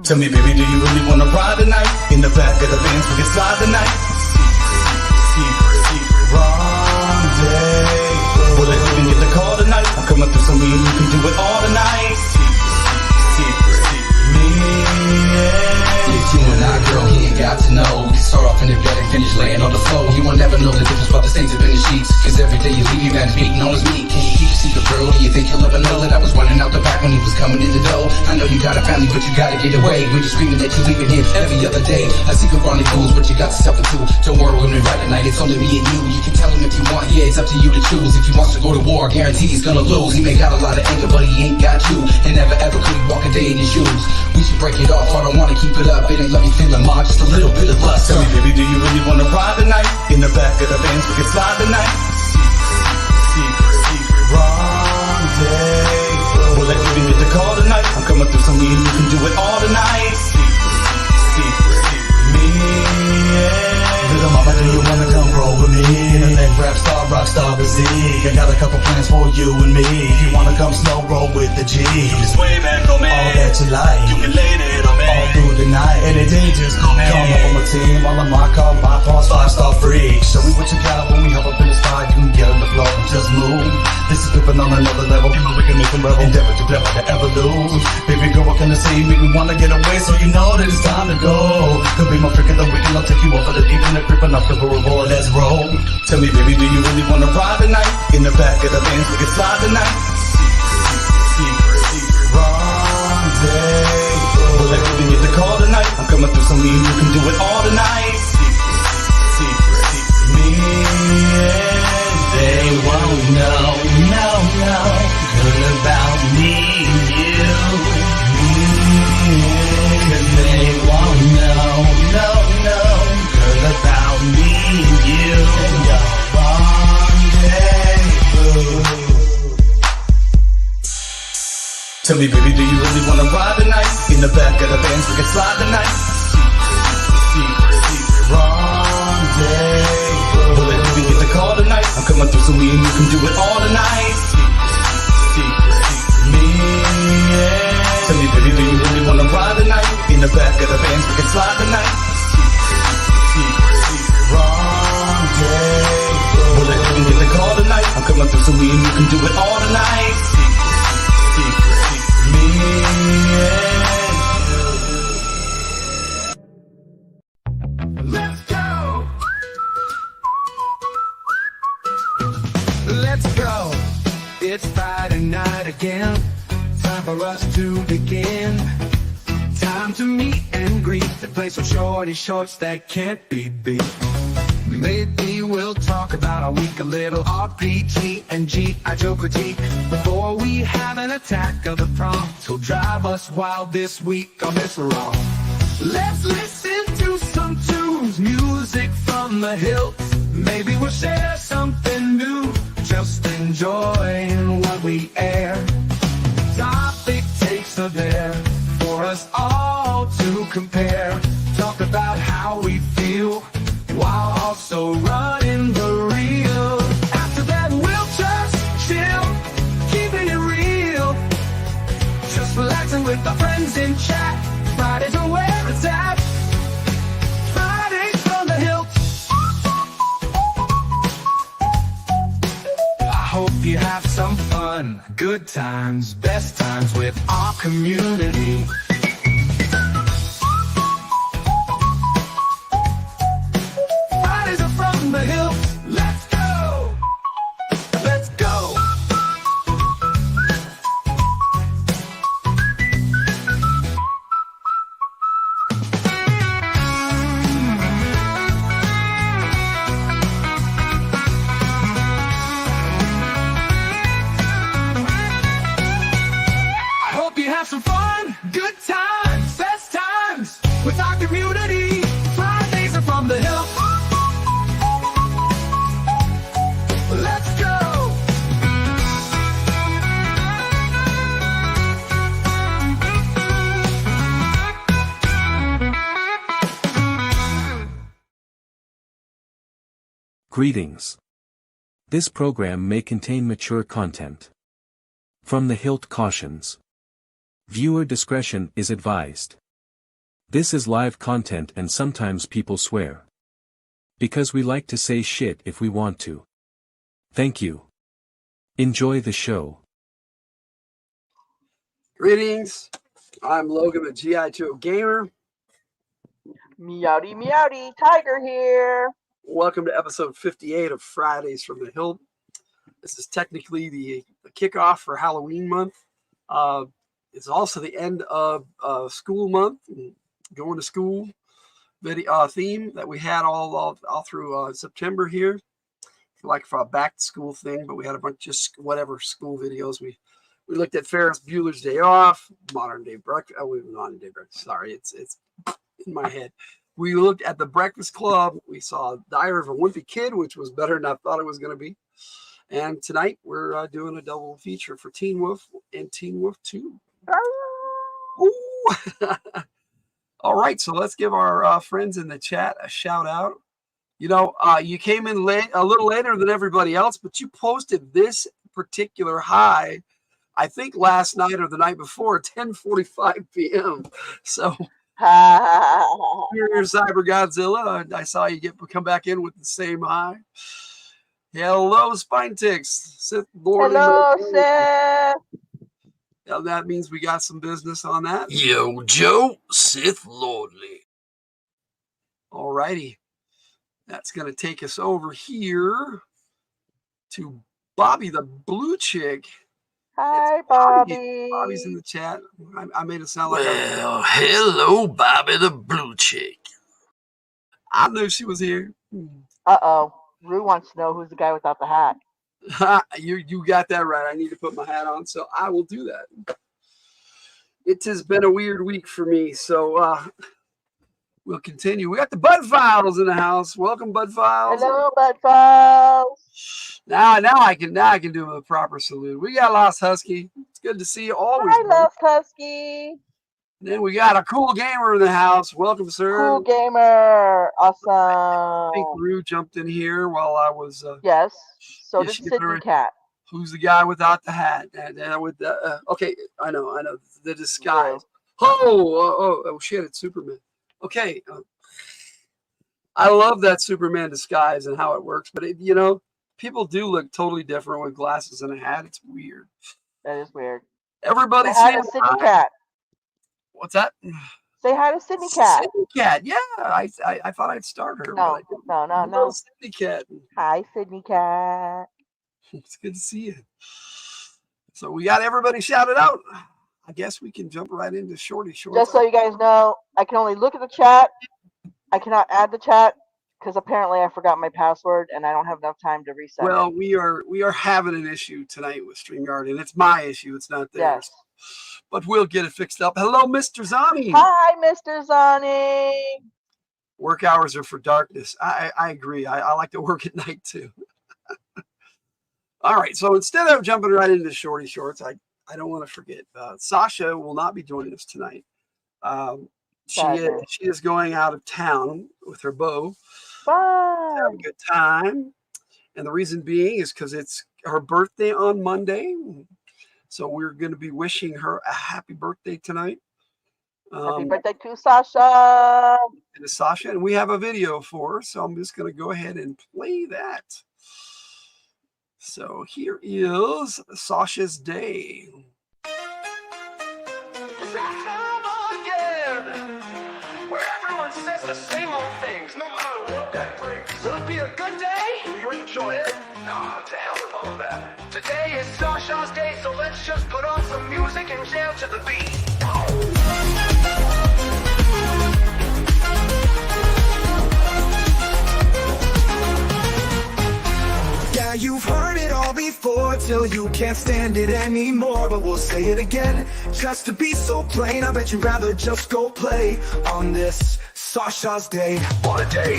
Tell me, baby, do you really wanna ride tonight? In the back of the Benz, we can slide tonight. Secret rendezvous. Will I even get the call tonight? I'm coming through, so me and you can do it all tonight. Secret, me and it's you and I, girl, he ain't got to know. We start off in the bed and finish laying on the floor. He won't never know the difference about the stains up in the sheets. Cause every day you leave, your man's beating on his meat. Can you keep a secret, girl? Do you think he'll ever know that I was running out the back when he was coming in the door? I know you got a family, but you gotta get away. When you're screaming that you're leaving here every other day. A secret rendezvous is what you got yourself into. Don't worry, when we ride tonight, it's only me and you. You can tell him if you want, yeah, it's up to you to choose. If he wants to go to war, I guarantee he's gonna lose. He may got a lot of anger, but he ain't got you. And never ever could he walk a day in your shoes. We should break it off, I don't wanna keep it up. It ain't let me feeling more, just a little bit of lust. Tell me, baby, do you really wanna ride tonight? In the back of the Benz, we can slide tonight. Secret rendezvous. Will I even get the call tonight? I'm coming through, so me and you can do it all tonight. Secret, me and little mama, do you wanna come roll with me? In a leg rap star, rock star physique. I got a couple plans for you and me. If you wanna come slow roll with the G, just way back on me. All that you like, you can lay it on me. All through the night, anything just come up on my team. All of my car, my parts, 5-star freak. Show me what you got when we hop up in the spot. You can get on the floor and just move. This is flipping on another level. We can make them rebel, endeavor to clever to ever lose. Baby girl, what can I say? Make me wanna get away, so you know that it's time to go. Could be my freak of the weekend, I'll take you over the deep end, gripping up the boy, let's roll. Tell me, baby, do you really wanna ride tonight? In the back of the Benz, we can slide tonight. Secret rendezvous. Will I even get the call tonight? I'm coming through, so me and you can do it all tonight. Secret, me and they won't know, good about me and you. Cause they won't know, good about me and you. Your rendezvous. Tell me, baby, do you really wanna ride tonight? In the back of the Benz, we can slide tonight. Secret rendezvous. Will I even get the call tonight? I'm coming through, so me and you can do it all tonight. Secret, me and tell me, baby, do you really wanna ride tonight? In the back of the Benz, we can slide tonight. Secret rendezvous. Will I even get the call tonight? I'm coming through, so me and you can do it all tonight. Secret, me and let's go. Let's go. It's Friday night again. Time for us to begin. Time to meet and greet. To play some shorty shorts that can't be beat. Maybe we'll talk about our week, a little RPG and G.I. Joe critique. Before we have an attack of the prompts, will drive us wild this week on this wrong. Let's listen to some tunes, music from the Hildt. Maybe we'll share something new, just enjoying what we air. Topic takes are there for us all to compare. Talk about how we feel, while also running the reel. After that we'll just chill, keeping it real. Just relaxing with our friends in chat. Fridays are where it's at. Fridays from the Hildt. I hope you have some fun, good times, best times with our community. The Hildt. Let's go. Let's go. I hope you have some fun, good times, best times with our community. Fridays are from the Hildt. Let's go! Greetings. This program may contain mature content. From the Hildt cautions. Viewer discretion is advised. This is live content and sometimes people swear. Because we like to say shit if we want to. Thank you. Enjoy the show. Greetings. I'm Logan, the GI2 Gamer. Meowdy, meowdy, Tiger here. Welcome to episode 58 of Fridays from the Hildt. This is technically the kickoff for Halloween month. It's also the end of school month, going to school video theme that we had all through September here. Like for a back to school thing, but we had a bunch of whatever school videos. We looked at Ferris Bueller's Day Off, Modern Day Breakfast. Oh, Modern Day Breakfast. Sorry, it's in my head. We looked at The Breakfast Club. We saw Diary of a Wimpy Kid, which was better than I thought it was going to be. And tonight we're doing a double feature for Teen Wolf and Teen Wolf 2. Ooh. All right, so let's give our friends in the chat a shout out. You know, you came in late, a little later than everybody else, but you posted this particular high, I think last night or the night before, 10:45 p.m. So, you're Cyber Godzilla. I saw you come back in with the same high. Hello, Spine Ticks. Sith Lord. Hello, Sith. Yeah, that means we got some business on that. Yo, Joe, Sith Lordly. All righty. That's going to take us over here to Bobby the Blue Chick. Hi, Bobby. Bobby's in the chat. I made it sound like Well, hello, Bobby the Blue Chick. I knew she was here. Uh-oh. Rue wants to know who's the guy without the hat. You got that right. I need to put my hat on, so I will do that. It has been a weird week for me, so we'll continue. We got the Bud Files in the house. Welcome, Bud Files. Hello, Bud Files. Now I can do a proper salute. We got Lost Husky. It's good to see you always. Hi, Lost Husky. And then we got a Cool Gamer in the house. Welcome, sir. Cool Gamer. I Awesome. think Rue jumped in here while I was. Yes. So yeah, did she Sydney already- Cat. Who's the guy without the hat? And with the okay, I know the disguise. Rue. Oh shit! It's Superman. Okay, I love that Superman disguise and how it works, but people do look totally different with glasses and a hat. It's weird. That is weird. Everybody Say hi saying to Sydney Cat. What's that? Say hi to Sydney Cat. Sydney Cat. Yeah, I thought I'd start her. No, but I didn't. no. Hello, Sydney Cat. Hi, Sydney Cat. It's good to see you. So we got everybody shouted out. I guess we can jump right into Shorty Shorts. Just so you guys know, I can only look at the chat. I cannot add the chat because apparently I forgot my password and I don't have enough time to reset Well, it. we are having an issue tonight with StreamYard, and it's my issue. It's not theirs. Yes. But we'll get it fixed up. Hello, Mr. Zani. Hi, Mr. Zani. Work hours are for darkness. I agree. I like to work at night too. All right. So instead of jumping right into Shorty Shorts, I don't want to forget. Sasha will not be joining us tonight. She is going out of town with her beau. Bye. Have a good time. And the reason being is because it's her birthday on Monday. So we're going to be wishing her a happy birthday tonight. Happy birthday to Sasha. To Sasha. And we have a video for her. So I'm just going to go ahead and play that. So here is Sasha's Day. Where everyone says the same old things, no matter what that brings. Will it be a good day? Will you enjoy it? No, to hell with all of that. Today is Sasha's day, so let's just put on some music and jam to the beat. Yeah, you've heard it all before till you can't stand it anymore. But we'll say it again, just to be so plain. I bet you'd rather just go play on this Sasha's Day. What a day.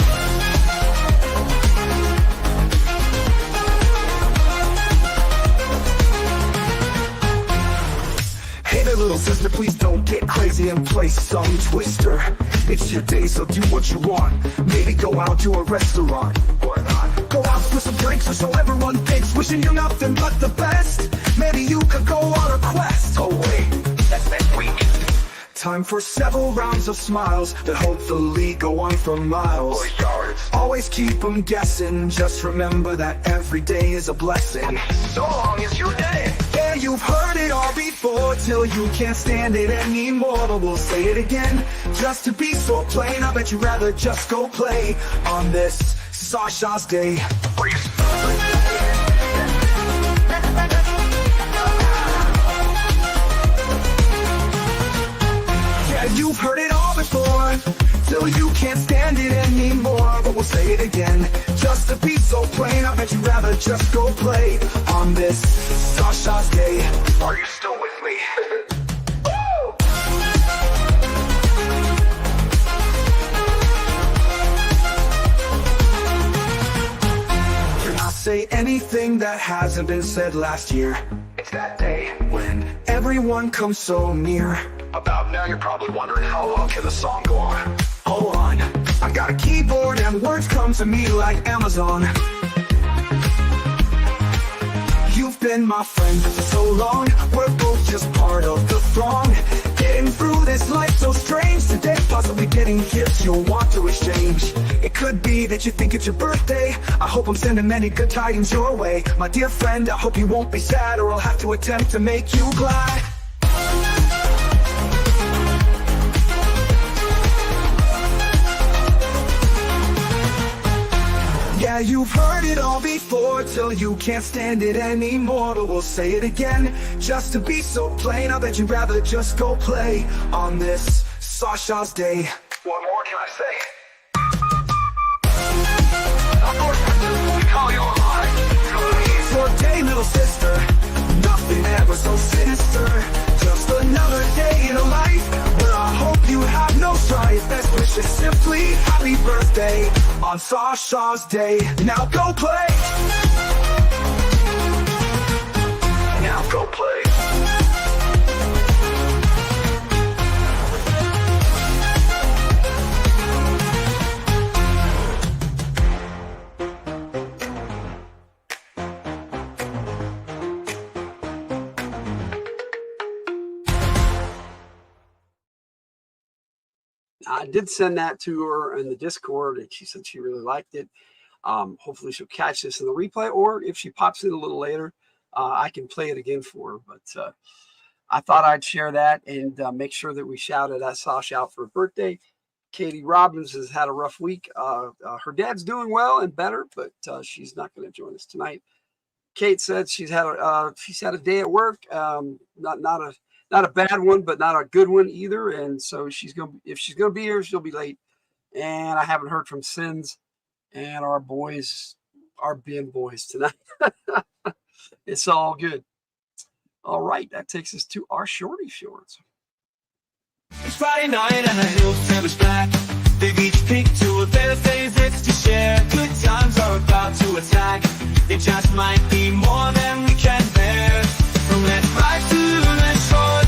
Hey there, little sister, please don't get crazy and play some twister. It's your day, so do what you want. Maybe go out to a restaurant, or not. Go out for some drinks, or so everyone thinks. Wishing you nothing but the best. Maybe you could go on a quest. Oh wait, that's next week. Time for several rounds of smiles that hopefully go on for miles. Always keep them guessing, just remember that every day is a blessing. So long as you day. Yeah, you've heard it all before, till you can't stand it anymore. But we'll say it again, just to be so plain. I bet you'd rather just go play on this Sasha's Day. You've heard it all before, till you can't stand it anymore. But we'll say it again, just to be so plain. I bet you'd rather just go play on this Sasha's Day. Are you still with me? Can I say anything that hasn't been said last year? It's that day when everyone comes so near. About now you're probably wondering, how long can the song go on? Hold on, I got a keyboard and words come to me like Amazon. You've been my friend for so long, we're both just part of the throng. Getting through this life so strange today, possibly getting gifts you'll want to exchange. It could be that you think it's your birthday. I hope I'm sending many good tidings your way. My dear friend, I hope you won't be sad, or I'll have to attempt to make you glad. Yeah, you've heard it all before, till you can't stand it anymore. But we'll say it again, just to be so plain. I bet you'd rather just go play on this Sasha's Day. What more can I say? Of course I do. We call you alive. It's your day, little sister. Nothing ever so sinister. Just another day in a life where I hope you have no strife. Best wishes, simply happy birthday on Sasha's Day. Now go play. Now go play. I did send that to her in the Discord, and she said she really liked it. Hopefully she'll catch this in the replay, or if she pops in a little later, I can play it again for her. But I thought I'd share that and make sure that we shouted that Sasha out for her birthday. Katie Robbins has had a rough week. Her dad's doing well and better, but she's not going to join us tonight. Kate said she's had a day at work, not a bad one, but not a good one either. And so if she's gonna be here, she'll be late. And I haven't heard from Sins and our bin boys tonight. It's all good. All right, that takes us to our shorty shorts. It's Friday night and the Hildt family's back. They've each picked two of their favorites to share. Good times are about to attack. It just might be more than we can bear. From let's ride to let's short.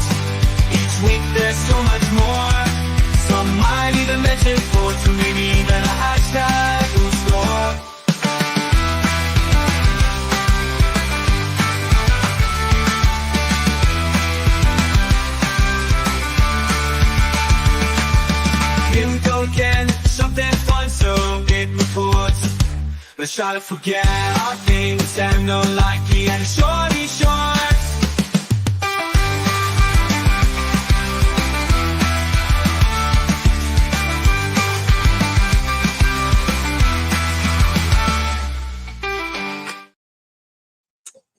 Each week there's so much more. Some might even mention for to maybe even a hashtag will score. Here we go again, something fun, so it reports. Let's try to forget our things and no likey and shorty shorts.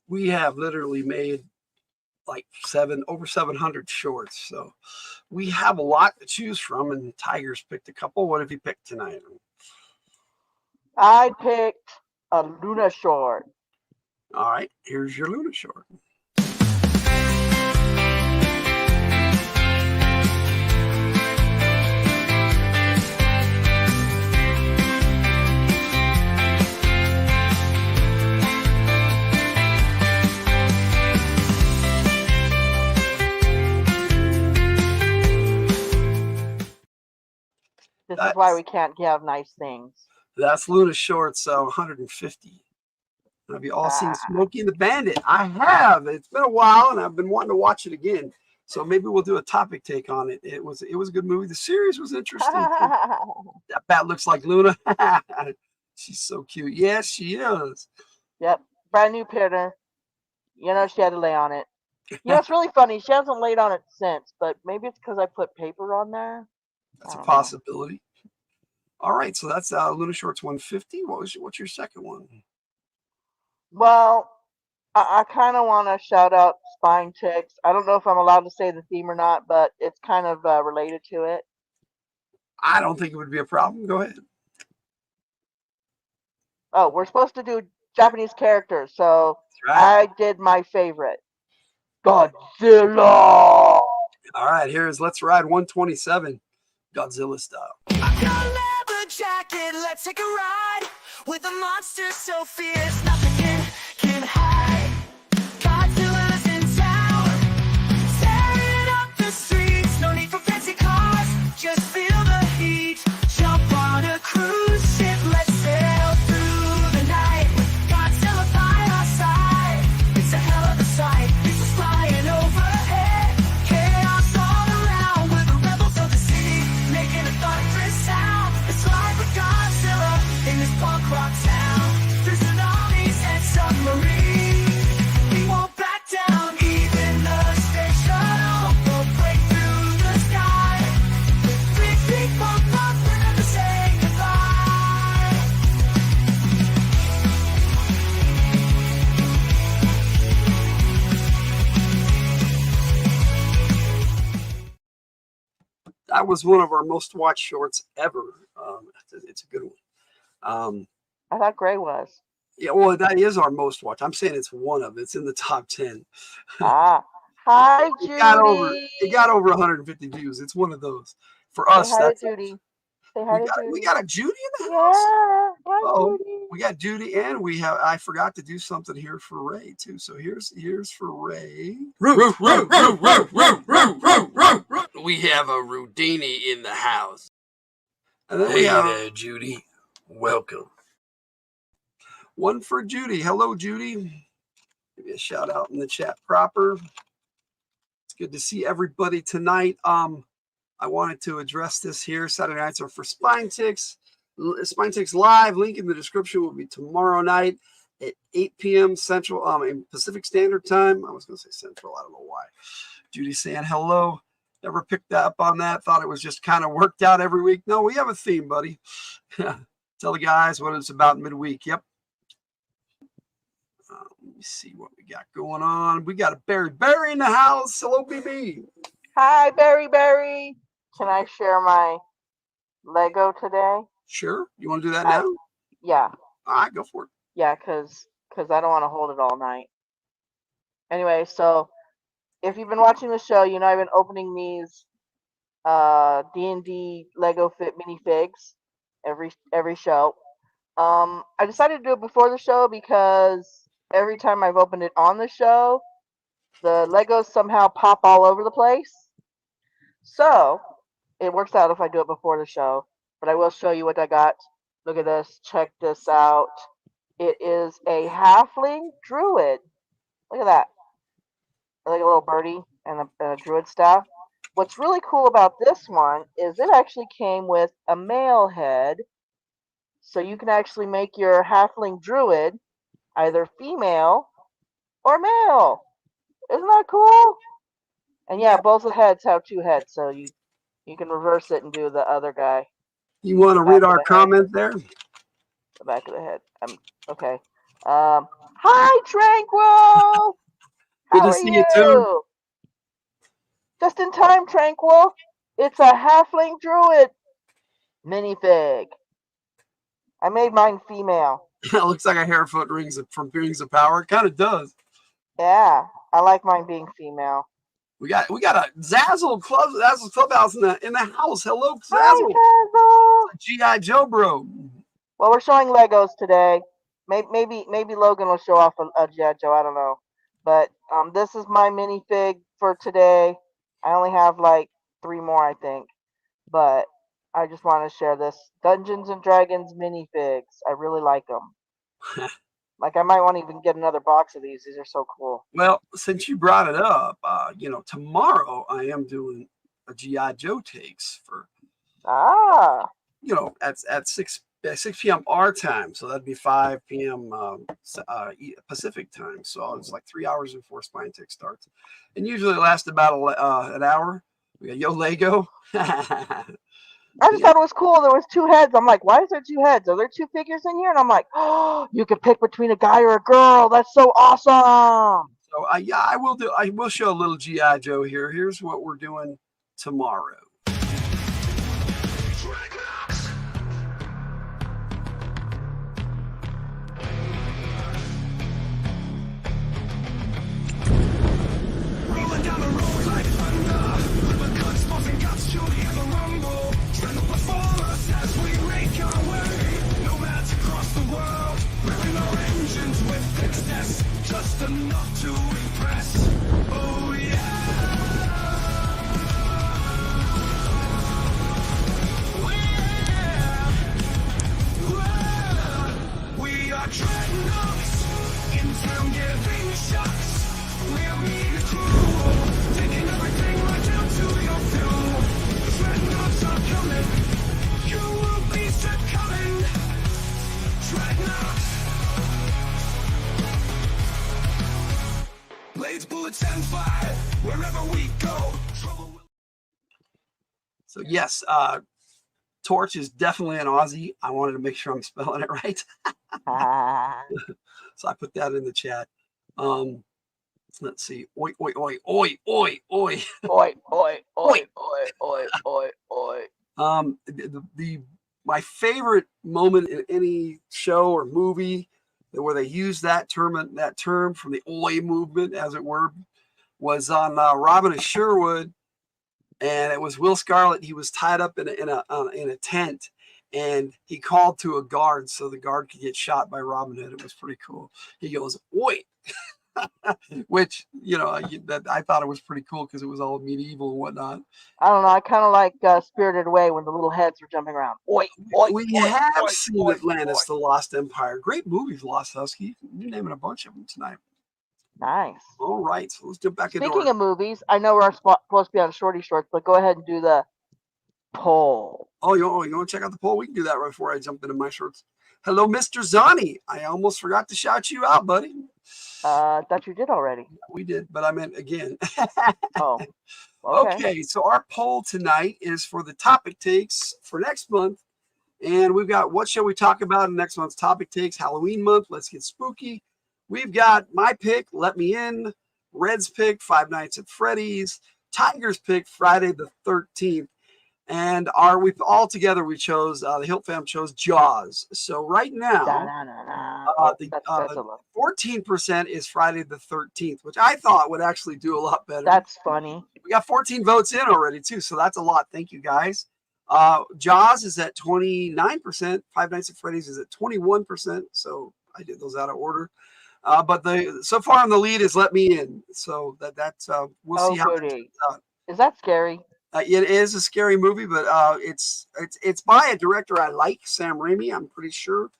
We have literally made like over 700 shorts, so we have a lot to choose from, and Tiger's picked a couple. What have you picked tonight? I picked a Luna short. All right, here's your Luna short. This is why we can't have nice things. That's Luna shorts, 150. Have you all seen Smokey and the Bandit? I have. It's been a while, and I've been wanting to watch it again. So maybe we'll do a topic take on it. It was a good movie. The series was interesting too. That bat looks like Luna. She's so cute. Yes, she is. Yep, brand new printer. You know she had to lay on it. You know it's really funny. She hasn't laid on it since, but maybe it's because I put paper on there. That's I a don't know. possibility. All right, so that's Luna Shorts 150. What's your second one? Well, I kind of want to shout out Spine Chicks. I don't know if I'm allowed to say the theme or not, but it's kind of related to it. I don't think it would be a problem. Go ahead. Oh, we're supposed to do Japanese characters, so That's right. I did my favorite, Godzilla. All right, Let's Ride 127, Godzilla style. I've got a leather jacket, let's take a ride with a monster so fierce, nothing can hide. Godzilla's in town, tearing up the streets. No need for fancy cars, just feel the heat. Jump on a cruise ship, let's sail through the night. Godzilla by our side, it's a hell of a sight. This is flying overhead, chaos all around. We're the rebels of the city, making a thunderous sound. It's like a Godzilla in this punk rock town. Through tsunamis and submarines, we won't back down. Even the space shuttle will break through the sky. Big, big bump up, we're never saying goodbye. That was one of our most watched shorts ever. It's a good one. I thought Gray was. Yeah, well, that is our most watched. I'm saying it's one of. It's in the top 10. Ah, hi It got over. Judy. It got over 150 views. It's one of those. For Say us, hi to that's Judy. Say hi to Judy. we got a Judy in the house. Yeah, hi Oh, Judy. we got Judy, and I forgot to do something here for Ray too. So here's for Ray. We have a Rudini in the house. And then Hey there, Judy. Welcome. One for Judy. Hello, Judy. Give you a shout out in the chat proper. It's good to see everybody tonight. I wanted to address this here. Saturday nights are for Spine Ticks. Spine Ticks Live. Link in the description will be tomorrow night at 8 p.m. Central, in Pacific Standard Time. I was going to say Central. I don't know why. Judy saying hello. Never picked up on that. Thought it was just kind of worked out every week. No, we have a theme, buddy. Tell the guys what it's about midweek. Yep. Let me see what we got going on. We got a Barry in the house. Hello, BB. Hi, Berry. Can I share my Lego today? Sure. You want to do that now? Yeah. All right, go for it. Yeah, cause I don't want to hold it all night. Anyway, so if you've been watching the show, you know I've been opening these D&D Lego Fit minifigs every show. I decided to do it before the show because every time I've opened it on the show, the Legos somehow pop all over the place. So it works out if I do it before the show. But I will show you what I got. Look at this. Check this out. It is a halfling druid. Look at that. Like a little birdie and a druid staff. What's really cool about this one is it actually came with a male head. So you can actually make your halfling druid either female or male. Isn't that cool? And yeah, both the heads have two heads, so you can reverse it and do the other guy. You want to read our comment there? The back of the head. Okay. Hi, Tranquil. Good to see you too. Just in time, Tranquil. It's a halfling druid minifig. I made mine female. It looks like a Hairfoot from Rings of Power. It kind of does. Yeah, I like mine being female. We got a Zazzle Clubhouse in the house. Hello, Zazzle. Hi, Zazzle. G.I. Joe, bro. Well, we're showing Legos today. Maybe Logan will show off a G.I. Joe. I don't know. But this is my minifig for today. I only have like 3 more, I think. But I just want to share this Dungeons and Dragons minifigs. I really like them. Like I might want to even get another box of these. These are so cool. Well, since you brought it up, tomorrow I am doing a GI Joe takes for at 6 p.m. our time, so that'd be 5 p.m. Pacific time. So it's like 3 hours before Spine Tick starts, and usually it lasts about an hour. We got Yo Lego. I just thought it was cool. There was 2 heads. I'm like, why is there 2 heads? Are there 2 figures in here? And I'm like, oh, you can pick between a guy or a girl. That's so awesome. So I will show a little GI Joe here. Here's what we're doing tomorrow. Rolling down the road like thunder, with the guns, balls, and guts, you'll hear the rumble. Struggle before us as we make our way. Nomads across the world, revving our engines with excess, just enough to impress. Oh yeah. We are dreadnoughts, in town giving shots. We're mean cruel, taking everything right down to your fuel. Dreadnoughts are coming, you will be succumbing. Dreadnoughts. Blades, bullets, and fire, wherever we go. So yes, Torch is definitely an Aussie. I wanted to make sure I'm spelling it right. So I put that in the chat. Let's see. Oi, oi, oi, oi, oi, oi. Oi, oi, oi, oi, oi, oi, oi. My favorite moment in any show or movie where they use that term from the oi movement, as it were, was on Robin of Sherwood, and it was Will Scarlet. He was tied up in a tent, and he called to a guard so the guard could get shot by Robin Hood. It was pretty cool. He goes, "Oi." Which I thought it was pretty cool because it was all medieval and whatnot. I don't know. I kind of like Spirited Away when the little heads were jumping around. Oi, oi, we oi, have oi, seen oi, Atlantis: oi. The Lost Empire. Great movies, Lost Husky. You're naming a bunch of them tonight. Nice. All right, so let's jump back into Speaking of movies, I know we're supposed to be on Shorty Shorts, but go ahead and do the poll. Oh, you want to check out the poll? We can do that right before I jump into my shorts. Hello, Mr. Zani. I almost forgot to shout you out, buddy. I thought you did already. We did, but I meant again. Oh. Okay, so our poll tonight is for the topic takes for next month. And we've got what shall we talk about in next month's topic takes? Halloween month. Let's get spooky. We've got my pick, Let Me In. Red's pick, Five Nights at Freddy's. Tiger's pick, Friday the 13th. And we chose, the Hildt fam chose Jaws. So right now, the 14% is Friday the 13th, which I thought would actually do a lot better. That's funny. We got 14 votes in already, too, so that's a lot. Thank you, guys. Jaws is at 29%. Five Nights at Freddy's is at 21%. So I did those out of order. But so far in the lead is Let Me In. So that's we'll see how that turns out. Is that scary? It is a scary movie, but it's by a director I like, Sam Raimi, I'm pretty sure.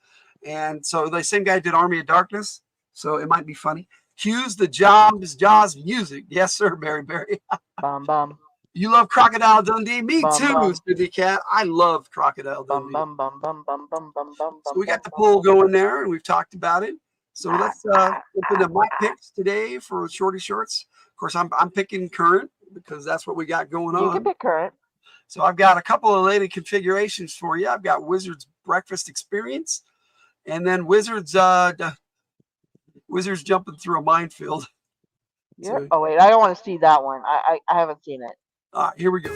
And so the same guy did Army of Darkness, so it might be funny. Hughes the Jaws music. Yes, sir, Barry. Bum, bum. You love Crocodile Dundee? Me Bum, too, bum. Cindy Cat. I love Crocodile Dundee. Bum, bum, bum, bum, bum, bum, bum, So we got the poll going there, and we've talked about it. So let's open up my picks today for Shorty Shorts. Of course, I'm picking current because that's what we got going on. You can pick current. So I've got a couple of related configurations for you. I've got Wizards Breakfast Experience, and then Wizards jumping through a minefield. Yeah. So, Oh wait, I don't want to see that one. I haven't seen it. all right, here we go.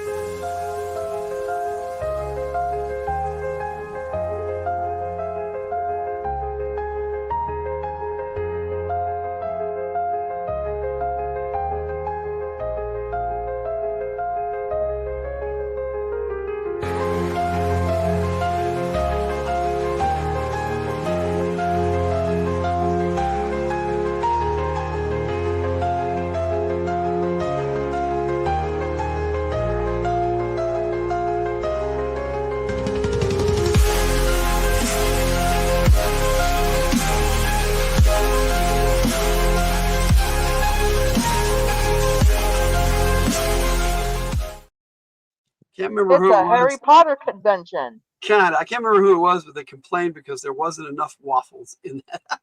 remember It's who it a Harry was. Potter convention. I can't remember who it was, but they complained because there wasn't enough waffles in that.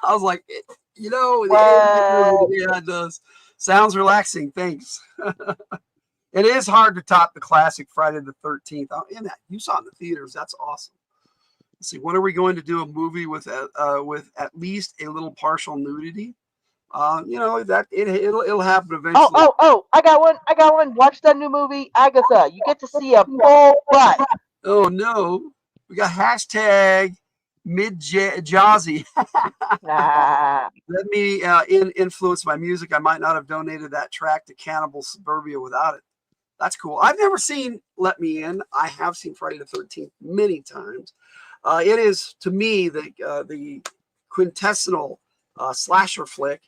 I was like, the AI does what What? the AI does. Sounds relaxing. Thanks. It is hard to top the classic Friday the 13th. And that you saw it in the theaters. That's awesome. Let's see, when are we going to do a movie with at least a little partial nudity? That it'll happen Oh, eventually. oh, oh! I got one. I got one. Watch that new movie, Agatha. You get to see a full butt. Oh no, we got hashtag mid Jazzy. Nah. Let me influence my music. I might not have donated that track to Cannibal Suburbia without it. That's cool. I've never seen Let Me In. I have seen Friday the 13th many times. It is, to me, the quintessential slasher flick.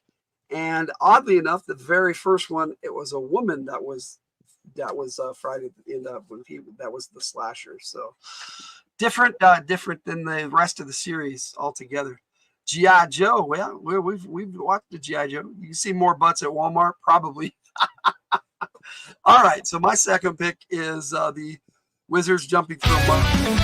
And oddly enough, the very first one, it was a woman that was Friday that was the slasher. So different than the rest of the series altogether. G.I. Joe. Well, we've watched the G.I. Joe. You see more butts at Walmart, probably. All right. So my second pick is the Wizards jumping through a mud.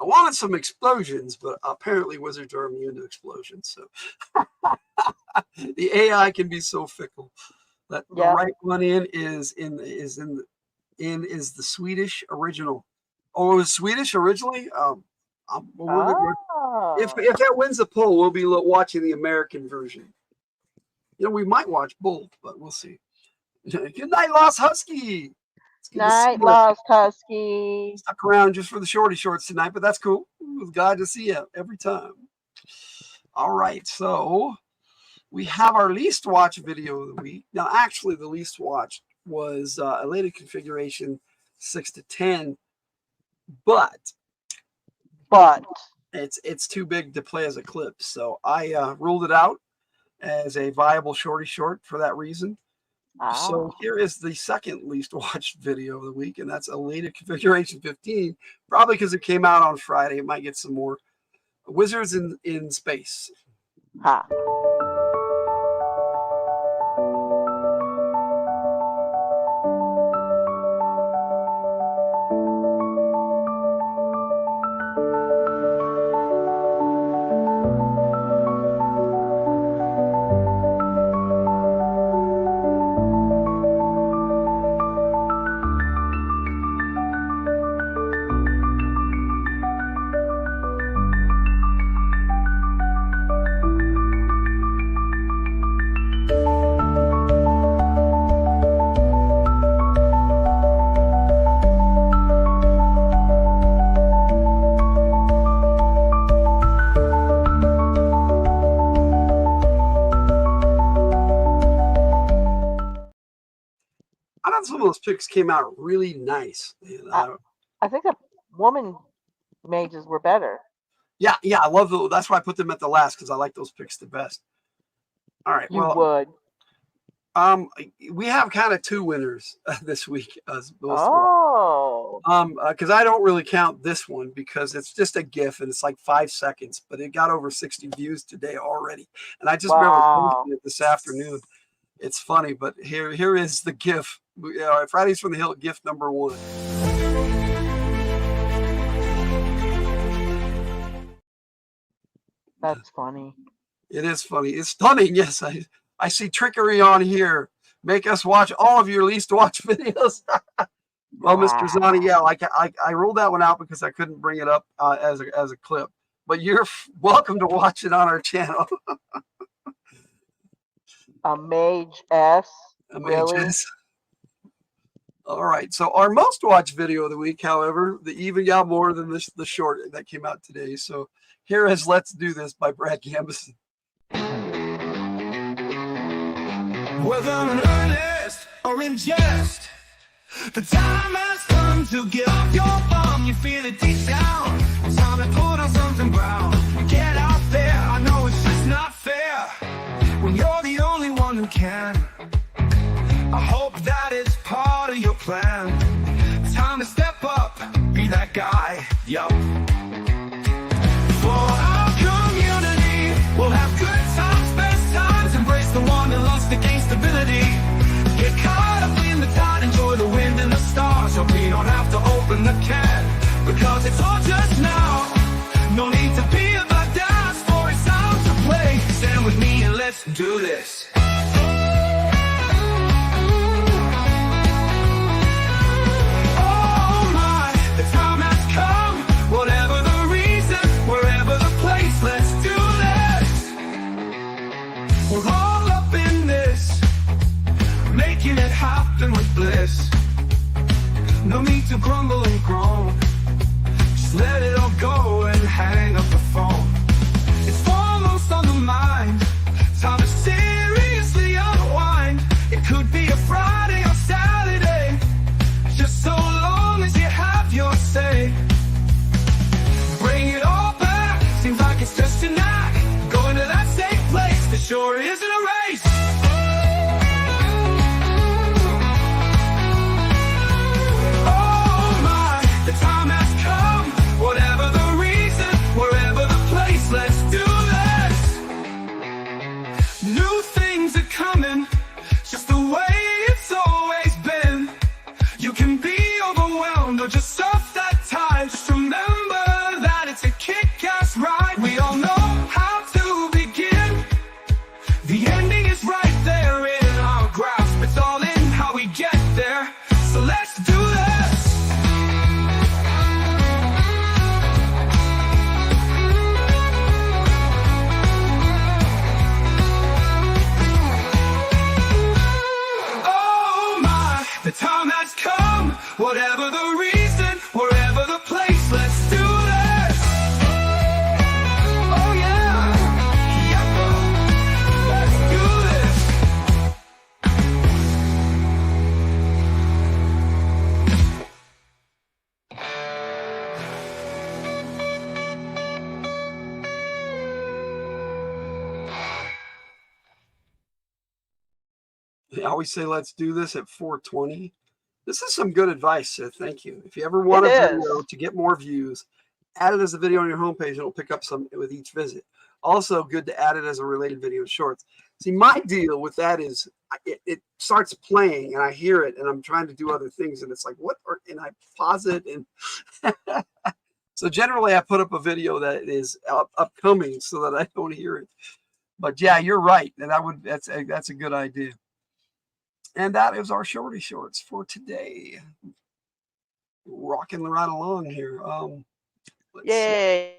I wanted some explosions, but apparently wizards are immune to explosions. So the AI can be so fickle. That the Yeah. right one is the Swedish original. Oh, it was Swedish originally. If Oh. that wins the poll, we'll be watching the American version. We might watch both, but we'll see. Good night, Lost Husky. It's good to see Night, you. Lost Husky. Stuck around just for the shorty shorts tonight, but that's cool. Glad to see you every time. All right, so we have our least watched video of the week. Now, actually, the least watched was a later configuration 6 to 10, but it's too big to play as a clip, so I ruled it out as a viable shorty short for that reason. So here is the second least watched video of the week, and that's a later configuration 15, probably because it came out on Friday. It might get some more Wizards in space. Ha. I thought some of those picks came out really nice. I think the woman mages were better. Yeah, I love those. That's why I put them at the last, because I like those picks the best. All right, You would. we have kind of two winners this week. Oh. Because I don't really count this one because it's just a GIF and it's like 5 seconds, but it got over 60 views today already, and I just remember posting it this afternoon. It's funny, but here is the GIF. Fridays from the Hillt GIF number 1. That's funny. It is funny. It's stunning. Yes, I see trickery on here. Make us watch all of your least watched videos. Well, Mr. Zani, yeah, I rolled that one out because I couldn't bring it up as a clip. But you're welcome to watch it on our channel. A mage S. A mage Really? S. All right. So our most watched video of the week, however, the even got more than the short that came out today. So here is "Let's Do This" by Brad Gambison. Whether in earnest or in jest, the time has come to give up your bomb. You feel it deep down. Time to put on something brown. Get out there. I know it's just not fair when you're the only one who can. I hope that is part of your plan. Time to step up, be that guy. Yup. For our community, we'll have good times, best times. Embrace the one that loves to gain stability. Get caught up in the tide, enjoy the wind and the stars. So we don't have to open the can, because it's all just now. No need to be about dance, for it's time to play. Stand with me and let's do this. Oh my, the time has come. Whatever the reason, wherever the place, let's do this. We're all up in this, making it happen with bliss. No need to grumble and groan. Just let it all go and hang up the phone. It's foremost on the mind. Time to seriously unwind. It could be a Friday or Saturday, just so long as you have your say. Bring it all back. Seems like it's just a knack. Going to that safe place that sure isn't a race. Oh my, the time has come. Whatever the reason, wherever the place, let's do this. New things are coming, just the way it's always been. You can be overwhelmed or just surf that tide. Just remember that it's a kick-ass ride. We all know how to begin. The ending is right there in our grasp. It's all in how we get there. So let's do this. Oh my, the time has come. Whatever the reason, wherever the place, let's do this. Oh yeah, yeppa, let's do this. They always say "let's do this" at 4:20. This is some good advice, so thank you. If you ever want It a is. video to get more views, add it as a video on your homepage. It'll pick up some with each visit. Also, good to add it as a related video in shorts. See, my deal with that is it starts playing and I hear it and I'm trying to do other things and it's like, what? And I pause it. And so generally I put up a video that is upcoming so that I don't hear it. But yeah, you're right. And that's a good idea. And that is our shorty shorts for today. Rocking right along here. Let's see. Yay.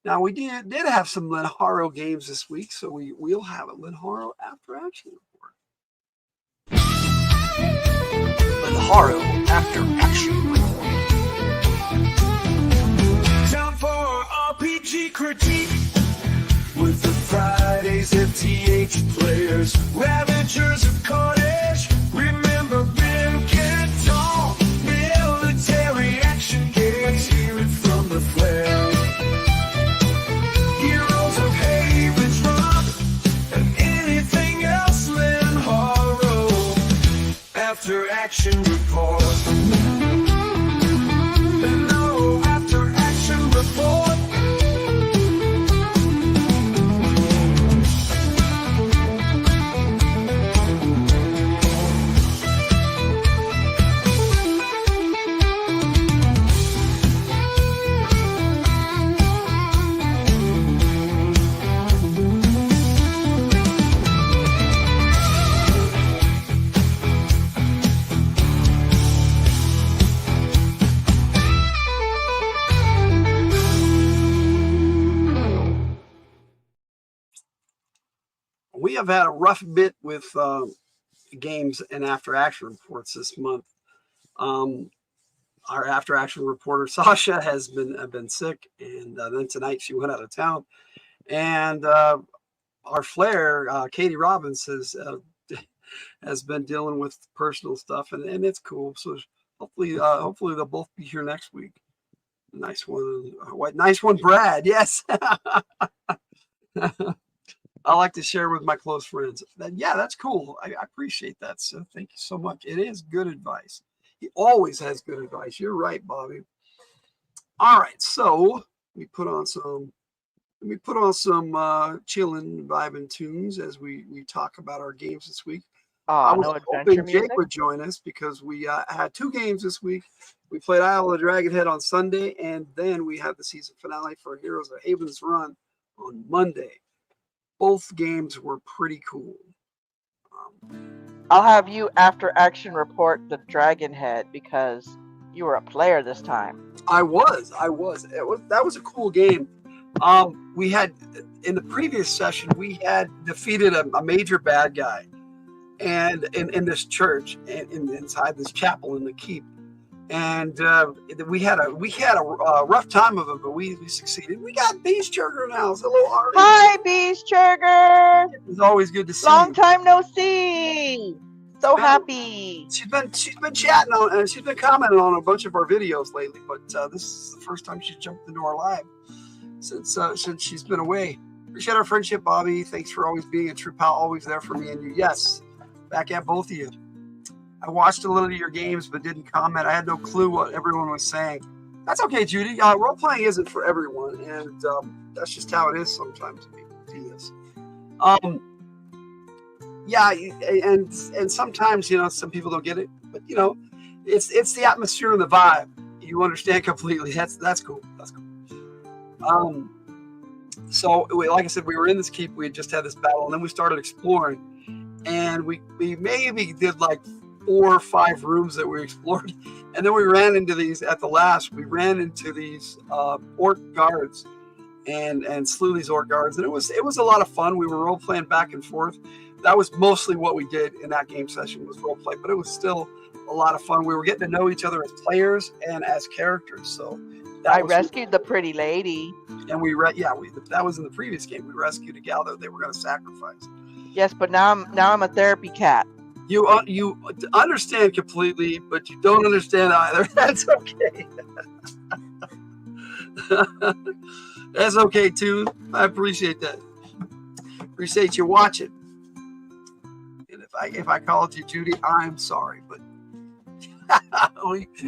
Now we did have some Lynn Haro games this week, so we'll have a Lynn Haro after action report. Lynn Haro after action report. Time for RPG critique with the Fridays FTH players, Ravagers of Carnage. Remember Bill Kenton, military action games, hear it from the flare. Heroes of Haven's Rock and anything else Lynn Haro after action report. No after action report. We have had a rough bit with games and after action reports this month. Our after action reporter Sasha has been sick, and then tonight she went out of town. And our Flair, Katie Robbins, has been dealing with personal stuff, and it's cool. So hopefully they'll both be here next week. Nice one, nice one, Brad. Yes. I like to share with my close friends. Yeah, that's cool. I appreciate that. So thank you so much. It is good advice. He always has good advice. You're right, Bobby. All right, so we put on some chilling, vibing tunes as we talk about our games this week. I was No adventure hoping music. Jake would join us because we had 2 games this week. We played Isle of the Dragonhead on Sunday, and then we had the season finale for Heroes of Haven's Run on Monday. Both games were pretty cool. I'll have you after action report the Dragonhead because you were a player this time. I was. That was a cool game. We had in the previous session we had defeated a major bad guy, and in this church, inside this chapel in the keep, and we had a rough time of it, but we succeeded. We got Beast Churger now. Hello, Ari. Hi, Beast Churger. It's always good to see Long you. time no see. So happy. She's been chatting on, and she's been commenting on a bunch of our videos lately. But this is the first time she's jumped into our live since she's been away. Appreciate our friendship, Bobby. Thanks for always being a true pal, always there for me and you. Yes, back at both of you. I watched a little of your games, but didn't comment. I had no clue what everyone was saying. That's okay, Judy. Role playing isn't for everyone, and that's just how it is sometimes. Yes. Yeah, and sometimes some people don't get it, but it's the atmosphere and the vibe. You understand completely. That's cool. That's cool. So like I said, we were in this keep. We had just had this battle, and then we started exploring, and we maybe did like 4 or 5 rooms that we explored, and then we ran into these at the last. We ran into these orc guards, and slew these orc guards, and it was a lot of fun. We were role playing back and forth. That was mostly what we did in that game session was role play, but it was still a lot of fun. We were getting to know each other as players and as characters. So I rescued the pretty lady, and that was in the previous game. We rescued a gal that they were going to sacrifice. Yes, but now I'm a therapy cat. You understand completely, but you don't understand either. That's okay. That's okay too. I appreciate that. Appreciate you watching. And if I called you Judy, I'm sorry, but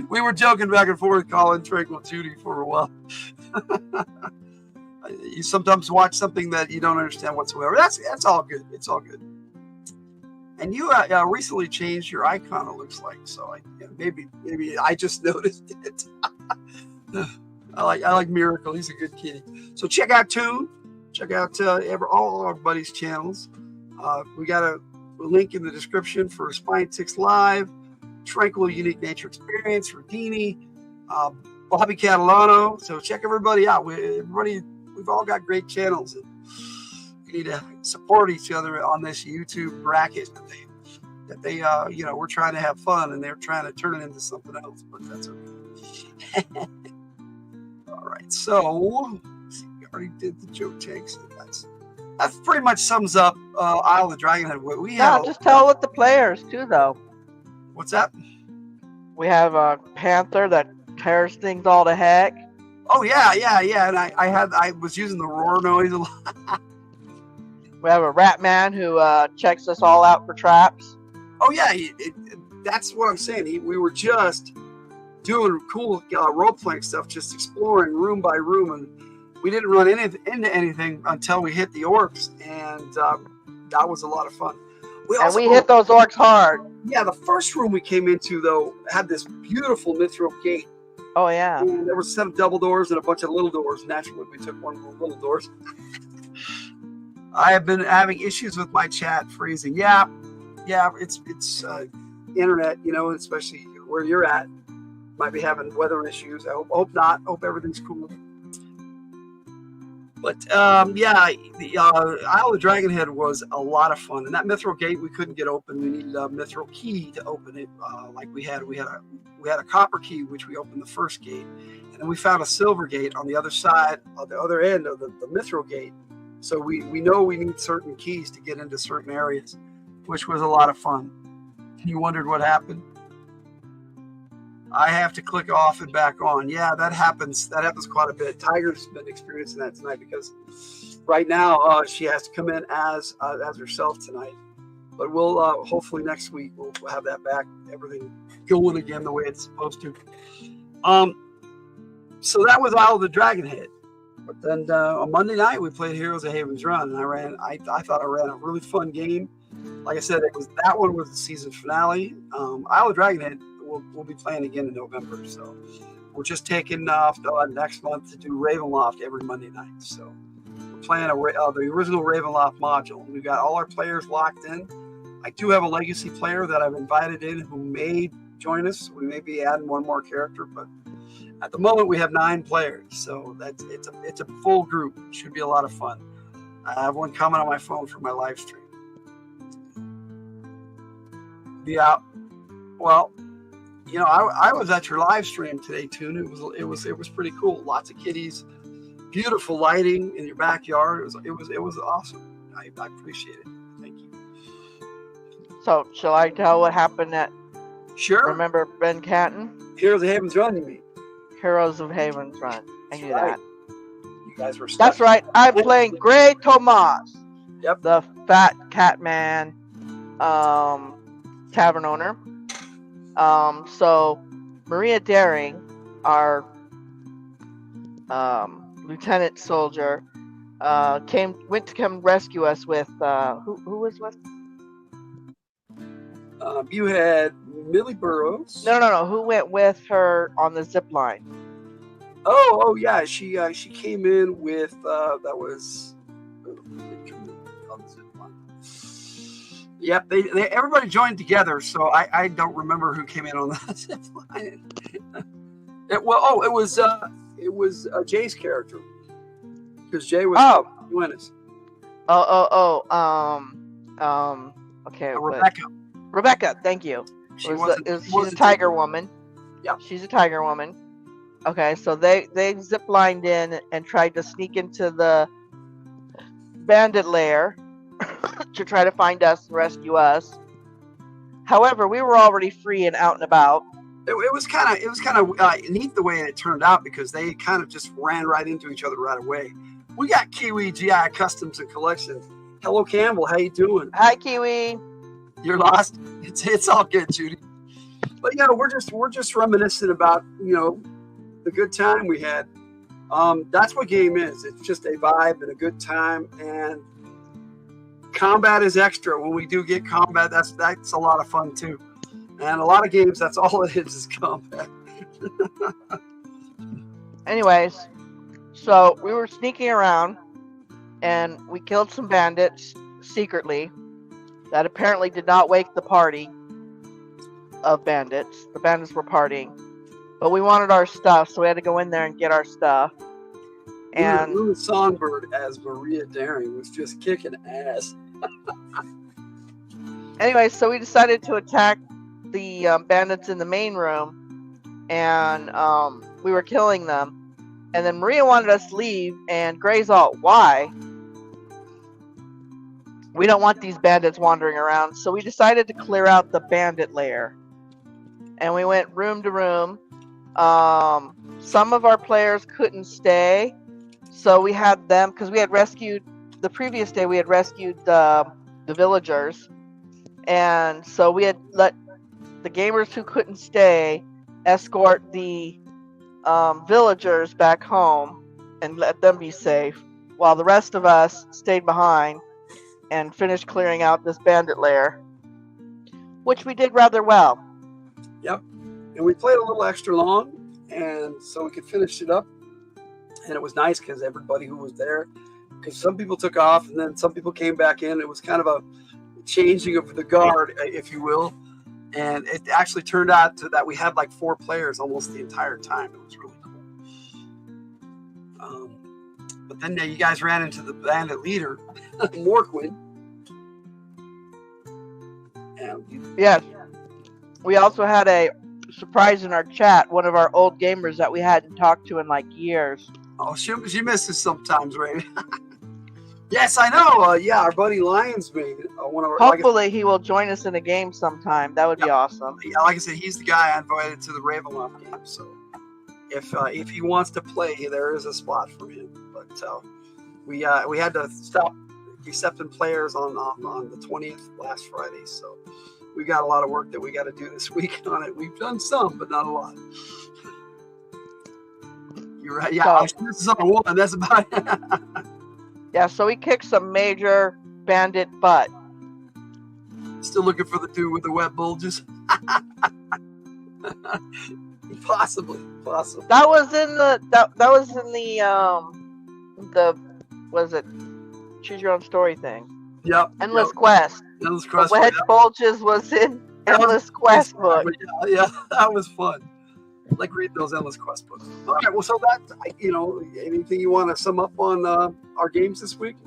we were joking back and forth, calling Tranquil Judy for a while. You sometimes watch something that you don't understand whatsoever. That's all good. It's all good. And you recently changed your icon, it looks like. So maybe I just noticed it. I like Miracle. He's a good kitty. So check out Tune. Check out all our buddies' channels. We got a link in the description for Spine Ticks Live, Tranquil Unique Nature Experience, Rodini, Bobby Catalano. So check everybody out. We've all got great channels. And we need to support each other on this YouTube bracket that they we're trying to have fun and they're trying to turn it into something else, but that's okay. All right, so we already did the joke takes. That pretty much sums up Isle of the Dragonhead. Just tell it the players too, though. What's that? We have a panther that tears things all to heck. Oh yeah, and I was using the roar noise a lot. We have a rat man who checks us all out for traps. Oh yeah, that's what I'm saying. We were just doing cool role-playing stuff, just exploring room by room, and we didn't run into anything until we hit the orcs, and that was a lot of fun. We hit those orcs hard. Yeah, the first room we came into, though, had this beautiful mithril gate. Oh, yeah. And there were a set of double doors and a bunch of little doors. Naturally, we took one of the little doors. I have been having issues with my chat freezing. Yeah, it's internet, especially where you're at. Might be having weather issues. I hope not. Hope everything's cool. But yeah, the Isle of Dragonhead was a lot of fun, and that Mithril Gate we couldn't get open. We needed a Mithril Key to open it. Like we had a copper key which we opened the first gate, and then we found a silver gate on the other side, on the other end of the Mithril Gate. So we know we need certain keys to get into certain areas, which was a lot of fun. You wondered what happened? I have to click off and back on. Yeah, that happens. That happens quite a bit. Tiger's been experiencing that tonight because right now she has to come in as herself tonight. But we'll hopefully next week we'll have that back, everything going again the way it's supposed to. So that was Isle of the Dragonhead. But then on Monday night we played Heroes of Haven's Run, and I thought I ran a really fun game. Like I said, that one was the season finale. Isle of Dragonhead. We'll be playing again in November, so we're just taking off next month to do Ravenloft every Monday night. So we're playing the original Ravenloft module. We've got all our players locked in. I do have a legacy player that I've invited in who may join us. We may be adding one more character, but at the moment we have 9 players, so it's a full group. It should be a lot of fun. I have one coming on my phone for my live stream. Well. You know, I was at your live stream today, Toon. It was pretty cool. Lots of kitties, beautiful lighting in your backyard. It was awesome. I appreciate it. Thank you. So, shall I tell what happened at? Sure. Remember Ben Catton? Heroes of Haven's Run, you mean? Heroes of Haven's Run. I knew that. You guys were stuck. That's right. I'm playing Grey Tomas. Yep. The fat cat man, tavern owner. So Maria Daring, our lieutenant soldier, went to come rescue us with who was with? You had Millie Burrows. No. Who went with her on the zip line? Oh yeah. She came in with that was. Yep, they everybody joined together, so I don't remember who came in on the zip line. It was Jay's character, because Jay was joining us. Okay. Rebecca, thank you. She's a tiger woman. Yeah, she's a tiger woman. Okay, so they zip lined in and tried to sneak into the bandit lair to try to find us and rescue us. However, we were already free and out and about. It was kind of neat the way it turned out, because they kind of just ran right into each other right away. We got Kiwi GI Customs and Collections. Hello, Campbell. How you doing? Hi, Kiwi. You're lost. It's all good, Judy. But we're just reminiscing about the good time we had. That's what game is. It's just a vibe and a good time, and combat is extra. When we do get combat, that's a lot of fun too. And a lot of games, that's all it is combat. Anyways, so we were sneaking around, and we killed some bandits secretly that apparently did not wake the party of bandits. The bandits were partying, but we wanted our stuff, so we had to go in there and get our stuff. And Luna Songbird as Maria Daring was just kicking ass. Anyway, so we decided to attack the bandits in the main room, and we were killing them. And then Maria wanted us to leave, and Gray's all, why? We don't want these bandits wandering around, so we decided to clear out the bandit lair. And we went room to room. Some of our players couldn't stay, so we had them, because we had rescued, the previous day we had rescued the villagers. And so we had let the gamers who couldn't stay escort the villagers back home and let them be safe, while the rest of us stayed behind and finished clearing out this bandit lair, which we did rather well. Yep. And we played a little extra long, and so we could finish it up. And it was nice because everybody who was there, because some people took off and then some people came back in. It was kind of a changing of the guard, if you will. And it actually turned out that we had like 4 players almost the entire time. It was really cool. But then you guys ran into the bandit leader, Morquin. And Yes. We also had a surprise in our chat. One of our old gamers that we hadn't talked to in like years. oh, she misses sometimes, right? Yes, I know. Yeah, our buddy Lions made one of our. Hopefully, he will join us in a game sometime. That would be awesome. Yeah, like I said, he's the guy I invited to the Ravenloft game. So if he wants to play, there is a spot for him. But we had to stop accepting players on the 20th last Friday. So we got a lot of work that we got to do this week on it. We've done some, but not a lot. You're right. Yeah, this is on one. That's about it. Yeah, so we kicked some major bandit butt. Still looking for the dude with the wet bulges. Possibly. That was in the was it choose your own story thing? Yep. Endless Quest. Endless Quest. Wet bulges was in Endless Quest book. Yeah, that was fun. I like reading those Endless Quest books. All right, well, so that, anything you want to sum up on our games this week?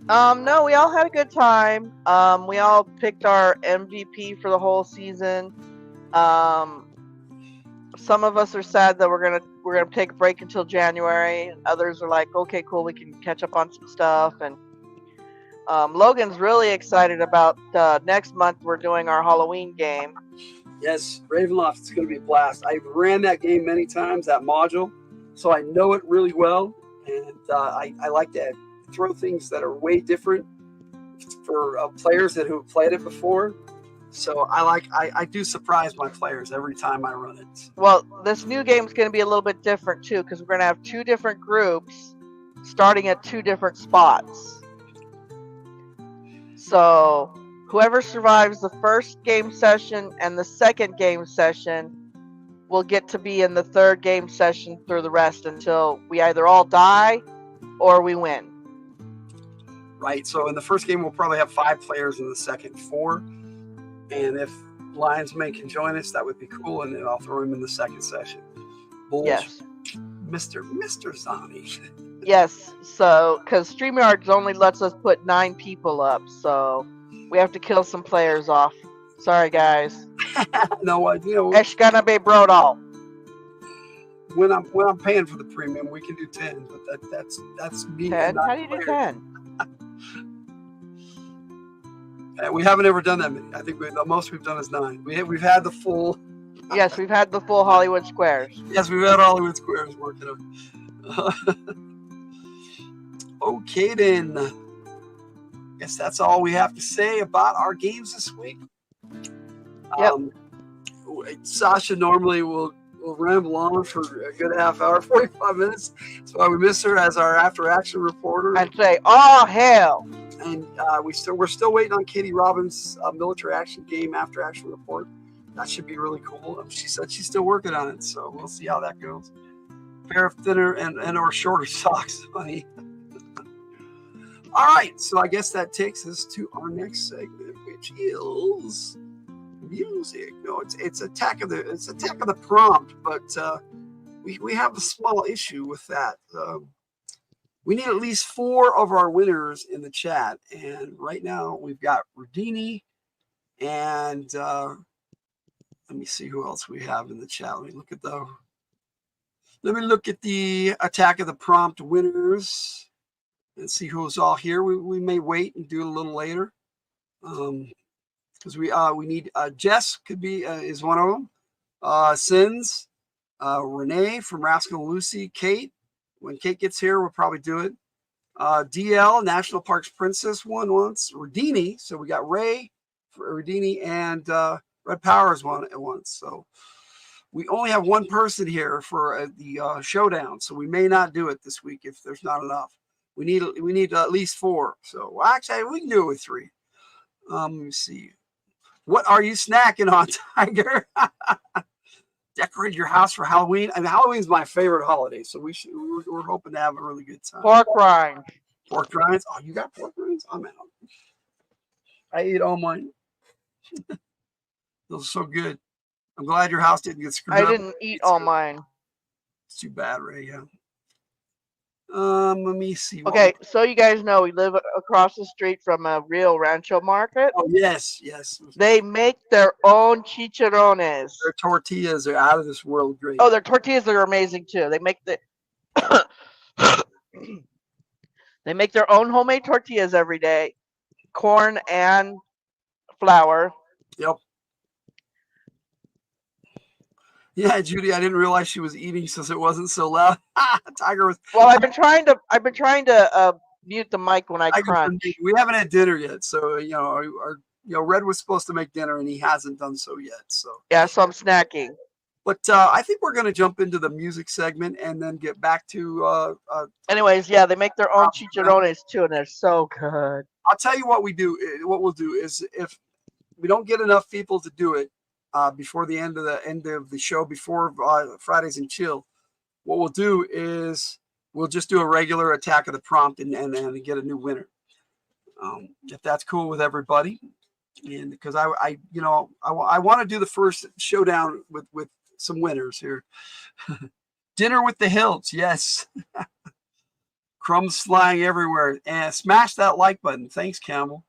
No, we all had a good time. We all picked our MVP for the whole season. Some of us are sad that we're gonna take a break until January, and others are like, okay, cool, we can catch up on some stuff. And Logan's really excited about next month. We're doing our Halloween game. Yes, Ravenloft is going to be a blast. I've ran that game many times, that module, so I know it really well, and I like to throw things that are way different for players who have played it before. So I do surprise my players every time I run it. Well, this new game is going to be a little bit different too, because we're going to have two different groups starting at two different spots. So whoever survives the first game session and the second game session will get to be in the third game session through the rest until we either all die or we win. Right. So in the first game, we'll probably have 5 players, in the second 4. And if Lions Mate can join us, that would be cool. And then I'll throw him in the second session. Bulls, yes. Mr. Zani. Yes. So, because StreamYard only lets us put 9 people up. So we have to kill some players off. Sorry, guys. No, it's gonna be brutal. When I'm paying for the premium, we can do 10, but that's me. 10? How do you do 10? We haven't ever done that many. I think the most we've done is 9. We've had the full. Yes, we've had the full Hollywood Squares. Yes, we've had Hollywood Squares working on. Okay, then. Guess that's all we have to say about our games this week. Yep. Sasha normally will ramble on for a good half hour, 45 minutes. That's why we miss her as our after-action reporter. And say, "Oh hell!" And we're still waiting on Katie Robbins' military action game after-action report. That should be really cool. She said she's still working on it, so we'll see how that goes. Pair of thinner and or shorter socks, honey. All right, so I guess that takes us to our next segment, which is music. No, it's attack of the prompt, but we have a small issue with that. We need at least 4 of our winners in the chat, and right now we've got Rudini and let me see who else we have in the chat. Let me look at the attack of the prompt winners and see who's all here. We may wait and do it a little later. Because we need Jess is one of them. Sins, Renee from Rascal and Lucy, Kate. When Kate gets here, we'll probably do it. DL, National Parks Princess, won once. Rudini, so we got Ray for Rudini and Red Powers won at once. So we only have one person here for the showdown, so we may not do it this week if there's not enough. We need at least 4. So actually, we can do it with 3. Let me see. What are you snacking on, Tiger? Decorate your house for Halloween. I mean, Halloween's my favorite holiday, so we're hoping to have a really good time. Pork rinds. Pork rinds? Oh, you got pork rinds? I'm out. I ate all mine. Those are so good. I'm glad your house didn't get screwed up. I didn't eat all mine. It's too bad, Ray. Yeah. Let me see. what Okay, so you guys know we live across the street from a real rancho market. Oh, yes, yes. They make their own chicharrones. Their tortillas are out of this world great. Oh, their tortillas are amazing too. They make they make their own homemade tortillas every day, corn and flour. Yep. Yeah, Judy, I didn't realize she was eating since it wasn't so loud. Tiger was. Well, I've been trying to mute the mic when I crunch. We haven't had dinner yet, so our Red was supposed to make dinner and he hasn't done so yet. So yeah, so I'm snacking. But I think we're going to jump into the music segment and then get back to. Anyways, yeah, they make their own chicharrones too, and they're so good. I'll tell you what we do. What we'll do is if we don't get enough people to do it before the end of the show, before Fridays and Chill, what we'll do is we'll just do a regular attack of the prompt and get a new winner. If that's cool with everybody, and because I want to do the first showdown with some winners here. Dinner with the Hildts, yes. Crumbs flying everywhere. And smash that like button. Thanks, Camel.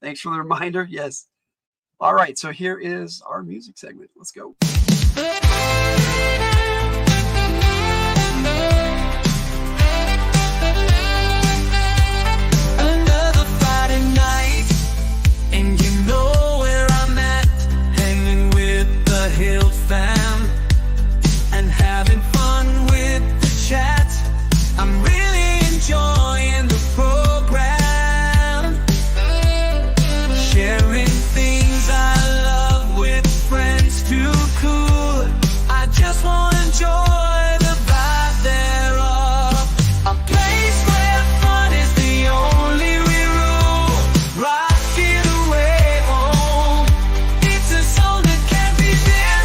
Thanks for the reminder. Yes. All right, so here is our music segment. Let's go. Another Friday night, and you know where I'm at, hanging with the Hildt fam, and having fun with the chat. I'm really enjoying the program, sharing things I love with friends too cool. I just want to enjoy the vibe thereof, a place where fun is the only real rule. Rock it away home, it's a zone that can't be dim,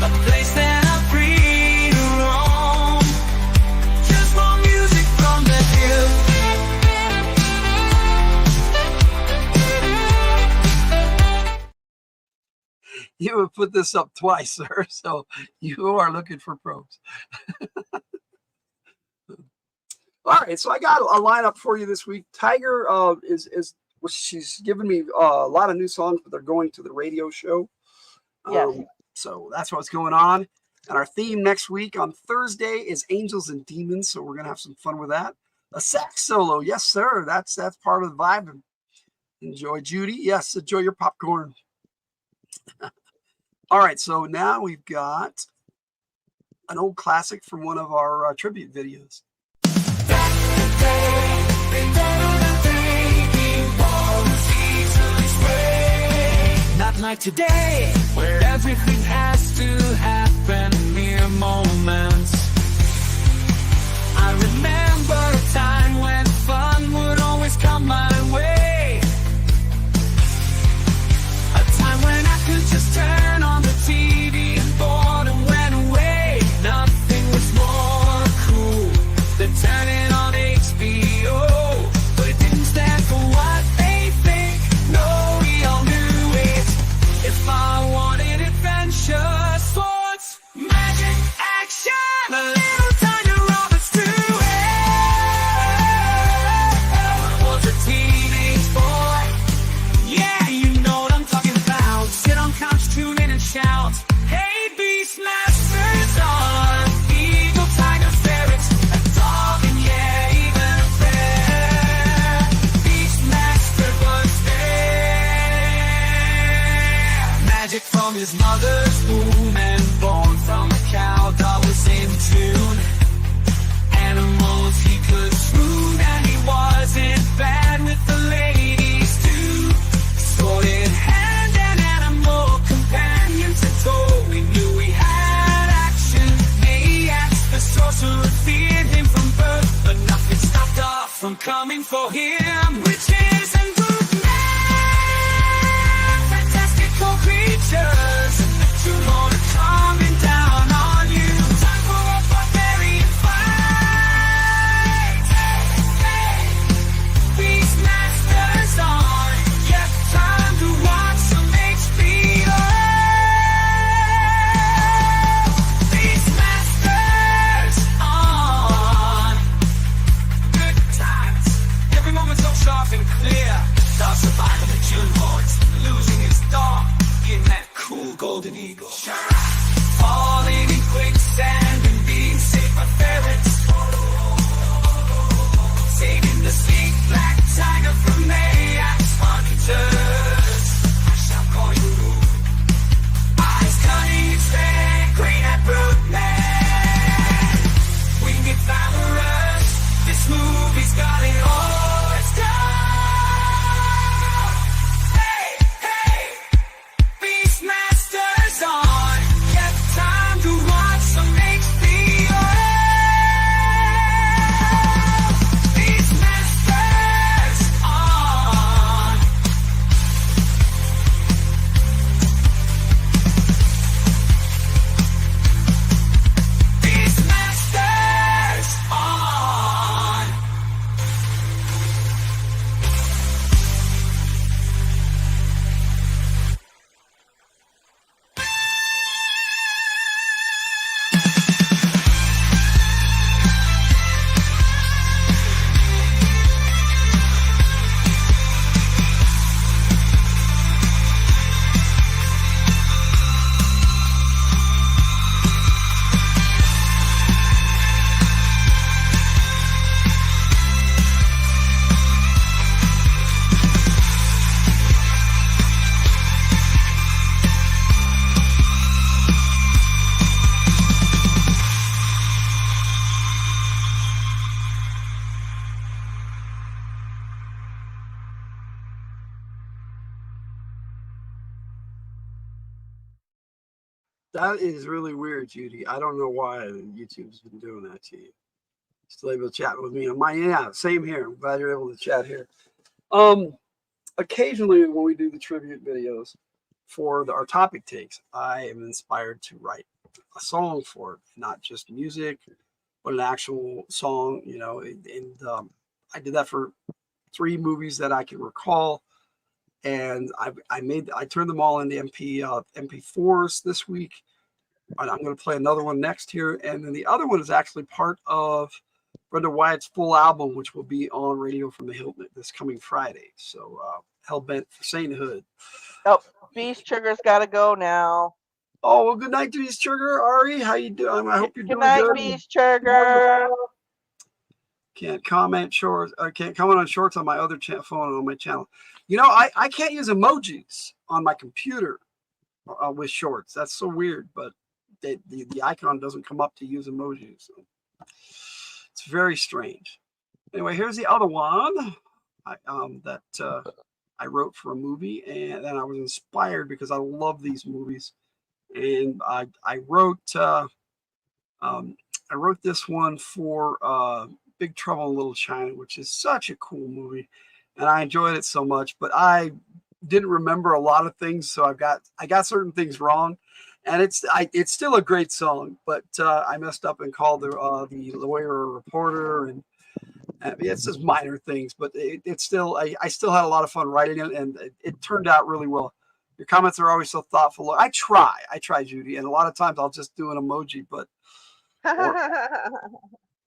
a place that I'm free to roam. Just more music from the hill. You have put this up twice, sir, so you are looking for pros. All right, so I got a lineup for you this week. Tiger she's given me a lot of new songs, but they're going to the radio show. Yes. So that's what's going on. And our theme next week on Thursday is Angels and Demons, so we're gonna have some fun with that. A sax solo, yes, sir. That's part of the vibe. Enjoy, Judy. Yes, enjoy your popcorn. All right, so now we've got an old classic from one of our tribute videos. Not like today, where everything has to happen in mere moments. I remember a time when fun would always come my way. A time when I could just turn on the TV and boredom went away. Nothing was more cool than turning on HBO. But it didn't stand for what they think. No, we all knew it. If I wanted adventure, sports, magic, action, a little Tiger Roberts too. Was a teenage boy. Yeah, you know what I'm talking about. Sit on couch, tune in and shout. Hey, Beastmasters on. Eagle, tiger, ferrets, a dog, and yeah, even a bear. Beastmaster was there. Magic from his mother's womb and born from a cow that was in tune. Animals he could swoon, and he wasn't bad with the ladies too. Sword in hand and animal companions to tow. We knew we had action. Maniacs, the sorcerer feared him from birth, but nothing stopped us from coming for him. Witches and boogeymen, fantastical creatures, tomorrow coming down on you. Time for a barbarian fight. Beastmasters on. Yep, time to watch some HBO. Beastmasters. That is really weird, Judy. I don't know why YouTube's been doing that to you. Still able to chat with me on my, yeah, same here. I'm glad you're able to chat here. Occasionally when we do the tribute videos for our topic takes, I am inspired to write a song for it, not just music, but an actual song, you know. And I did that for 3 movies that I can recall, and I turned them all into MP4s this week. And I'm going to play another one next here, and then the other one is actually part of Brenda Wyatt's full album, which will be on Radio from the Hildt this coming Friday. So hell bent for sainthood. Oh, Beast Sugar's got to go now. Oh, well, good night to Beast Sugar. Ari, how you doing? I hope you're doing good. good. Good night, Beast Sugar. Can't comment shorts. I can't comment on shorts on my other phone on my channel. You know, I can't use emojis on my computer with shorts. That's so weird, but the icon doesn't come up to use emojis. So it's very strange. Anyway, here's the other one that I wrote for a movie, and then I was inspired because I love these movies, and I wrote this one for Big Trouble in Little China, which is such a cool movie, and I enjoyed it so much. But I didn't remember a lot of things, so I got certain things wrong. And it's still a great song, but I messed up and called the lawyer a reporter, and it's just minor things. But it's still I still had a lot of fun writing it, and it turned out really well. Your comments are always so thoughtful. I try, Judy, and a lot of times I'll just do an emoji, but I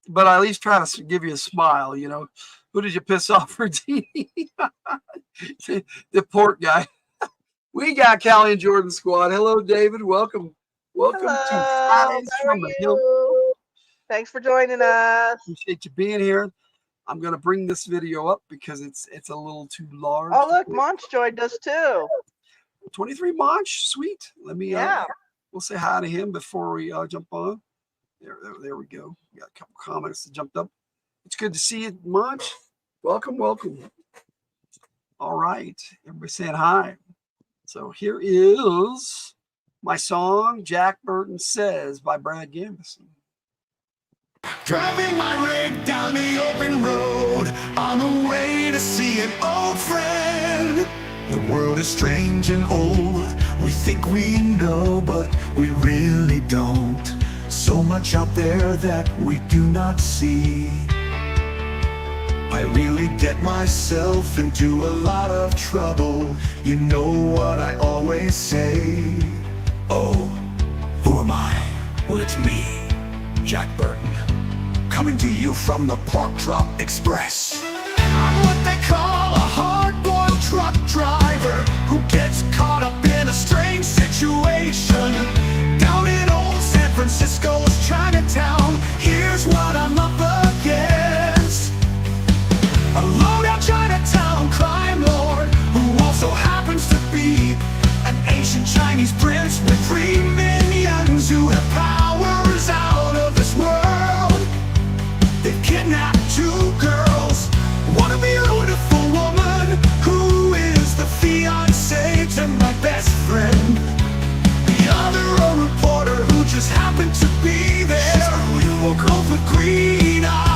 at least try to give you a smile. You know, who did you piss off for Dini? The port guy. We got Callie and Jordan Squad. Hello, David. Welcome. Welcome to Fridays from the Hildt. Thanks for joining us. Appreciate you being here. I'm going to bring this video up because it's a little too large. Oh, look, Monch joined us too. 23 Monch. Sweet. Let me, we'll say hi to him before we jump on. There we go. We got a couple comments that jumped up. It's good to see you, Monch. Welcome, welcome. All right. Everybody saying hi. So here is my song, Jack Burton Says by Brad Gambison. Driving my rig down the open road on the way to see an old friend. The world is strange and old. We think we know, but we really don't. So much out there that we do not see. I really get myself into a lot of trouble. You know what I always say. Oh, who am I? Well, it's me, Jack Burton, coming to you from the Pork Drop Express. I'm what they call a hard-boiled truck driver who gets caught up in a strange situation. Down in old San Francisco's Chinatown, here's what I'm up against. A low-down Chinatown crime lord who also happens to be an ancient Chinese prince with 3 minions who have powers out of this world. They've kidnapped 2 girls, one a beautiful woman who is the fiancé to my best friend. The other a reporter who just happened to be there, who woke up with green eyes.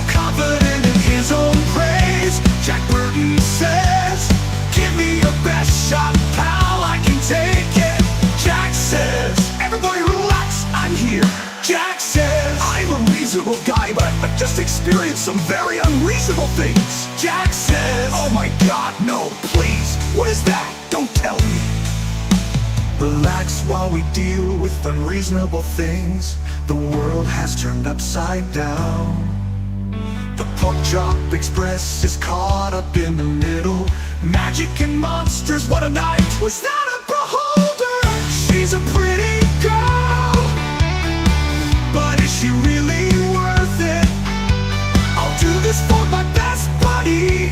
Confident in his own praise, Jack Burton says, give me your best shot, pal, I can take it. Jack says, everybody relax, I'm here. Jack says, I'm a reasonable guy, but I've just experienced some very unreasonable things. Jack says, oh my god, no, please, what is that? Don't tell me. Relax while we deal with unreasonable things. The world has turned upside down. The Pork Chop Express is caught up in the middle. Magic and monsters, what a night. Was that a beholder? She's a pretty girl, but is she really worth it? I'll do this for my best buddy.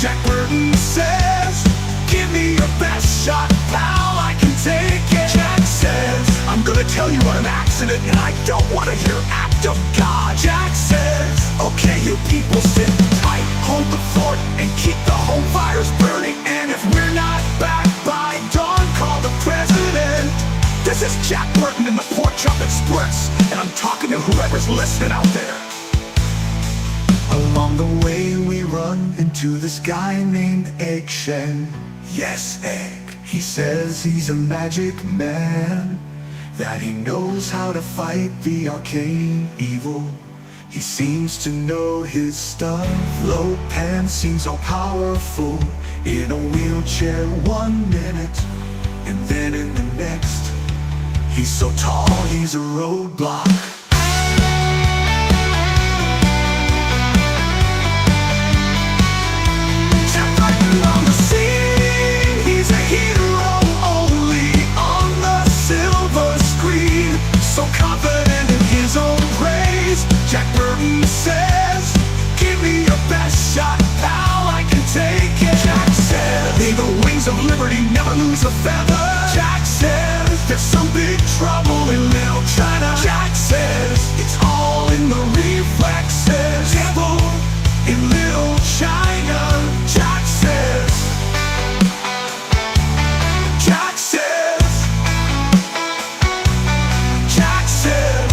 Jack Burton says, give me your best shot, pal, I can take it. Jack says, I'm gonna tell you what an accident, and I don't want to hear act of God. Jack says, okay, you people sit tight, hold the fort, and keep the home fires burning. And if we're not back by dawn, call the president. This is Jack Burton in the Pork Chop Express, and I'm talking to whoever's listening out there. Along the way we run into this guy named Eggshen. Yes, Egg. He says he's a magic man, that he knows how to fight the arcane evil. He seems to know his stuff. Lopan seems all powerful, in a wheelchair 1 minute, and then in the next, he's so tall he's a roadblock. On the scene, he's a hero only on the silver screen. So confident in his own praise, Jack Burton says, give me your best shot, pal, I can take it. Jack says, may the wings of liberty never lose a feather. Jack says, there's some big trouble in Little China. Jack says, it's all in the reflexes. Devil in Little China. Jack says, Jack says, Jack says.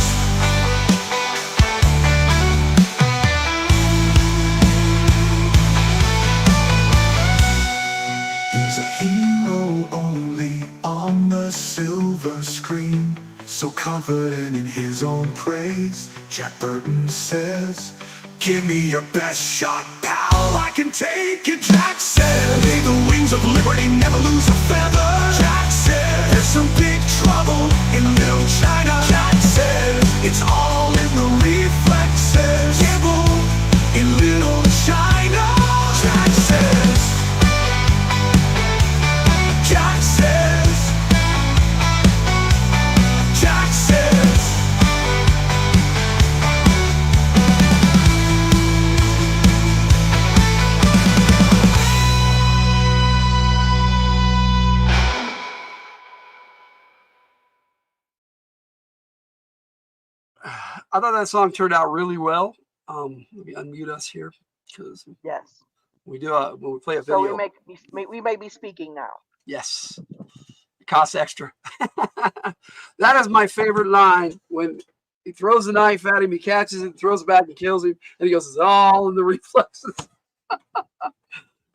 He's a hero only on the silver screen, so confident in his own praise. Jack Burton says, give me your best shot, pal, I can take it. Jack said, may the wings of liberty never lose a feather. Jack said, there's some big trouble in Little China. Jack said, it's all in the reflexes. Devil in Little China. Jack says, Jack says, Jack says. I thought that song turned out really well. Let me unmute us here because Yes. we do when we play a So video. we may be speaking now. Yes, it costs extra. That is my favorite line, when he throws the knife at him, he catches it, throws it back and kills him, and he goes, it's all in the reflexes.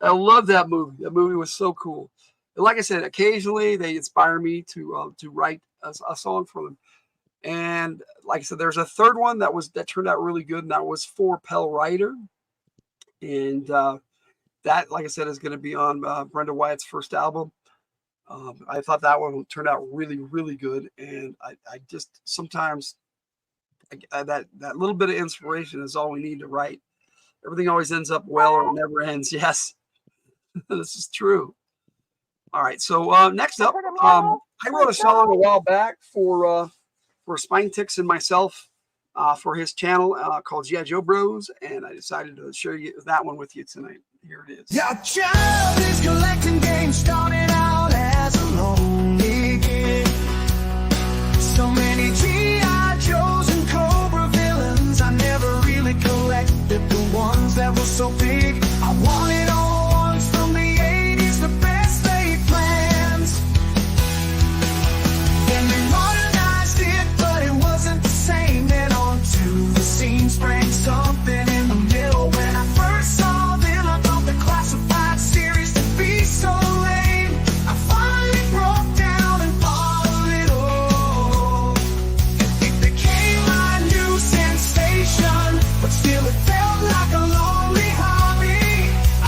I love that movie. That movie was so cool. And like I said, occasionally they inspire me to write a song for them. And like I said, there's a third one that turned out really good, and that was for Pell Rider. And that, like I said, is going to be on Brenda Wyatt's first album. I thought that one turned out really, really good. And I just sometimes that little bit of inspiration is all we need to write. Everything always ends up well, or it never ends. Yes, this is true. All right. So next up, I wrote a song a while back for Spine Ticks and myself for his channel called G.I. Joe Bros, and I decided to share that one with you tonight. Here it is. Your child is collecting games, started out as a lonely kid. So many G.I. Joes and Cobra villains, I never really collected the ones that were so big. I wanted all ones from the 80s, the best laid plans. Then they modernized it, but it wasn't the same. Then onto the scene sprang something in the middle. When I first saw them, I thought the classified series to be so lame. I finally broke down and bought a little. It became my new sensation, but still it felt like a lonely hobby. I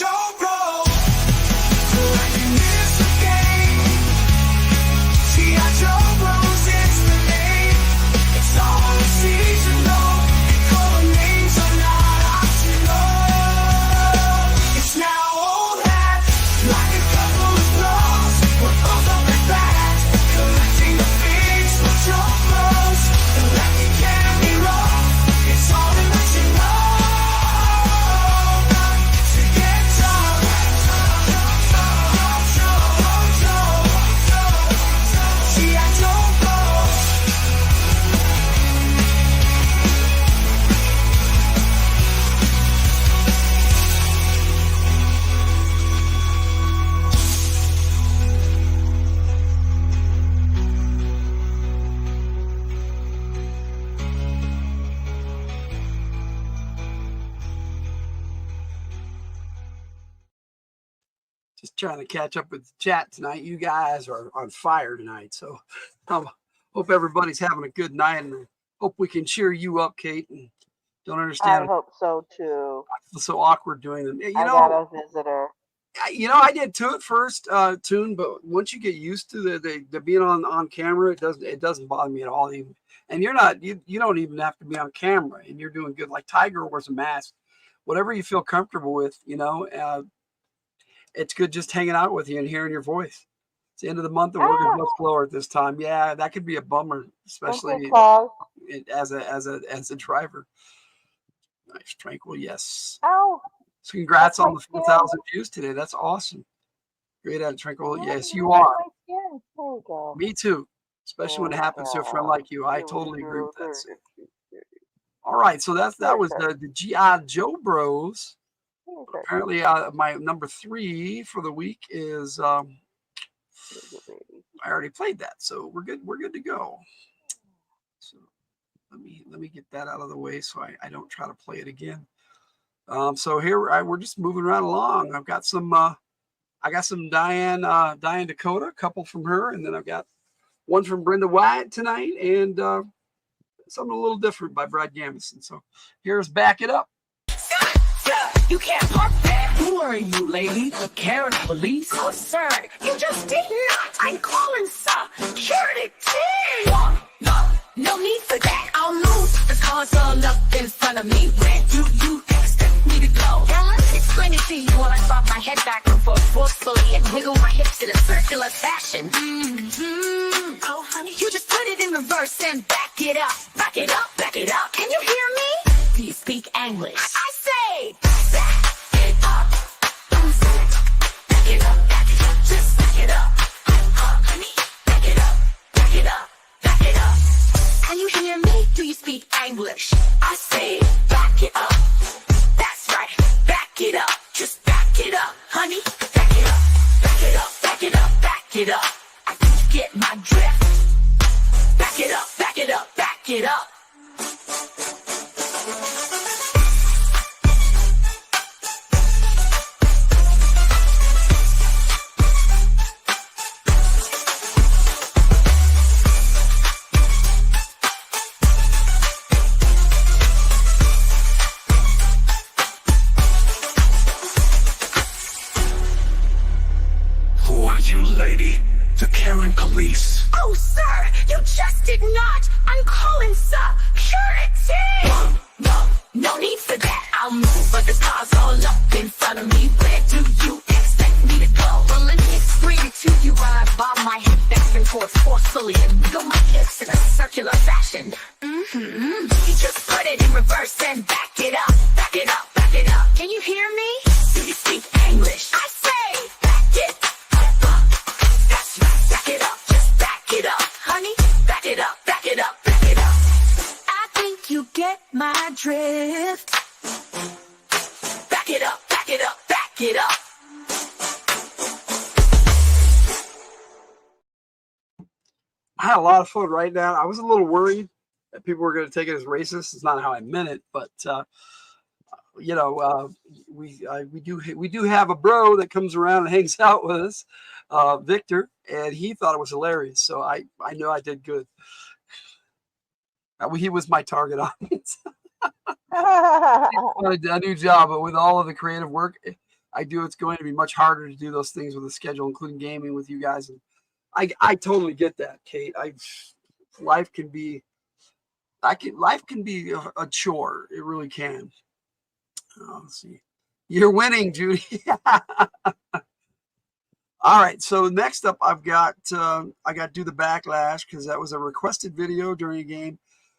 Joe Bro. So I can miss a game. G.I. Joe Bros, it's the name. It's all seasonal. And color names are not optional. It's now old hat, like a couple of blows. We're both up and back, collecting the figs for Joe Bros. And let me carry roll. It's all to let you know. To get Joe. G.I. Joe Bros. Just trying to catch up with the chat tonight. You guys are on fire tonight. So hope everybody's having a good night, and hope we can cheer you up, Kate. And don't I understand hope so too. I feel so awkward doing them. I got a visitor. I did too at first, Tune, but once you get used to the being on camera, it doesn't bother me at all. Even, and you don't even have to be on camera, and you're doing good. Like Tiger wears a mask, whatever you feel comfortable with, it's good just hanging out with you and hearing your voice. It's the end of the month, the work is much slower at this time. Yeah, that could be a bummer, especially as a driver. Nice, tranquil, yes. Ow. So congrats That's on my the 4,000 views today. That's awesome. Great at it, Tranquil. Yes, you are. There we go. Me too. Especially when it happens to a friend like you. I totally agree with that. So. All right, so that was the G.I. Joe Bros. Apparently, my number 3 for the week is I already played that, so we're good. We're good to go. So let me get that out of the way so I don't try to play it again. So here we're just moving right along. I've got some Diane Dakota, a couple from her, and then I've got one from Brenda White tonight, and something a little different by Brad Gamison. So here's Back It Up. You can't park there. Who are you, lady? The Karen police? Oh, sir, you just did not. I'm calling security. No need for that. I'll move. The car's all up in front of me. Where do you expect me to go? Explain it to you while I bob my head back and forth forcefully and wiggle my hips in a circular fashion. Oh, honey, you just put it in reverse and back it up. Back it up, back it up. Can you hear me? Do you speak English? I say, back it up. Back it up, back it up. Just back it up. Honey, back it up, back it up, back it up. Can you hear me? Do you speak English? I say, back it up. That's right, back it up. Just back it up, honey. Back it up, back it up, back it up, back it up. I think you get my drift. Back it up, back it up, back it up. Lady, the Karen police. Oh, sir, you just did not. I'm calling security. No need for that. I'll move, but the car's all up in front of me. Where do you expect me to go? Well, let me explain it to you while I bob my head back and forth forcefully and wiggle my hips in a circular fashion. You just put it in reverse and back it up. Back it up, back it up. Can you hear me? Do you speak English? I say, back it up. Back it up, just back it up, honey. Back it up, back it up, back it up. I think you get my drift. Back it up, back it up, back it up. I had a lot of fun right now. I was a little worried that people were going to take it as racist. It's not how I meant it, but we do have a bro that comes around and hangs out with us, Victor, and he thought it was hilarious. So I know I did good. He was my target audience. A new job, but with all of the creative work, I do, it's going to be much harder to do those things with a schedule, including gaming with you guys. And I totally get that, Kate. Life can be a chore. It really can. Let's see. You're winning, Judy. All right. So next up, I got Do the Backlash, because that was a requested video during a game.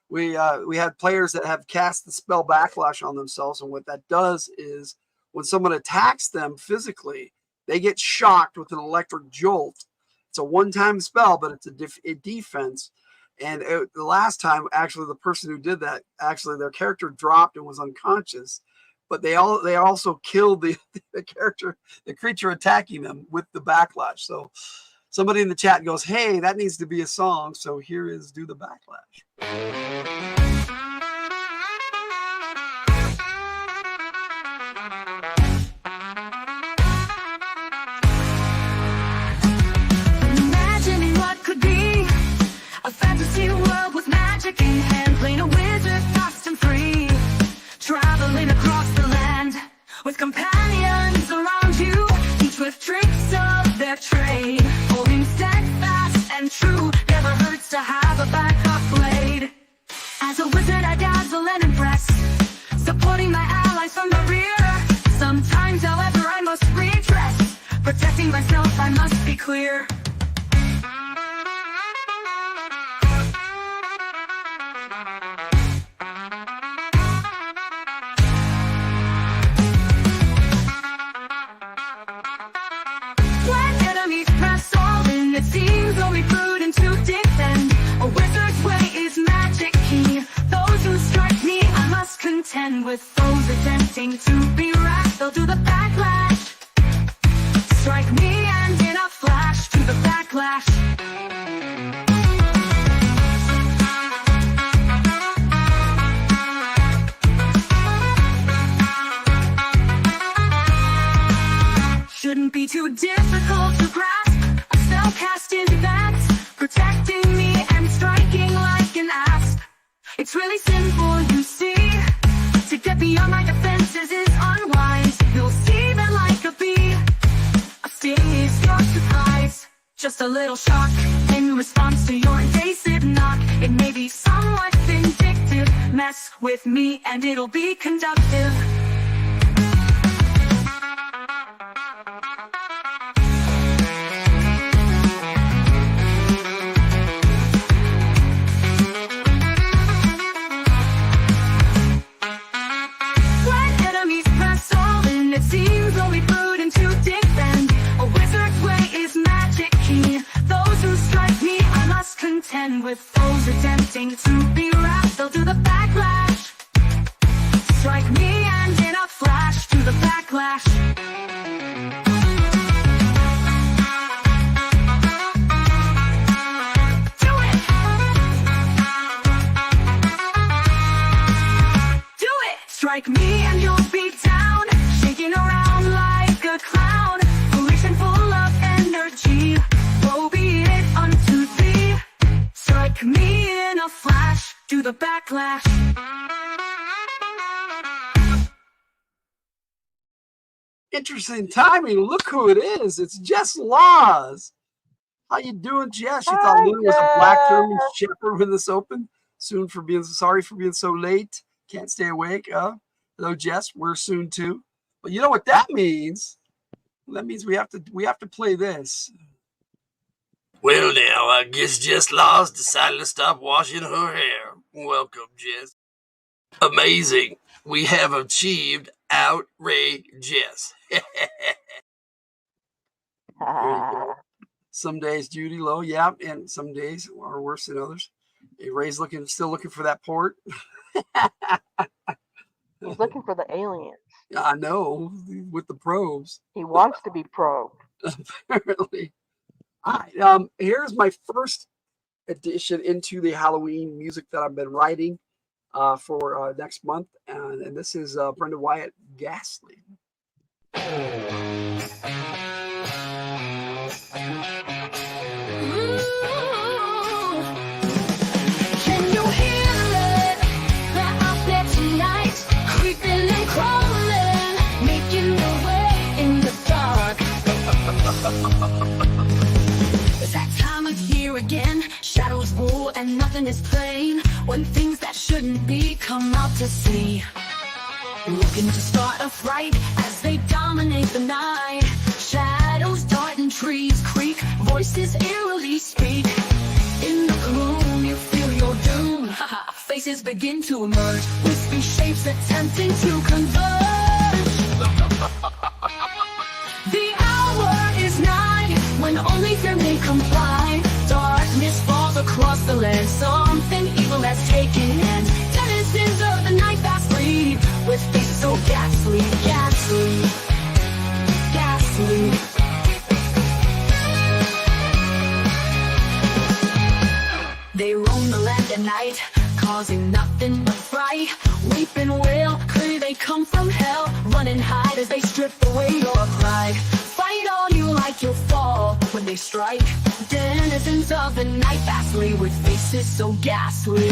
We had players that have cast the spell Backlash on themselves, and what that does is when someone attacks them physically, they get shocked with an electric jolt. It's a one-time spell, but it's a defense. And the last time, actually, the person who did that, actually, their character dropped and was unconscious, but they also killed the creature attacking them with the Backlash. So somebody in the chat goes, hey, that needs to be a song. So here is Do the Backlash. Imagining what could be a fantasy world with magic in hand, playing a wizard fast and free, traveling across the land with companions around you, each with tricks of their trade, holding steadfast and true. Never hurts to have a backup blade. As a wizard I dazzle and impress, supporting my allies from the rear. Sometimes, however, I must redress, protecting myself I must be clear. It seems only prudent to defend. A wizard's way is magic key. Those who strike me, I must contend with foes attempting to be rash. They'll do the backlash. Strike me and in a flash, to the backlash. Shouldn't be too difficult to grasp. Cast in advance, protecting me and striking like an asp. It's really simple, you see. To get beyond my defenses is unwise. You'll see that like a bee, a sting is your surprise. Just a little shock in response to your invasive knock. It may be somewhat vindictive. Mess with me and it'll be conductive. Contend with foes attempting to be rash. They'll do the backlash. Strike me and in a flash, to the backlash. Do it! Do it! Strike me and you'll be down, shaking around like a clown, foolish and full of energy. Woe be it unto thee. Strike me in a flash, do the backlash. Interesting timing. Look who it is. It's Jess Laws. How you doing, Jess? You thought Lynn was a black German shepherd when this opened? Sorry for being so late. Can't stay awake. Hello, Jess. We're soon too. But you know what that means? That means we have to play this. Well, now, I guess Jess Laws decided to stop washing her hair. Welcome, Jess. Amazing. We have achieved outrageous. Some days Judy low, yeah, and some days are worse than others. Hey, Ray's still looking for that port. He's looking for the aliens. I know, with the probes. He wants to be probed. Apparently. All right, here's my first addition into the Halloween music that I've been writing for next month, and this is Brenda Wyatt, Ghastly. Creeping and crawling, making their way in looking to start a fright as they dominate the night. Shadows dart and trees creak, voices eerily speak. In the gloom, you feel your doom. Faces begin to emerge, wispy shapes attempting to converge. The hour is nigh, when only fear may comply. Darkness falls across the land, something evil has taken hand. Denizens of the night fast flee, with faces so ghastly, ghastly, ghastly. They roam the land at night, causing nothing but fright. Weep and wail, clearly they come from hell. Run and hide as they strip away your pride. Fight all you like, you'll fall when they strike. Denizens of the night fastly, with faces so ghastly.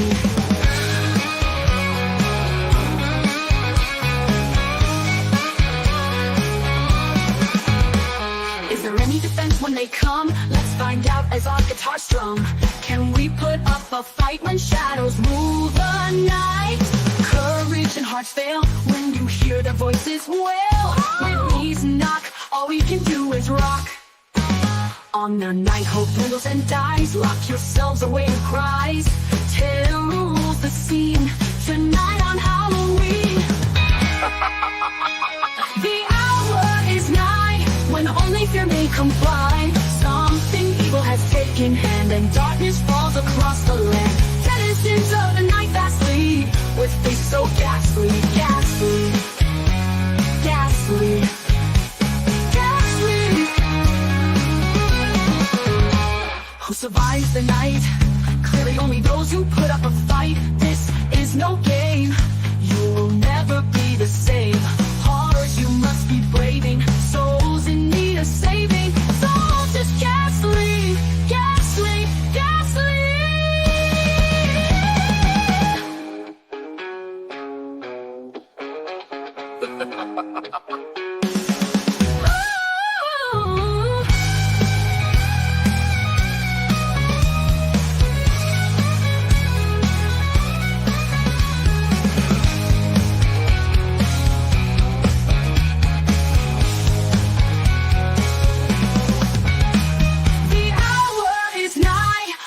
Is there any defense when they come? Let's find out as our guitar strum. Can we put up a fight when shadows rule the night? Courage and hearts fail when you hear their voices wail. When knees knock, all we can do is rock. On the night, hope dwindles and dies. Lock yourselves away in cries. Terror rules the scene tonight on Halloween. The hour is nigh, when only fear may comply. Something evil has taken hand, and darkness falls across the land. Denizens of the night fastly, with faces so ghastly, ghastly, ghastly, ghastly. Who survives the night? Clearly only those who put up a fight. This is no game, you will never be the same. Horrors you must be braving, souls in need of saving. Souls just ghastly, ghastly, ghastly.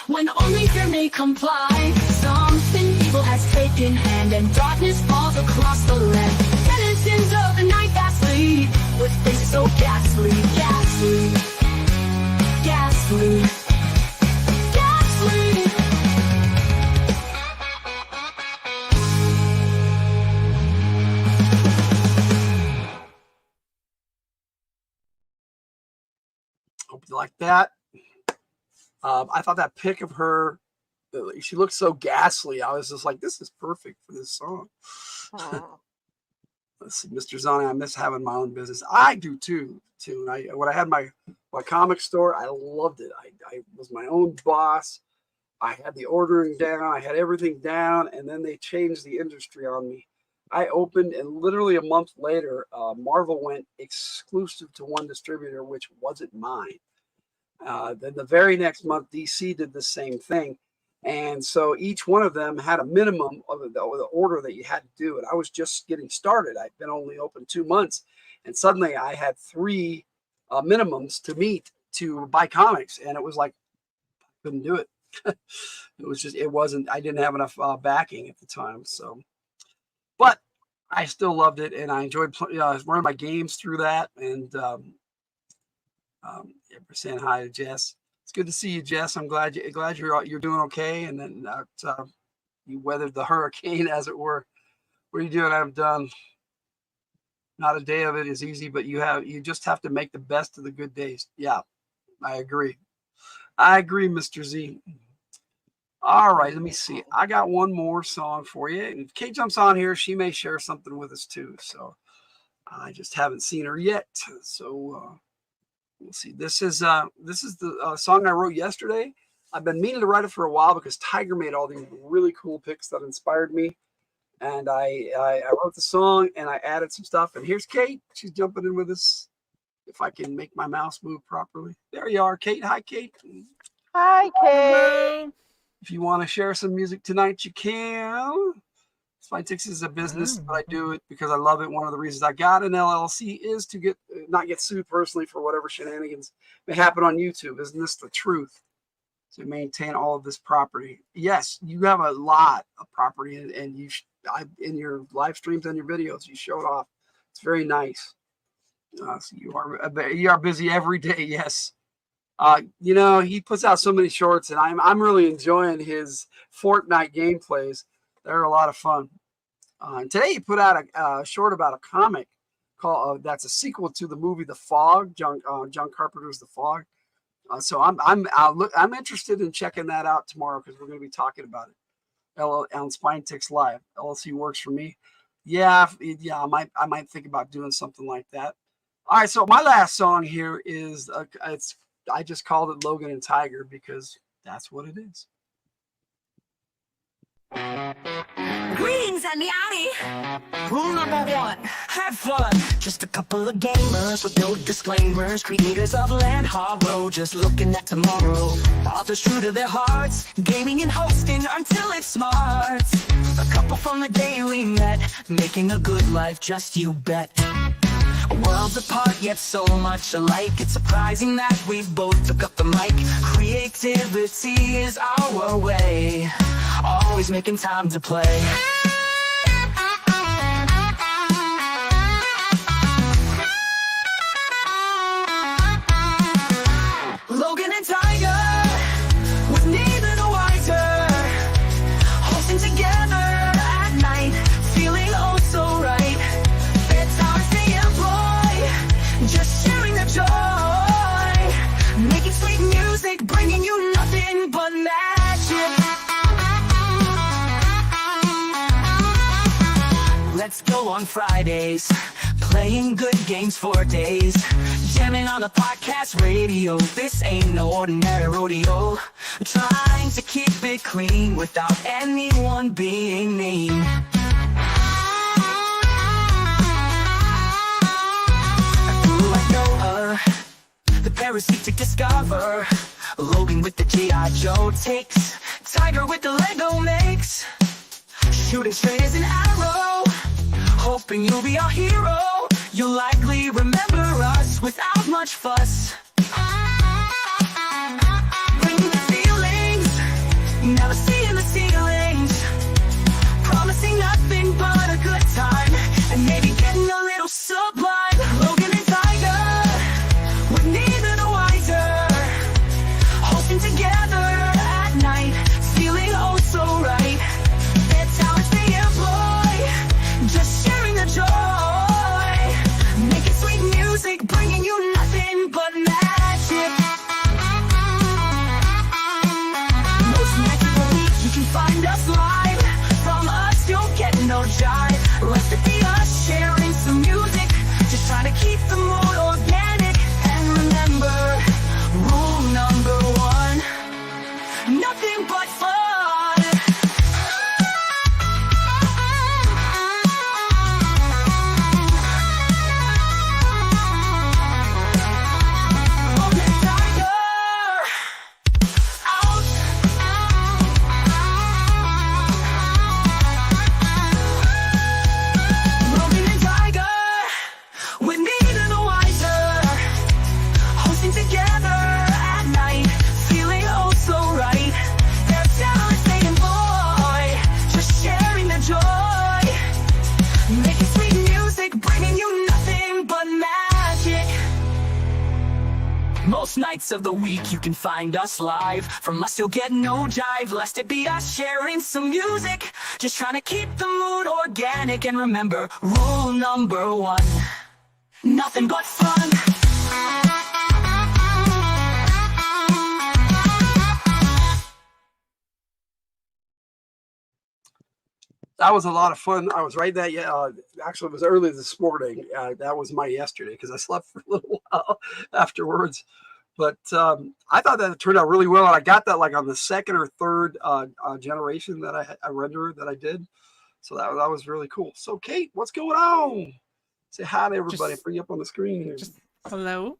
When only fear may comply. Something evil has taken hand, and darkness falls across the land. Denizens of the night fastly, with faces so ghastly, ghastly, ghastly, ghastly. Hope you like that. I thought that pic of her, she looked so ghastly. I was just like, this is perfect for this song. Let's see, Mr. Zani, I miss having my own business. I do too. And when I had my comic store, I loved it. I was my own boss. I had the ordering down. I had everything down. And then they changed the industry on me. I opened, and literally a month later, Marvel went exclusive to one distributor, which wasn't mine. Then the very next month, DC did the same thing. And so each one of them had a minimum of the order that you had to do. And I was just getting started. I'd been only open 2 months. And suddenly I had 3 minimums to meet to buy comics. And it was like, I couldn't do it. I didn't have enough backing at the time. So, but I still loved it. And I enjoyed running my games through that. And, we're saying hi to Jess. It's good to see you, Jess. I'm glad you're doing okay, and then you weathered the hurricane, as it were. What are you doing? I'm done. Not a day of it is easy, but you just have to make the best of the good days. Yeah, I agree. Mr. Z. All right, let me see. I got one more song for you. And if Kate jumps on here, she may share something with us too. So I just haven't seen her yet. So we'll see. This is the song I wrote yesterday. I've been meaning to write it for a while because Tiger made all these really cool pics that inspired me. And I wrote the song and I added some stuff. And here's Kate. She's jumping in with us. If I can make my mouse move properly. There you are, Kate. Hi, Kate. Hi, Kate. If you want to share some music tonight, you can. Spinetics is a business, but I do it because I love it. One of the reasons I got an LLC is to not get sued personally for whatever shenanigans may happen on YouTube. Isn't this the truth? To maintain all of this property. Yes, you have a lot of property, and in your live streams and your videos, you show it off. It's very nice. So you are busy every day. Yes. He puts out so many shorts, and I'm really enjoying his Fortnite gameplays. They're a lot of fun. And today he put out a short about a comic called that's a sequel to the movie The Fog, John Carpenter's The Fog. So I'm interested in checking that out tomorrow because we're going to be talking about it on Spinetics Live. LLC works for me. Yeah, I might think about doing something like that. All right, so my last song here is I just called it Logan and Tiger because that's what it is. Greetings, Aniani. Rule number 1, have fun. Just a couple of gamers with no disclaimers. Creators of Land Hollow, just looking at tomorrow. Authors true to their hearts, gaming and hosting until it's smart. A couple from the day we met, making a good life, just you bet. Worlds apart, yet so much alike. It's surprising that we both took up the mic. Creativity is our way, always making time to play. Logan and Tiger, with neither the wiser, hosting together at night, feeling oh so right. Bedtimes they employ, just sharing their joy, making sweet music, bringing you nothing but magic. Let's go on Fridays, playing good games for days, jamming on the podcast radio. This ain't no ordinary rodeo, trying to keep it clean without anyone being mean. Like Noah, the pair seek to discover. Logan with the G.I. Joe takes, Tiger with the Lego makes, shooting straight as an arrow, hoping you'll be our hero. You'll likely remember us without much fuss. Bringing the feelings, never seeing the ceilings, promising nothing but a good time, and maybe getting a little sublime. Logan and Tiger, with neither the wiser, hosting together at night, feeling oh so right. Their talents they employ, just sharing the joy, making sweet music, bringing you nothing but magic. Most nights of the week you can find us live. From us you'll get no jive. Rest it be us sharing some music, just trying to keep the mood organic. And remember, rule number 1, nothing but fun. Most nights of the week you can find us live. From us you'll get no jive, lest it be us sharing some music, just trying to keep the mood organic. And remember, rule number 1, nothing but fun. That was a lot of fun. I was writing that. Actually, it was early this morning. That was my yesterday because I slept for a little while afterwards. But I thought that it turned out really well. And I got that like on the second or third generation that I rendered that I did. So that was really cool. So Kate, what's going on? Say hi to everybody. Bring you up on the screen here. Hello.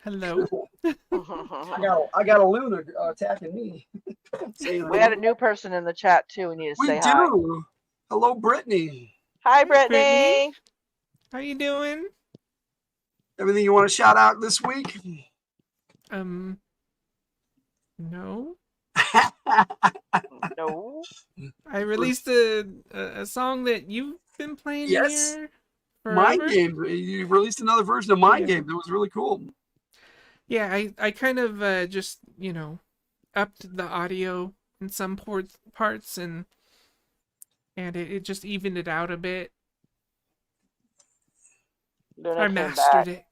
Hello. I got a Luna attacking me. We had a new person in the chat too. We need to say hi. Hello, Hello, Brittany. Hi, Brittany. Brittany. How you doing? Everything you want to shout out this week? No. No. I released a song that you've been playing Yes. here Mind forever. Game. You released another version of Mind Yeah. Game. It was really cool. Yeah, I kind of just, you know, upped the audio in some parts and it just evened it out a bit. Luna I came mastered back. it.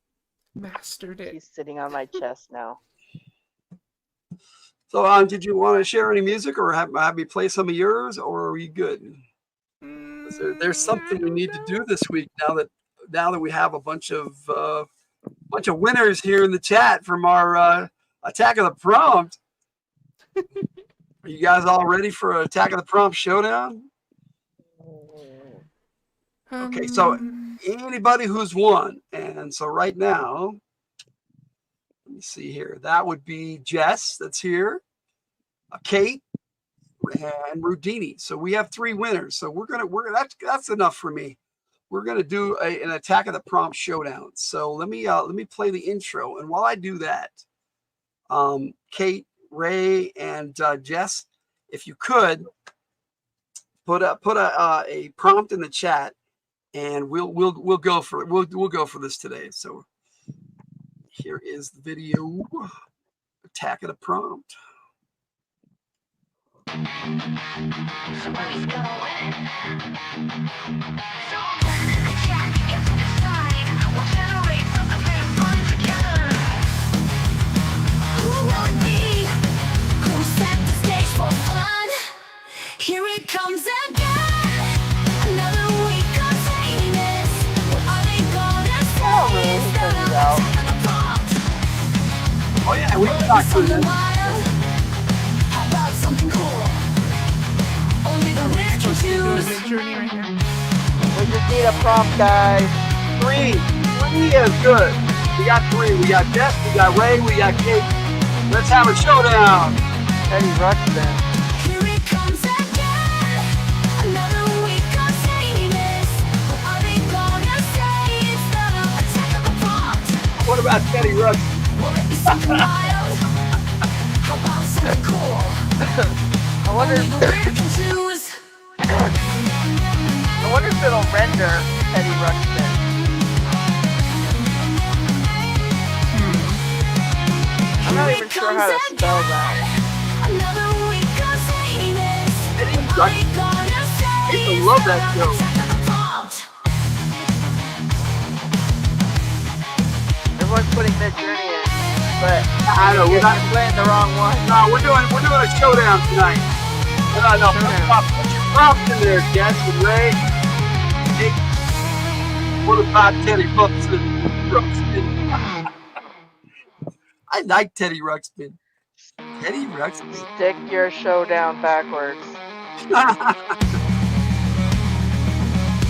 Mastered it. He's sitting on my chest now. So, did you want to share any music, or have me play some of yours, or are you good? There's something we need to do this week now that we have a bunch of winners here in the chat from our Attack of the Prompt. Are you guys all ready for Attack of the Prompt showdown? Okay, so anybody who's won, and so right now, let me see here. That would be Jess, that's here, Kate, and Rudini. So we have 3 winners. So that's enough for me. We're gonna do an Attack of the Prompt showdown. So let me play the intro, and while I do that, Kate, Ray, and Jess, if you could put a prompt in the chat, and we'll go for it. We'll go for this today. So here is the video. Attack of the Prompt. Somebody's going. Here it comes again. Another week of famous. What are they gonna say? Oh yeah, we can talk to them. How about something cool? Only the rich can choose. We just need a prompt, guys. 3 is good. We got 3. We got Jess, we got Ray, we got Kate. Let's have a showdown. Teddy Ruxpin. Here it comes again. Another week of famous. What are they gonna say? It's the Attack of the Prompt. What about Teddy Ruxpin? Will it be something wild? How about something cool? I wonder Only the rich can choose. if it'll render Teddy Ruxpin. I'm not even sure how to spell that. Another week of famous. Teddy What are they Ruxpin. gonna say? I used to love that show. Attack of the Prompt. Everyone's putting Mid Journey in, but I know we're not playing the wrong one. No, we're doing a showdown tonight. No, put your prompts in there, Jess and Ray. Kate. What about Teddy Ruxpin? I like Teddy Ruxpin. Teddy Ruxpin. Stick your showdown backwards.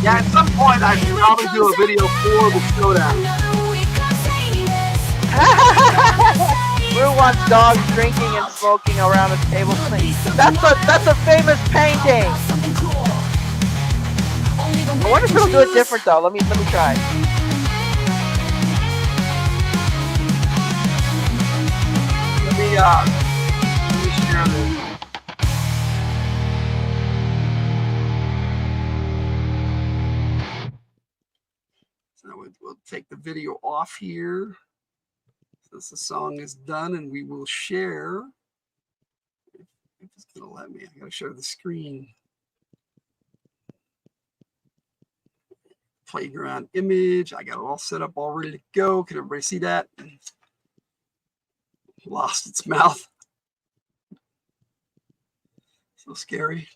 Yeah, at some point I should probably do a video for the showdown. Another week of famous. Rue wants dogs drinking and smoking around a table. That's a famous painting. Something cool. Only the I wonder if rich it'll can do it choose. different though. Let me try. Let me share this. So we'll take the video off here. Since the song is done, and we will share. If it's gonna let me, I gotta share the screen. Playground image. I got it all set up, all ready to go. Can everybody see that? Lost its mouth. So scary.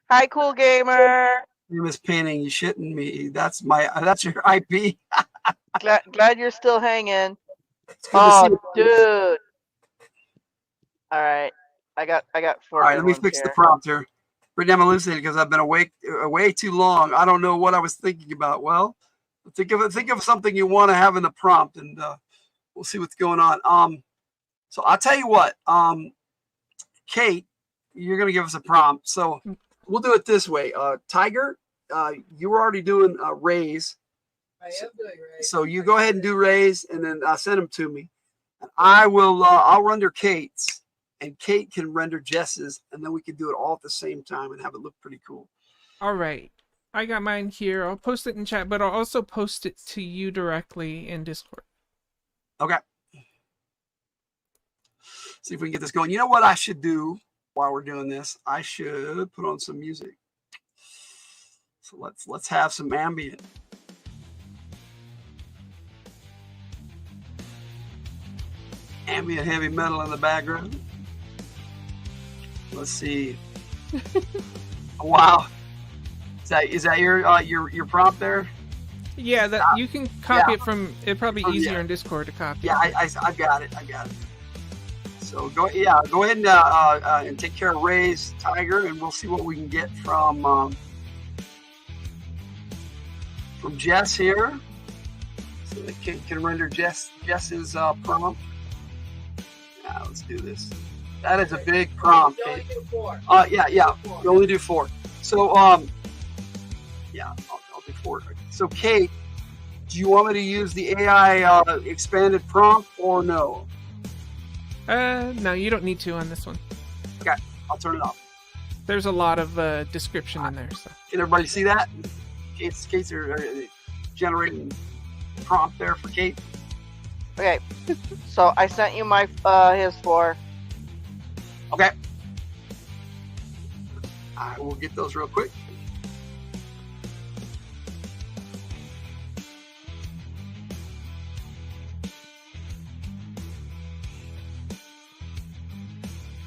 Hi, cool gamer. Famous painting. You shitting me? That's your IP. Glad you're still hanging. It's good to see Oh, you. dude. All right, I got 4 All right, good let me ones fix the here. prompt here. Right now I'm hallucinating because I've been awake way too long. I don't know what I was thinking about. Well, think of something you want to have in the prompt, and we'll see what's going on. So I'll tell you what, Kate, you're gonna give us a prompt. So we'll do it this way. Tiger, you were already doing Rays. I am doing right. So you go ahead and do Rays, and then send them to me. And I will. I'll render Kate's, and Kate can render Jess's, and then we can do it all at the same time and have it look pretty cool. All right. I got mine here. I'll post it in chat, but I'll also post it to you directly in Discord. Okay. See if we can get this going. You know what I should do while we're doing this? I should put on some music. So let's have some ambient. Ambient heavy metal in the background. Let's see. Wow. Is that your prompt there? Yeah, that you can copy it from. It's probably easier in Discord to copy. Yeah, I got it. So go ahead and take care of Ray's Tiger, and we'll see what we can get from Jess here. So the kid can render Jess's prompt. Yeah, let's do this. That is a big prompt. You only do 4. Yeah. You only do 4. So yeah, I'll do 4. So Kate, do you want me to use the AI expanded prompt or no? No, you don't need to on this one. Okay, I'll turn it off. There's a lot of description in there. So. Can everybody see that? Kate's are generating prompt there for Kate. Okay, so I sent you my his 4. Okay. I will get those real quick.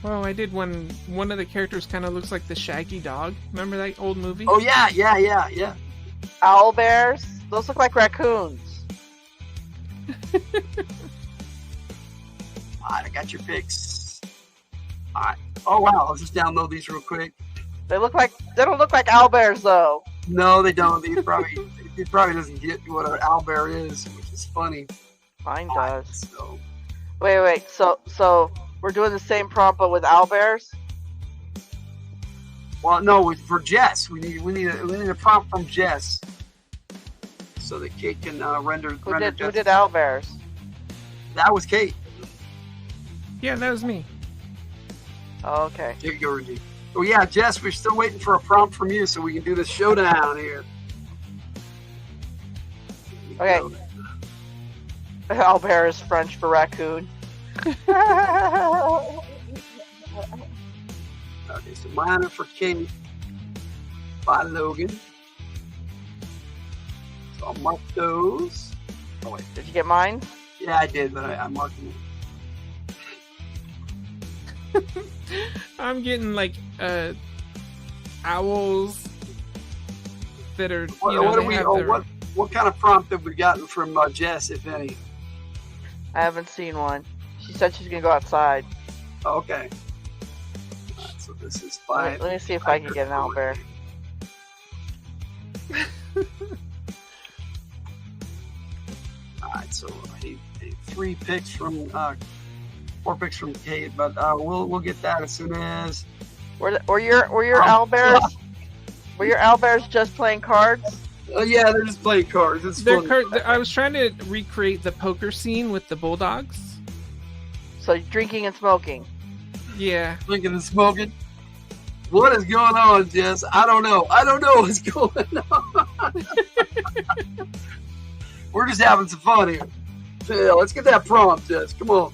Well, I did one of the characters kind of looks like the Shaggy Dog. Remember that old movie? Oh yeah. Owl bears? Those look like raccoons. Alright, I got your pics. Alright. Oh wow, I'll just download these real quick. They don't look like owl bears though. No, they don't. He probably doesn't get what an owl bear is, which is funny. Mine does. So Wait. So we're doing the same prompt but with owl bears? well, no, for Jess, we need a prompt from Jess, so that Kate can render. Who Jess. did owl bears? That was Kate. Yeah, that was me. Oh, okay. Here you go, Reggie. Oh yeah, Jess, we're still waiting for a prompt from you so we can do this showdown here. Okay. Owl bear is French for raccoon. Okay, so mine are for Kate by Logan. So I'll mark those. Oh wait, Did you get mine? yeah, I did, but I marked them. I'm getting like owls that are What kind of prompt have we gotten from Jess, if any? I haven't seen one. She said she's gonna go outside. Oh, okay. Alright, so this is 5. Let me see if I can get an owl bear. Alright, so I need 3 picks from 4 picks from Kate, but we'll get that as soon as. Were your owl bears? Were your owl bears just playing cards? Yeah, they're just playing cards. It's fun. I was trying to recreate the poker scene with the bulldogs. So drinking and smoking. Yeah. Drinking and smoking. What is going on, Jess? I don't know. I don't know what's going on. We're just having some fun here. Yeah, let's get that prompt, Jess. Come on.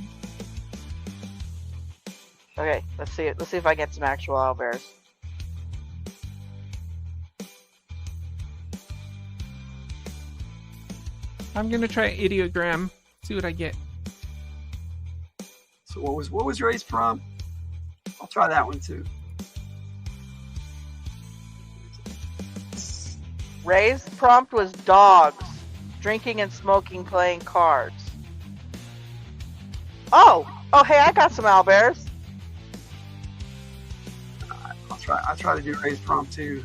Okay, let's see it. Let's see if I get some actual owl bears. I'm gonna try ideogram. See what I get. So what was Ray's prompt? I'll try that one too. Ray's prompt was dogs, drinking and smoking, playing cards. Oh, hey, I got some owl bears. I'll try to do Ray's prompt too.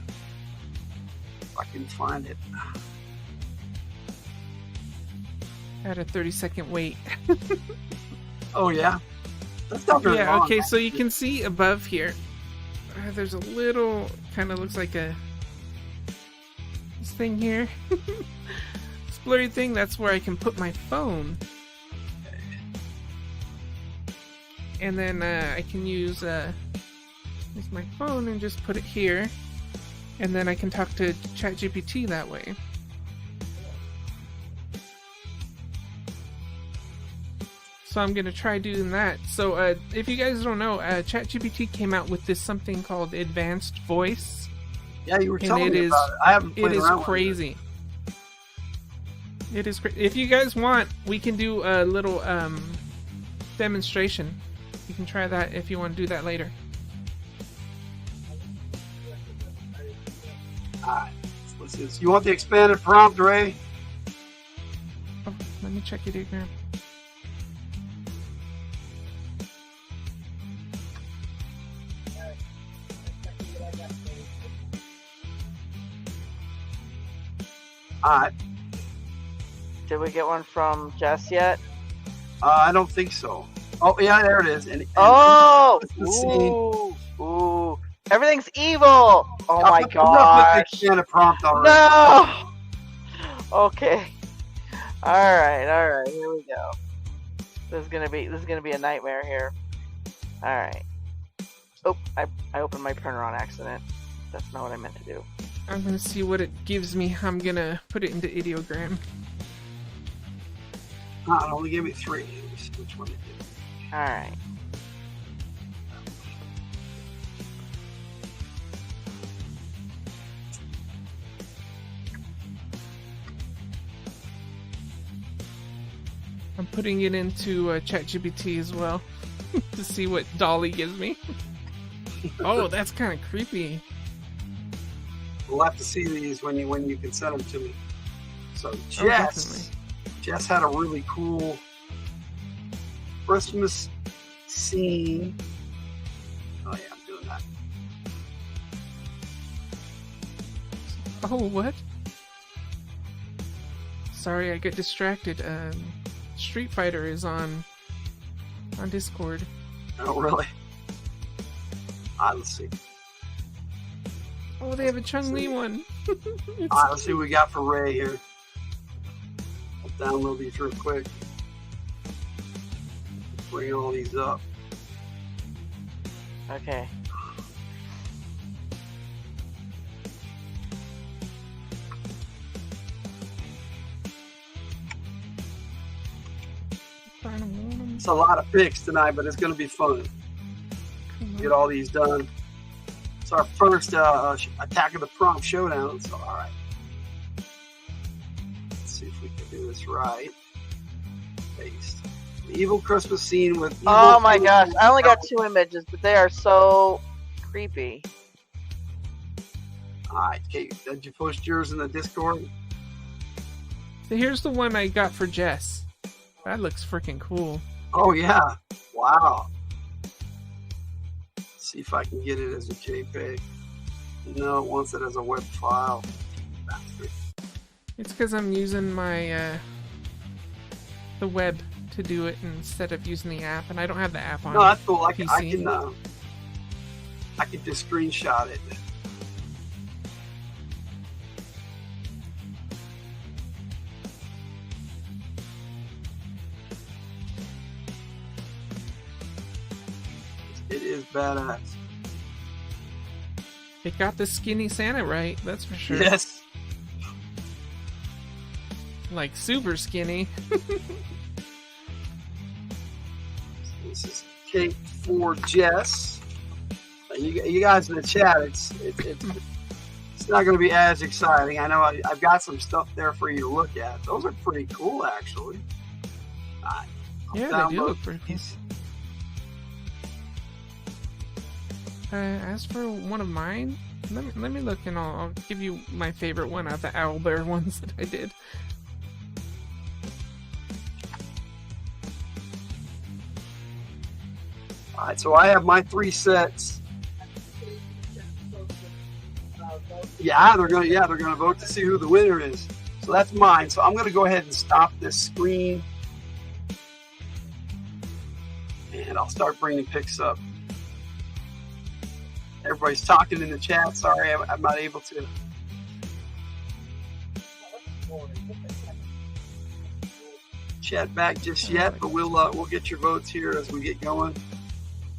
If I can find it. I had a 30-second wait. Oh yeah. That's not very long. Okay, so you can see above here. there's a little, kind of looks like this thing here. This blurry thing, that's where I can put my phone. And then I can use my phone and just put it here. And then I can talk to ChatGPT that way. So I'm gonna try doing that. So if you guys don't know, ChatGPT came out with this something called Advanced Voice. Yeah, you were telling me about it. I haven't played around with it. Crazy. It is crazy. If you guys want, we can do a little demonstration. You can try that if you want to do that later. Alright, what's this? You want the expanded prompt, Ray? Oh, let me check your diagram. Alright. Did we get one from Jess yet? I don't think so. Oh, yeah, there it is. And oh! Ooh. Ooh. Everything's evil! Oh my gosh. gosh. Expanded prompt already. No! Okay. Alright, here we go. This is gonna be a nightmare here. Alright. Oh, I opened my printer on accident. That's not what I meant to do. I'm gonna see what it gives me. I'm gonna put it into ideogram. It only gave me 3. Let me see which one it did. Alright. I'm putting it into ChatGPT as well to see what Dolly gives me. Oh, that's kind of creepy. We'll have to see these when you can send them to me. So Jess had a really cool Christmas scene. Oh yeah, I'm doing that. Oh, what? Sorry, I get distracted. Street Fighter is on Discord. Oh really? Let's see. Oh, they have a Chun-Li one. Let's see what we got for Ray here. I'll download these real quick. Bring all these up. Okay. It's a lot of picks tonight, but it's going to be fun. Get all these done. It's our first Attack of the Prompt showdown, so alright. Let's see if we can do this right. Paste. The evil Christmas scene with evil oh my gosh, I only got 2 images, but they are so creepy. Alright, Kate, did you post yours in the Discord? So here's the one I got for Jess. That looks freaking cool. Oh yeah. Wow. See if I can get it as a JPEG. No, it wants it as a web file. Bastard. It's because I'm using my the web to do it instead of using the app, and I don't have the app on. No, that's cool. I PC. can just screenshot it. It is badass. It got the skinny Santa right, that's for sure. Yes. Like super skinny. This is Kate for Jess. You guys in the chat, it's not going to be as exciting. I know I've got some stuff there for you to look at. Those are pretty cool, actually. Yeah, they do look pretty cool. As for one of mine, let me look and I'll give you my favorite one out of the owlbear ones that I did. Alright, so I have my 3 sets. Yeah, they're gonna vote to see who the winner is. So that's mine. So I'm gonna go ahead and stop this screen, and I'll start bringing picks up. Everybody's talking in the chat. Sorry, I'm not able to. Chat back just yet, but we'll get your votes here as we get going.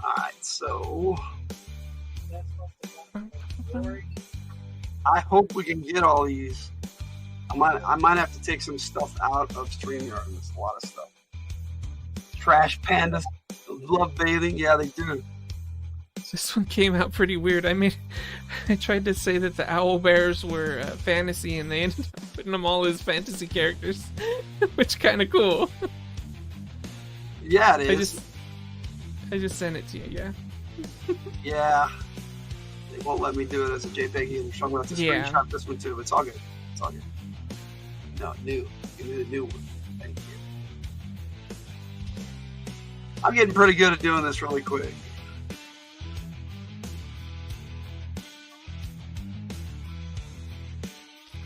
All right, so I hope we can get all these. I might have to take some stuff out of StreamYard. There's a lot of stuff. Trash pandas love bathing. Yeah, they do. This one came out pretty weird. I tried to say that the owl bears were fantasy, and they ended up putting them all as fantasy characters, which kind of cool. Yeah, it is. I just sent it to you. Yeah. Yeah. They won't let me do it as a JPEG either, so I'm going to have to screenshot this one too. It's all good. It's all good. No, new. Give me the new one. Thank you. I'm getting pretty good at doing this really quick.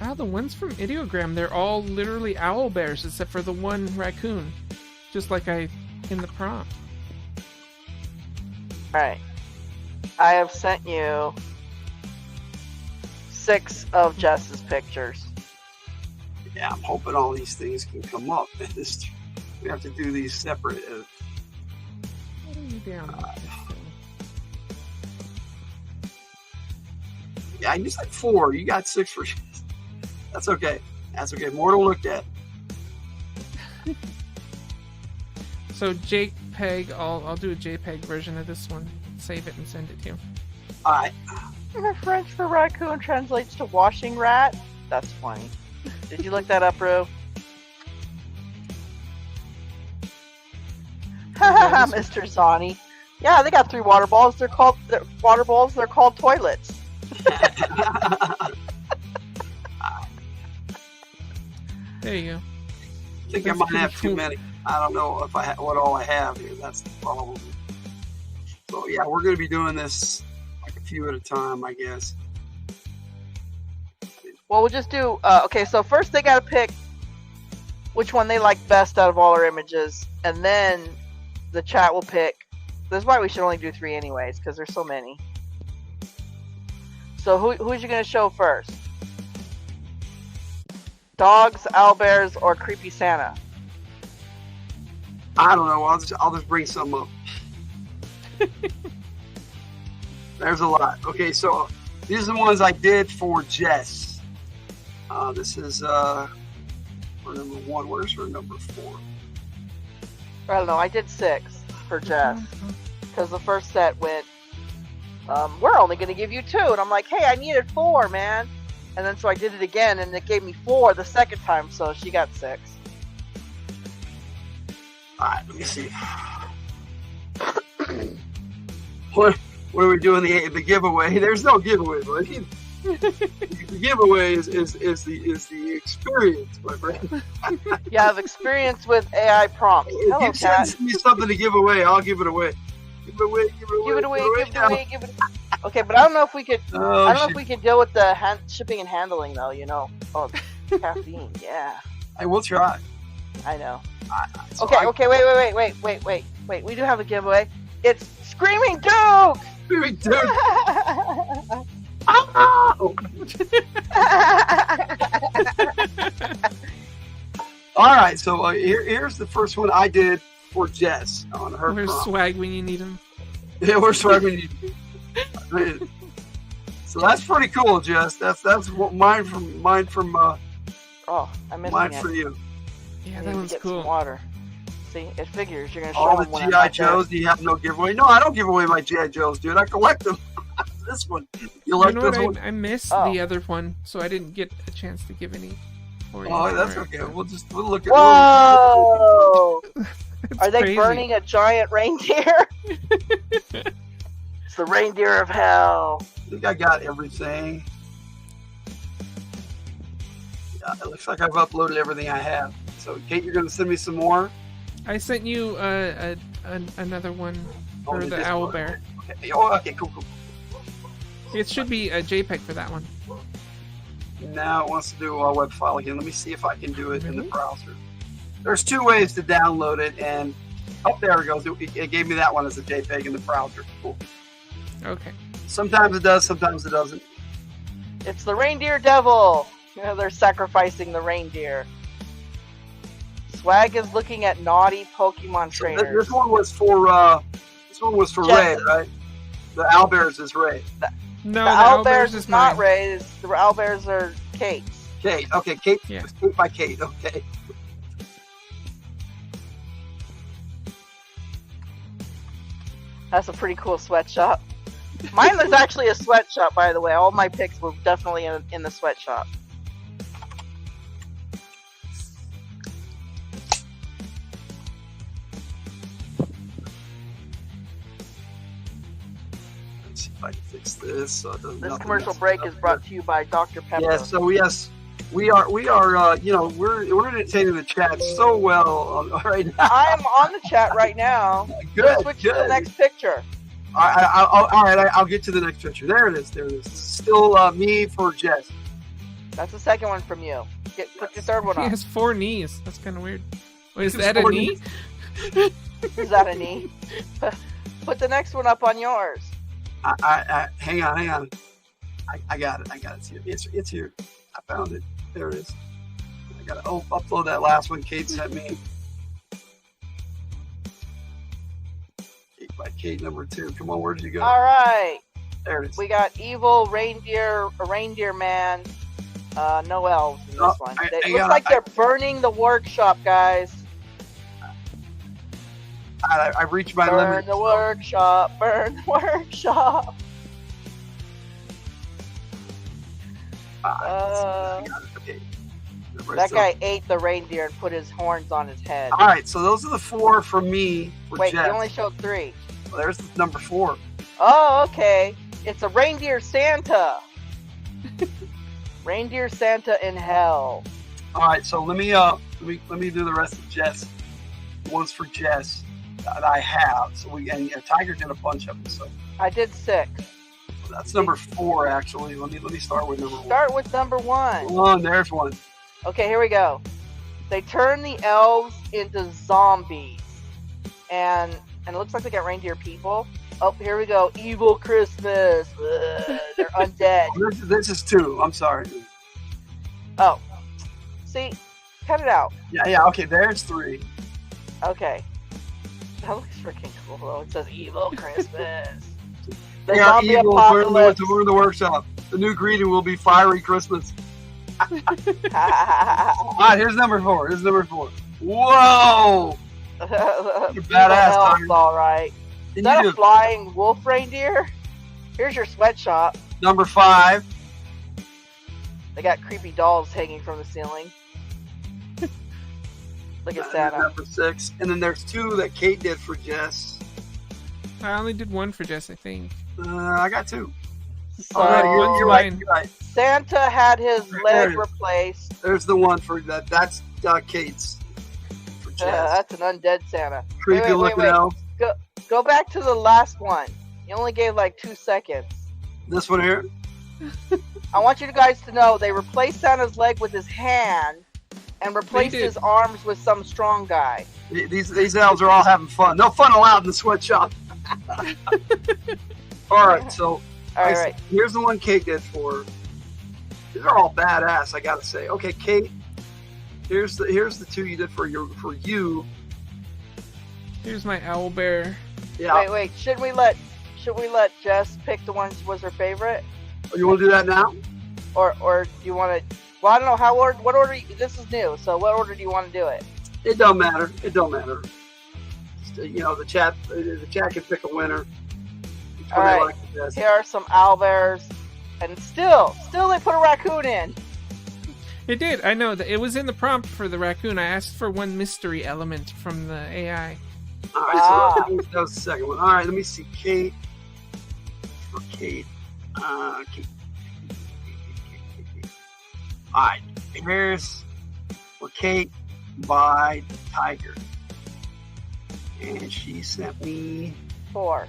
Wow, the ones from Ideogram, they're all literally owl bears except for the one raccoon. Just like in the prompt. Alright. I have sent you 6 of Jess's pictures. Yeah, I'm hoping all these things can come up. We have to do these separate. What are you down? Yeah, I just had 4. You got 6 for sure. That's okay. That's okay. More to look at. So JPEG, I'll do a JPEG version of this one. Save it and send it to you. Alright. French for raccoon translates to washing rat. That's funny. Did you look that up, Rue? Haha, Mr. Zani. Yeah, they got 3 water balls. They're called toilets. There you go. I think I might have too many. I don't know if what all I have here. That's the problem. So yeah, we're going to be doing this like a few at a time, I guess. Well, we'll just do. Okay, so first they got to pick which one they like best out of all our images, and then the chat will pick. That's why we should only do 3 anyways, because there's so many. So who's you going to show first? Dogs, owlbears, or creepy Santa? I don't know. I'll just bring some up. There's a lot. Okay, so these are the ones I did for Jess. This is for number 1. Where's her number 4? I don't know. I did 6 for Jess because the first set went. We're only going to give you 2, and I'm like, hey, I needed 4, man. And then so I did it again, and it gave me 4 the second time, so she got 6. Alright, let me see. What are we doing? The giveaway? There's no giveaway, buddy. The giveaway is the experience, my friend. You have experience with AI prompts. If Hello, you Cat. send me something to give away, I'll give it away. Give it away. Okay, but I don't know if we could. Oh, I don't know if we could deal with the shipping and handling, though. You know, caffeine. Yeah. I will try. I know. So Okay. Wait. We do have a giveaway. It's Screaming Duke. Screaming Duke. Oh! All right, so here's the first one I did for Jess on her. Where's prompt. swag when you need him? Yeah, where's swag when you need him? So that's pretty cool, Jess. That's what mine from. Oh, I missed mine it. for you. Yeah, I that need was to get cool. some water. See, it figures you're gonna show All the them when I'm GI not there. Joes. Do you have no giveaway? No, I don't give away my GI Joes, dude. I collect them. This one, you like You know this what? one? I missed Oh. the other one, so I didn't get a chance to give any. For you. Oh, that's Alright. okay. We'll look at. Whoa! Are they crazy. burning a giant reindeer? It's the reindeer of hell. I think I got everything. Yeah, it looks like I've uploaded everything I have. So, Kate, you're going to send me some more? I sent you another one for you the just owl want- bear. Okay. Oh, okay, cool. It should be a JPEG for that one. Now it wants to do a web file again. Let me see if I can do it in the browser. There's 2 ways to download it, and there it goes. It gave me that one as a JPEG in the browser. Cool. Okay. Sometimes it does, sometimes it doesn't. It's the reindeer devil. They're sacrificing the reindeer. Swag is looking at naughty Pokemon So trainers. this one was for Ray, right? The owlbears is Ray. No, the the owlbears owlbears is is not mine. Ray. The owlbears are Kate's. Kate. Okay, Kate. Yeah. Kate by Kate. Okay. That's a pretty cool sweatshop. Mine was actually a sweatshop, by the way. All my picks were definitely in the sweatshop. Let's see if I can fix this. So it doesn't. This nothing commercial messes break up is brought to you by Dr. Pepper. Yes. So yes, we are. You know, we're entertaining the chat so well right now. I am on the chat right now. Good. Let's switch to the Good. next picture. All right. I'll get to the next picture. There it is. There it is. Still me for Jess. That's the second one from you. Put your third one He on. has 4 knees. That's kind of weird. Wait, is It's that a 4 knee? knees. Is that a knee? Put the next one up on yours. Hang on. I got it. It's here. I found it. There it is. I gotta upload that last one Kate sent me. Kate by Kate number 2. Come on, where did you go? All right. There it is. We got evil reindeer man. No elves in this Oh, one. I- It I looks got- like they're burning the workshop, guys. I reached my Burn limit. the workshop. Burn the workshop. I got it. Okay. That guy ate the reindeer and put his horns on his head. All right, so those are the 4 for me. For Wait, Jess. you only showed 3. Well, there's number 4. Oh, okay. It's a reindeer Santa. Reindeer Santa in hell. All right, so let me do the rest of Jess. The ones for Jess that I have. So Tiger did a bunch of them. So I did 6. that's number 4 actually. Let me start with number 1. Start with number 1. One, there's one. Okay, here we go. They turn the elves into zombies. And it looks like they got reindeer people. Oh, here we go. Evil Christmas. Ugh, they're undead. This is 2. I'm sorry. Oh. See? Cut it out. Yeah. Okay, there's 3. Okay. That looks freaking cool, though. It says Evil Christmas. The They are zombie evil. apocalypse. We're in the workshop. The new greeting will be fiery Christmas. All right, here's number 4. Whoa! You're badass, Tiger. all right. Is And that you a do. flying wolf reindeer? Here's your sweatshop. Number 5. They got creepy dolls hanging from the ceiling. Look at Santa. Number 6. And then there's 2 that Kate did for Jess. I only did 1 for Jess, I think. I got 2. So, Oh, no, one's you're right. mine. You're right. Santa had his There leg it is. replaced. There's the one for that. That's Kate's. For Jess. That's an undead Santa. Creepy looking elf. Go back to the last one. You only gave like 2 seconds. This one here. I want you guys to know they replaced Santa's leg with his hand and replaced did. his arms with some strong guy. These elves are all having fun. No fun allowed in the sweatshop. All right, so All right. here's the one Kate did for. These are all badass, I gotta say. Okay, Kate. Here's the 2 you did for you. Here's my owlbear. Yeah. Wait. Should we let Jess pick the one was her favorite, You want to do that now? or do you want to? Well, I don't know what order. This is new, so what order do you want to do it? It don't matter. Just, the chat can pick a winner. Which All one they right. like the best. Here are some owlbears, and still they put a raccoon in. It did. I know that it was in the prompt for the raccoon. I asked for one mystery element from the AI. All right, so that was the second one. All right, let me see. Kate. For Kate. Kate. All right, here's for Kate by Tiger. And she sent me 4.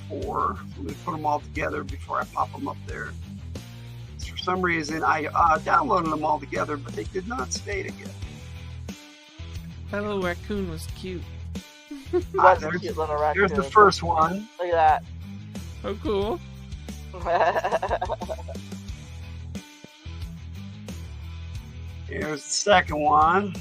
4. Let me put them all together before I pop them up there. For some reason, I downloaded them all together, but they did not stay together. That little raccoon was cute. That's a cute little raccoon. Here's the first one. Look at that. Oh, cool. Here's the second one.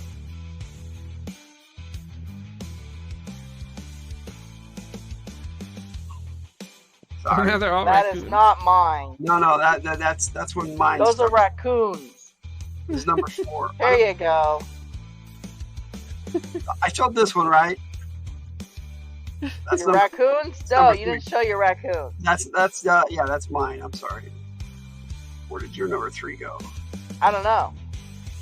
Sorry. Now they're all That raccoons. is not mine. No, that's when mine. Those are raccoons. Is number 4. There you go. I showed this one, right? That's Your raccoons? No, number you 3. didn't show your raccoon. That's mine. I'm sorry. Where did your number 3 go? I don't know.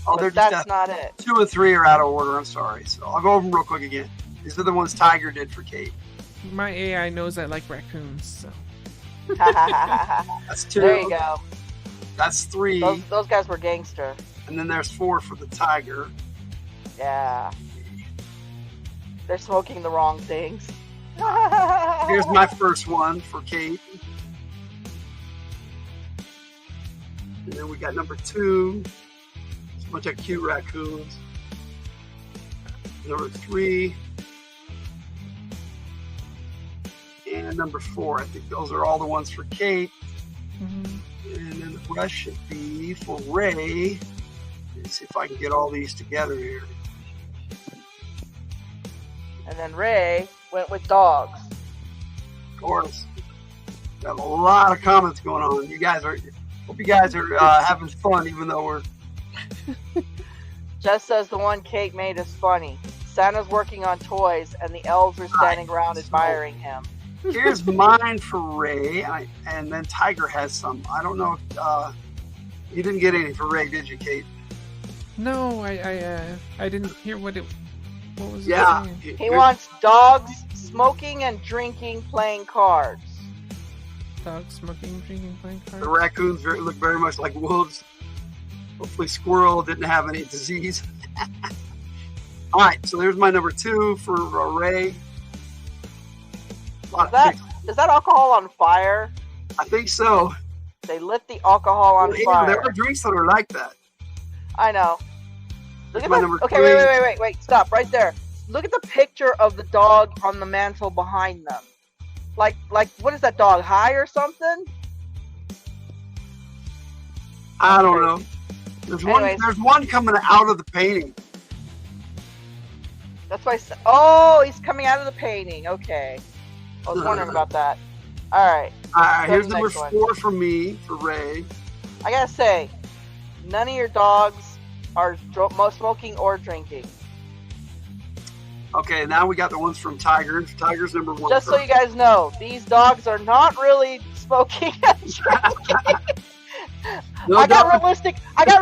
Oh, But they're that's just not it. 2 and 3 are out of order. I'm sorry. So I'll go over them real quick again. These are the ones Tiger did for Kate. My AI knows I like raccoons, so. That's 2. There you go. That's 3. Those guys were gangster. And then there's 4 for the Tiger. Yeah. They're smoking the wrong things. Here's my first one for Kate. And then we got number 2. It's a bunch of cute raccoons. Number 3. And number 4. I think those are all the ones for Kate. Mm-hmm. And then the rest should be for Ray. Let's see if I can get all these together here. And then Ray went with dogs. Of course. Got a lot of comments going on. Hope you guys are having fun, even though we're. Jess says the one Kate made is funny. Santa's working on toys, and the elves are standing around admiring him. Here's mine for Ray, and then Tiger has some. I don't know if you didn't get any for Ray, did you, Kate? No, I didn't hear what was Yeah. it saying? He wants dogs smoking and drinking, playing cards. Dogs smoking, drinking, playing cards. The raccoons look very much like wolves. Hopefully Squirrel didn't have any disease. All right, so there's my number 2 for Ray. Is that alcohol on fire? I think so. They lit the alcohol on Yeah, fire. there are drinks that are like that. I know. Look at my that. number Okay, 3. wait. Stop right there. Look at the picture of the dog on the mantle behind them. Like, what is that dog? High or something? I don't know. There's one coming out of the painting. That's why. Oh, he's coming out of the painting. Okay. I was wondering about that. All right. Here's the number next one. 4 for me, for Ray. I gotta say, none of your dogs are smoking or drinking. Okay, now we got the ones from Tiger. Tiger's number 1. Just so you guys know, these dogs are not really smoking and drinking. I got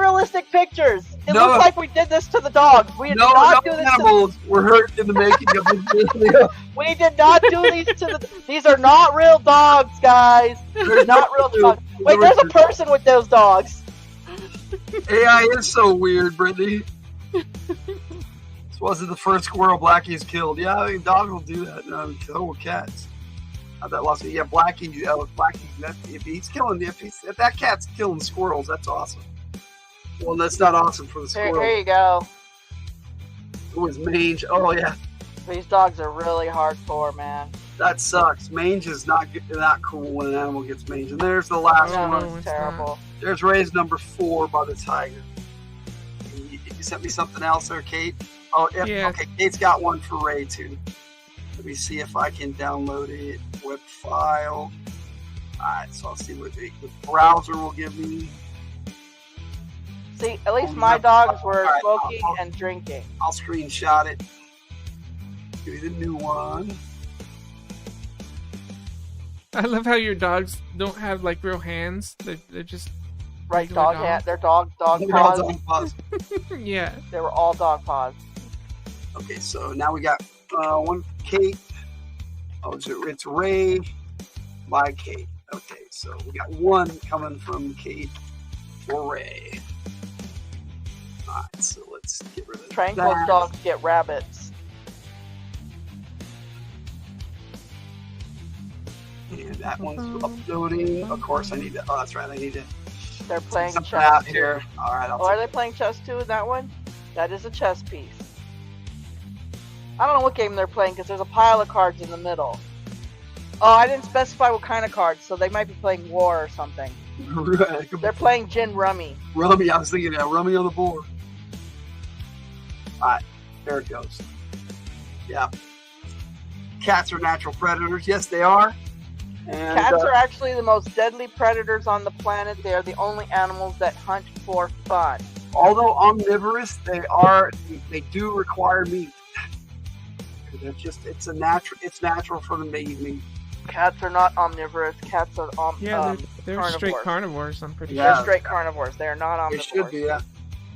realistic pictures. It looks like we did this to the dogs. We did not do this animals were hurt in the making of this video. We did not do these to the. These are not real dogs, guys. They're not real dogs. Wait, there's a person with those dogs. AI is so weird, Brittany. This wasn't the first squirrel Blackie's killed. Yeah, I mean, dogs will do that. So will cats. That lost me. Yeah, Blackie. He's killing. If that cat's killing squirrels, that's awesome. Well, that's not awesome for the squirrel. Here you go. It was mange. Oh yeah. These dogs are really hardcore, man. That sucks. Mange is not cool when an animal gets mange. And there's the last one. It's terrible. There's Ray's number 4 by the Tiger. You sent me something else there, Kate? Oh, yeah. Okay, Kate's got one for Ray too. Let me see if I can download it. Web file. Alright, so I'll see what the browser will give me. See, at least my dogs were smoking and drinking. I'll screenshot it. Give me the new one. I love how your dogs don't have like real hands. They're just right dog hand. They're dog paws. Dog paws. Yeah. They were all dog paws. Okay, so now we got one Kate. Oh, it's Ray by Kate. Okay, so we got one coming from Kate for Ray. Alright, so let's get rid of Tranquil that. dogs get rabbits. And that one's uploading. Of course, I need to. Oh, that's right. I need to. They're playing something chess out too. here. All right. Are they playing chess too in that one? That is a chess piece. I don't know what game they're playing because there's a pile of cards in the middle. Oh, I didn't specify what kind of cards, so they might be playing War or something. Right. They're playing Gin Rummy. Rummy, I was thinking that. Rummy on the board. Alright, there it goes. Yeah. Cats are natural predators. Yes, they are. And, Cats are actually the most deadly predators on the planet. They are the only animals that hunt for fun. although omnivorous, they do require meat. It's natural for them to eat meat. Cats are not omnivorous. Cats are they're carnivores. straight carnivores. I'm pretty Yeah. sure. They're straight carnivores. They are not They omnivores. should be, yeah.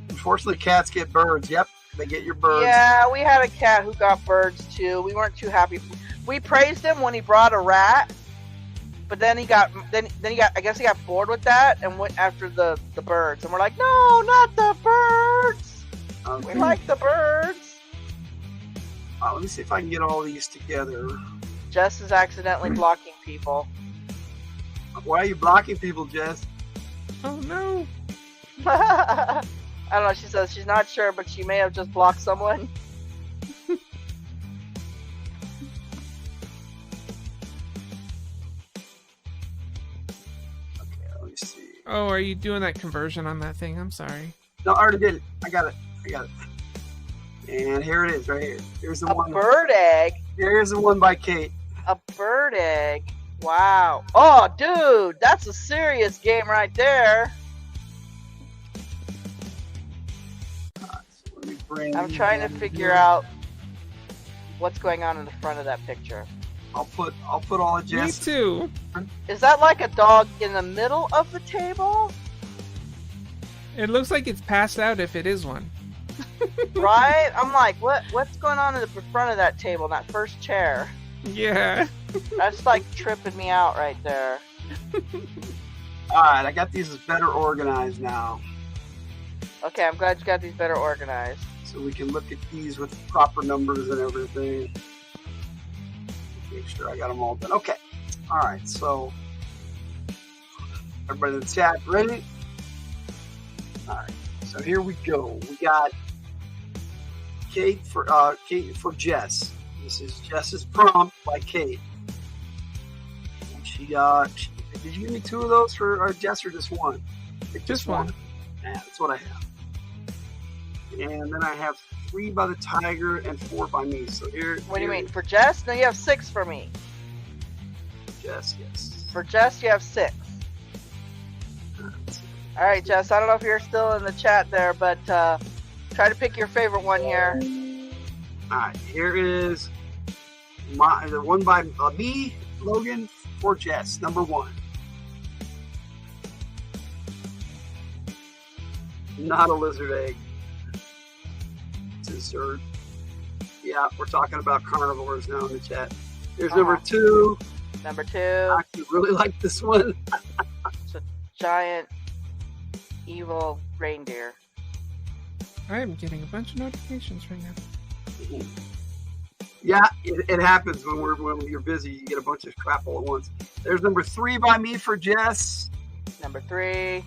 Unfortunately, cats get birds. Yep, they get your birds. Yeah, we had a cat who got birds too. We weren't too happy. We praised him when he brought a rat, but then he got I guess he got bored with that and went after the birds. And we're like, no, not the birds. Okay. We like the birds. Let me see if I can get all these together. Jess is accidentally blocking people. Why are you blocking people, Jess? Oh no. I don't know. She says she's not sure, but she may have just blocked someone. Let me see. Oh, are you doing that conversion on that thing? I'm sorry. No, I already did it. I got it. And here it is, right here. Here's the one. A bird egg. Here's the one by Kate. A bird egg. Wow. Oh, dude, that's a serious game right there. Let me bring I'm trying to figure out what's going on in the front of that picture. I'll put all of Me Jess. too. Is that like a dog in the middle of the table? It looks like it's passed out if it is one. Right? I'm like, what's going on in the front of that table, that first chair? Yeah. That's like tripping me out right there. Alright, I got these better organized now. Okay, I'm glad you got these better organized. So we can look at these with proper numbers and everything. Make sure I got them all done. Okay. Alright, so everybody in the chat ready? Alright, so here we go. We got Kate for Jess. This is Jess's prompt by Kate. And she did you give me two of those for Jess or just one? Just one. Yeah, that's what I have. And then I have 3 by the tiger and 4 by me. So here. What do you mean? For Jess? No, you have 6 for me. Jess, yes. For Jess, you have 6. Alright, Jess, I don't know if you're still in the chat there, but try to pick your favorite one here. Alright, here is the one by me, Logan, for Jess, number 1. Not a lizard egg. Dessert. Yeah, we're talking about carnivores now in the chat. Here's number 2. Number 2. I actually really like this one. It's a giant evil reindeer. I am getting a bunch of notifications right now. Yeah, it happens when you're busy. You get a bunch of crap all at once. There's number 3 by me for Jess. Number 3.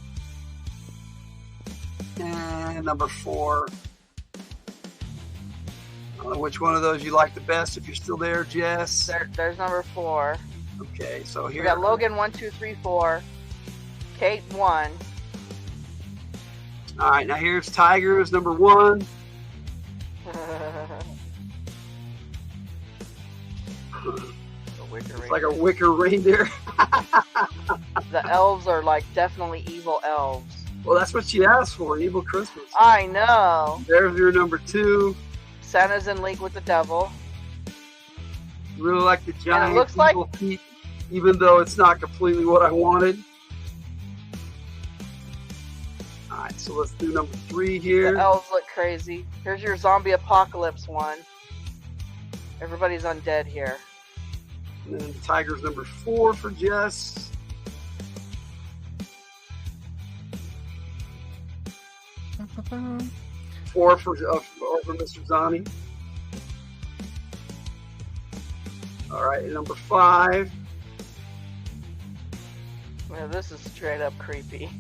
And number 4. I don't know which one of those you like the best. If you're still there, Jess. There's number 4. Okay, so here We got Logan 1, 2, 3, 4. Kate 1. All right, now here's Tigers number 1. It's like a wicker reindeer. The elves are like definitely evil elves. Well, that's what she asked for, evil Christmas. I know. There's your number 2. Santa's in league with the devil. Really like the giant looks like evil feet, even though it's not completely what I wanted. All right, so let's do number 3 here. The elves look crazy. Here's your zombie apocalypse one. Everybody's undead here. And then the Tigers number 4 for Jess. Four for Mr. Zani. All right, number 5. Yeah, this is straight up creepy.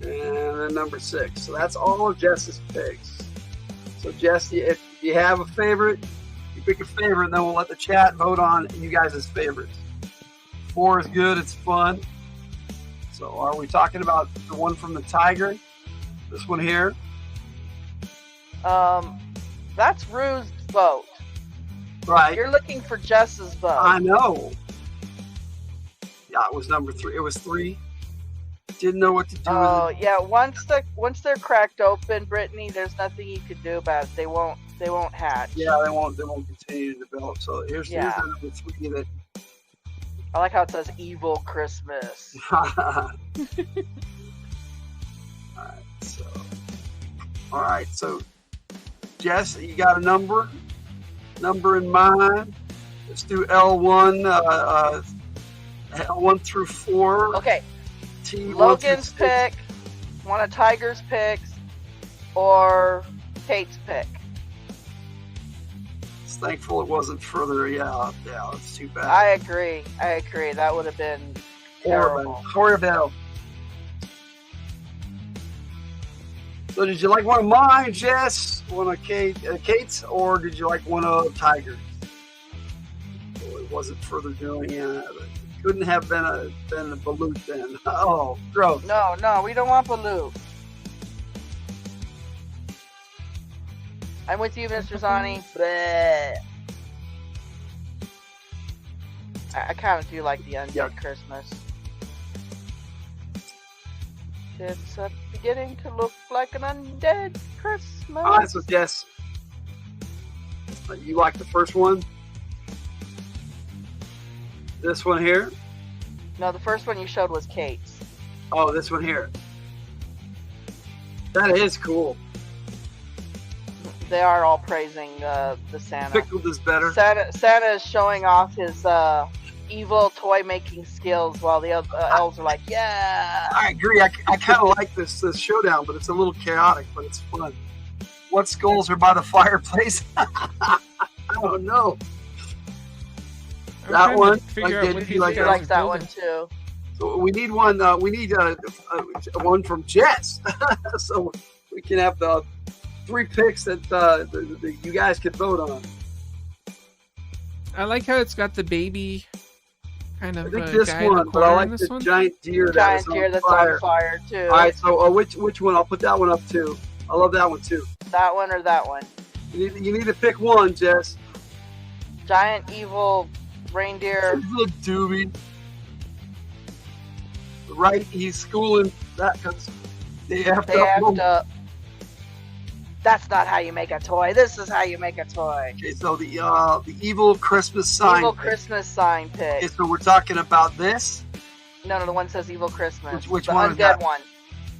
And then number 6. So that's all of Jess's picks. So Jess, if you have a favorite, you pick a favorite, and then we'll let the chat vote on you guys' favorites. 4 is good. It's fun. So are we talking about the one from the tiger? This one here? That's Rue's vote. Right. You're looking for Jess's vote. I know. Yeah, it was number 3. It was 3. Didn't know what to do Oh with it. yeah, once they're cracked open, Brittany, there's nothing you can do about it. They won't hatch. Yeah, they won't continue to develop. So here's the number 3 that I like how it says Evil Christmas. All right, so Jess, you got a number in mind? Let's do L1, L1 through 4. Okay. T1 Logan's through 6. pick, one of Tiger's picks, or Kate's pick. It's thankful it wasn't further. Yeah, that's too bad. I agree. That would have been terrible. Horrible. So did you like one of mine, Jess? One of Kate's, or did you like one of Tiger's? Well, it wasn't further doing it. Couldn't have been a balut then. Oh, gross. No, we don't want balut. I'm with you, Mr. Zani. Bleh. I kind of do like the undead Christmas. It's beginning to look like an undead Christmas. All right, so Jess, you like the first one? This one here? No, the first one you showed was Kate's. Oh, this one here. That is cool. They are all praising the Santa. Pickled is better. Santa is showing off his evil toy making skills while the elves are like, yeah. I agree. I kind of like this showdown, but it's a little chaotic, but it's fun. What skulls are by the fireplace? I don't know. That one. He likes that one too. So we need one. We need one from Jess, so we can have the 3 picks that you guys could vote on. I like how it's got the baby kind of. I think this one, but I like the one? giant deer. Giant deer that's on fire too. All right, so which one? I'll put that one up too. I love that one too. That one or that one? You need to pick one, Jess. Giant evil reindeer. Little doobie. Right, he's schooling that because they effed up. That's not how you make a toy. This is how you make a toy. Okay, so the evil Christmas sign. Evil Christmas sign pick. Okay, so we're talking about this. No, the one says Evil Christmas. Which the one? Undead one.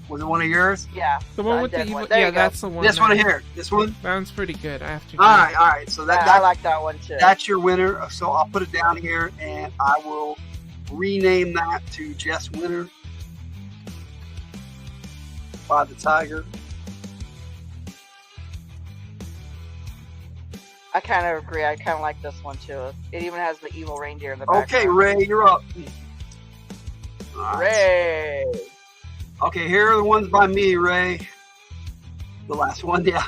Was it one of yours? Yeah. The one with the evil. One. Yeah, that's the one. This one here. This one. That one's pretty good. I have to. All right. So I like that one too. That's your winner. So I'll put it down here, and I will rename that to Jess Winner by the Tiger. I kind of agree. I kind of like this one too. It even has the evil reindeer in the background. Okay, Ray, you're up. All right. Ray. Okay, here are the ones by me, Ray. The last one, yeah.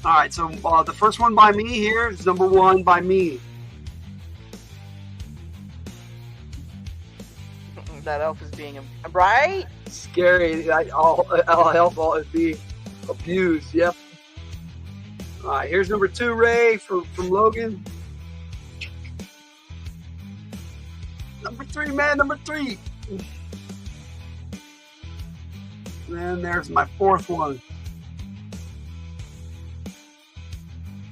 All right, so the first one by me here is number 1 by me. That elf is being right. Scary. I'll help all it be abused. Yep. All right, here's number 2, Ray, from Logan. Number 3, man, number 3. And there's my 4th one.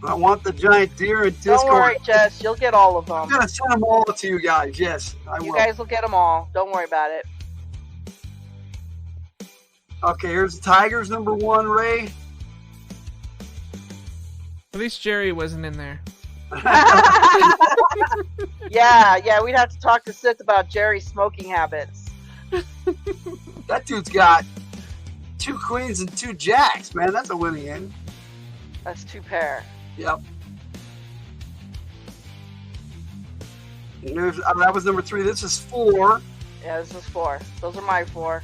I want the giant deer and Discord. Don't worry, Jess. You'll get all of them. I'm gonna send them all to you guys. Yes, I will. You guys will get them all. Don't worry about it. Okay, here's the Tigers, number 1, Ray. At least Jerry wasn't in there. Yeah, we'd have to talk to Sith about Jerry's smoking habits. That dude's got 2 queens and 2 jacks, man. That's a winning end. That's 2 pair. Yep. And that was number 3. This is 4. Yeah, this is 4. Those are my 4.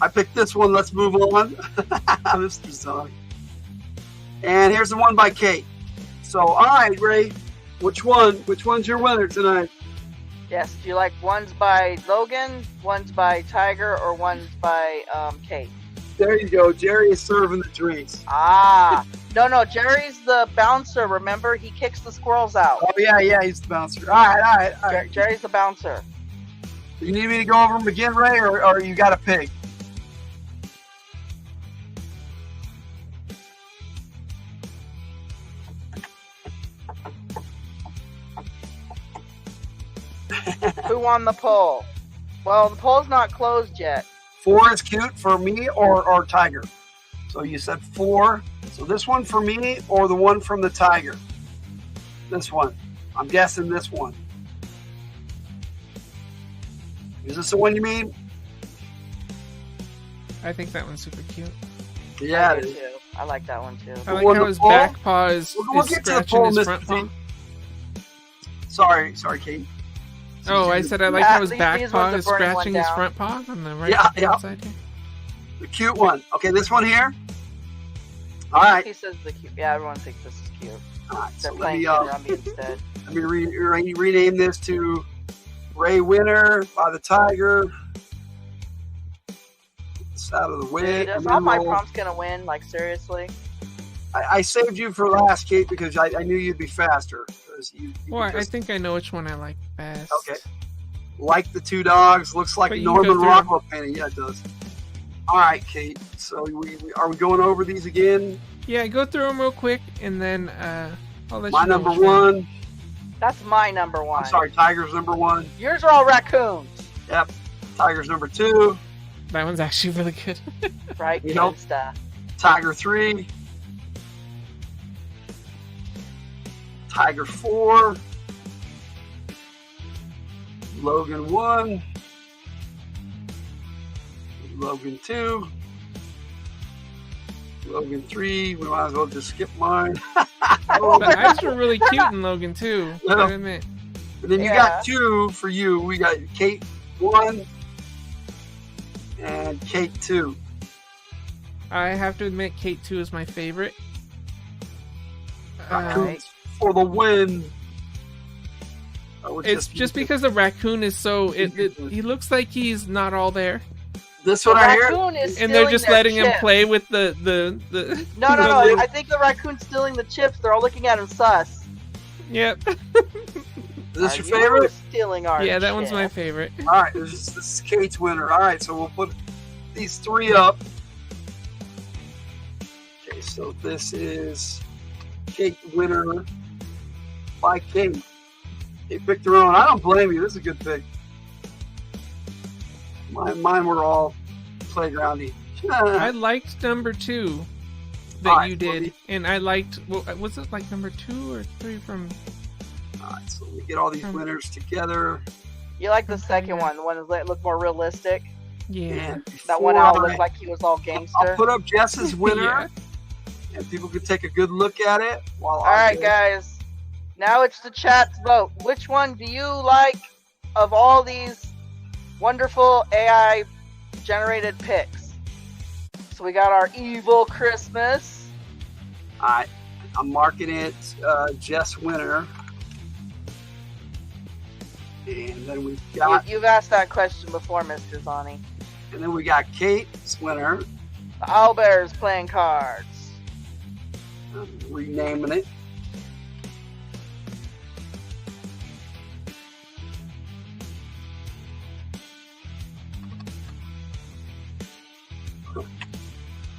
I picked this one. Let's move on. Mr. Sonic. And here's the one by Kate. So, all right, Ray. Which one? Which one's your winner tonight? Yes. Do you like ones by Logan, ones by Tiger, or ones by Kate? There you go. Jerry is serving the drinks. Ah. No. Jerry's the bouncer. Remember, he kicks the squirrels out. Oh yeah, he's the bouncer. All right. Jerry's the bouncer. You need me to go over them again, Ray, or you got a pig? Who won the poll? Well, the poll's not closed yet. 4 is cute for me or Tiger. So you said 4. So this one for me or the one from the Tiger? This one. I'm guessing this one. Is this the one you mean? I think that one's super cute. Yeah, I it do is. too. I like that one too. I like how his back paw is, We'll is get to the scratching poll, his Mr. front paw. T. Sorry, Kate. Oh, I said I like Yeah, how his these back ones paw are is burning one scratching his down. front paw on the right Yeah. side here. The cute one. Okay, this one here. All right. He says the cute. Yeah, everyone thinks this is cute. All right. They're So playing Rummy instead. let me rename this to Ray Winner by the Tiger. Get this out of the way. Dude, and all then my we'll- prompts gonna win? Like seriously? I saved you for last, Kate, because I knew you'd be faster. Well, I think I know which one I like best. Okay. Like the 2 dogs. Looks like But a you can go Norman through Rockwell painting. Yeah, it does. All right, Kate. So are we going over these again? Yeah, go through them real quick, and then I'll let My you know number which one. 1. That's my number one. I'm sorry, Tiger's number 1. Yours are all raccoons, Yep. Tiger's number 2. That one's actually really good. right? You know- Good stuff. Tiger 3. Tiger 4. Logan 1. Logan 2. Logan 3. We might as well just skip mine. The eyes were really cute in Logan too. Yeah. I admit. And then you Yeah. got 2 for you. We got Kate 1 and Kate 2. I have to admit, Kate 2 is my favorite. Raccoons for the win. It's just because the raccoon is so. He looks like he's not all there, this The one right here. raccoon is and they're stealing just their letting him chips. play with the. No. the- I think the raccoon's stealing the chips. They're all looking at him sus. Yep. Is this your You favorite? were stealing our Yeah, that one's chips. my favorite. All right, this is Kate's winner. All right, so we'll put these 3 up. Okay, so this is Kate winner by Kate. They picked their own. I don't blame you. This is a good pick. Mine were all playgroundy. I liked number 2 that Alright, you well, did, and I liked. Was it like number 2 or 3 from? All right, so we get all these winners together. You like the second one, the one that looked more realistic. Yeah. And That one before out I- looked like he was all gangster. I'll put up Jess's winner, Yeah. and people can take a good look at it. While All right, guys. Now it's the chat's vote. Which one do you like of all these wonderful AI generated picks? So we got our evil Christmas. I'm marking it Jess winner. And then we've got You've asked that question before, Mr. Zani. and then we got Kate's winner. The owlbear's playing cards. I'm renaming it.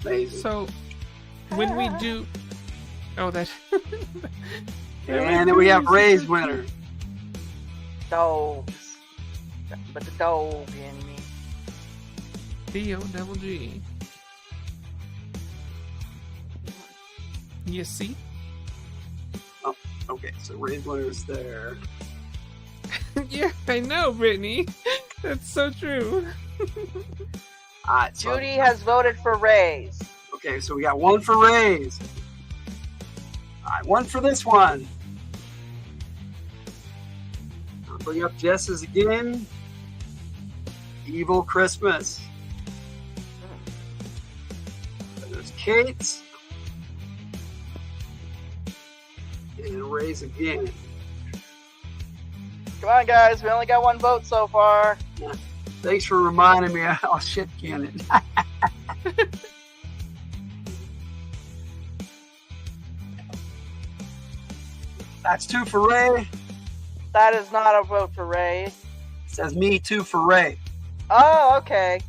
Amazing. So when we do, that. And then we have Ray's winner. Dogs. But the dog in me. D-O-double-G. You see? Okay, so Ray's winner is there. Yeah, I know, Brittany. That's so true. Alright, so, Judy has voted for Rays. okay, so we got 1 for Ray's. Alright, 1 for this one. I'll bring up Jess's again. Evil Christmas. And there's Kate's. And Ray's again. Come on, guys. We only got one vote so far. Thanks for reminding me. Oh, shit, can it? That's 2 for Ray. That is not a vote for Ray. Says me 2 for Ray. Oh, okay.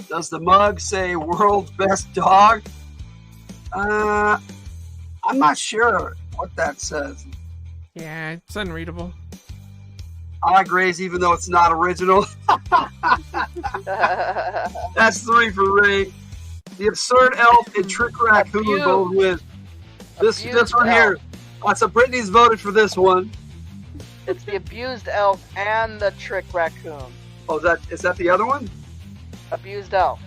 Does the mug say world's best dog? I'm not sure what that says. Yeah, it's unreadable. I like Ray's even though it's not original. That's 3 for Ray. The absurd elf and trick raccoon both win. This one here. So Brittany's voted for this one. It's the abused elf and the trick raccoon. Oh, is that the other one? Abused elf.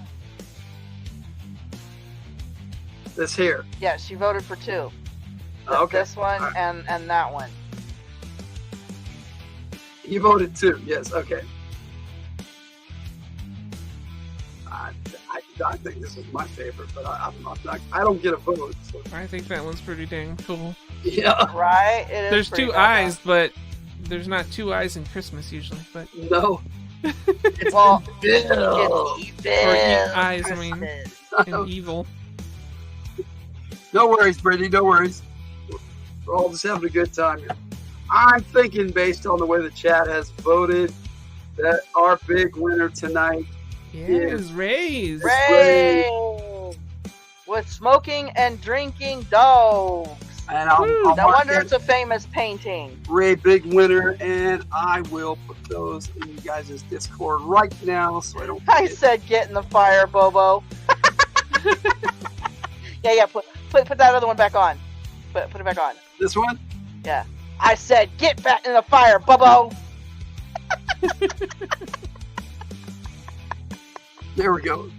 This here. Yeah, she voted for 2. Okay. This one and that one. You voted 2. Yes. Okay. I think this is my favorite, but I don't get a vote. So. I think that one's pretty dang cool. Yeah. Right? It is. There's 2 eyes, but there's not 2 eyes in Christmas usually. But no. It's well, evil. Or eyes, I mean, and evil. No worries, Brittany. No worries. We're all just having a good time here. I'm thinking, based on the way the chat has voted, that our big winner tonight is Ray's. Ray! With smoking and drinking dogs. And no wonder it's a famous painting. Ray, big winner, and I will put those in you guys' Discord right now, so I don't. I said, get in the fire, Bobo. Yeah. Put that other one back on. Put it back on. This one? Yeah. I said, get back in the fire, Bobo. There we go.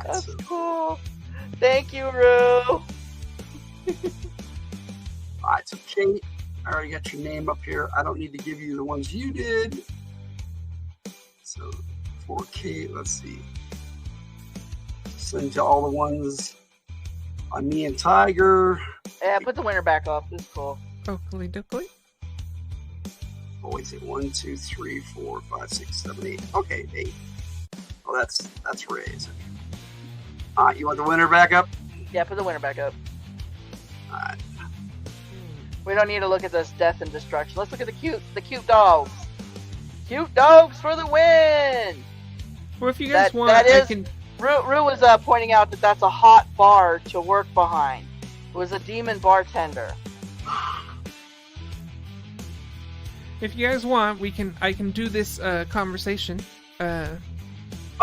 That's cool. Thank you, Rue. Alright, so Kate, I already got your name up here. I don't need to give you the ones you did. So for Kate, let's see. Send to all the ones on me and Tiger. Yeah, put the winner back up. It's cool. Oakley dokley. Oh, wait, 1, 2, 3, 4, 5, 6, 7, 8. Okay, 8. Oh, that's Ray's. You want the winner back up? Yeah, put the winner back up. Alright. We don't need to look at this death and destruction. Let's look at the cute dogs. Cute dogs for the win. Well, if you guys want, I can. Rue was pointing out that that's a hot bar to work behind. It was a demon bartender. If you guys want, I can do this conversation. Oh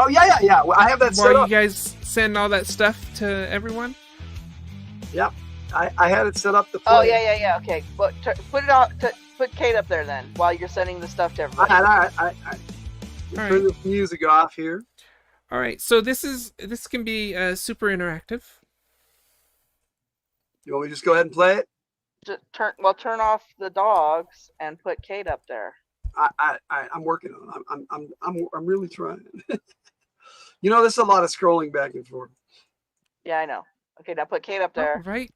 yeah. Well, I have that set up. While you guys send all that stuff to everyone. Yep, I had it set up to play. Oh yeah. Okay, but put it on. Put Kate up there then, while you're sending the stuff to everybody. All right. Turn the music off here. All right, so this can be super interactive. You want me to just go ahead and play it? Just turn off the dogs and put Kate up there. I'm working on it. I'm really trying. You know, there's a lot of scrolling back and forth. Yeah, I know. Okay, now put Kate up there. All right.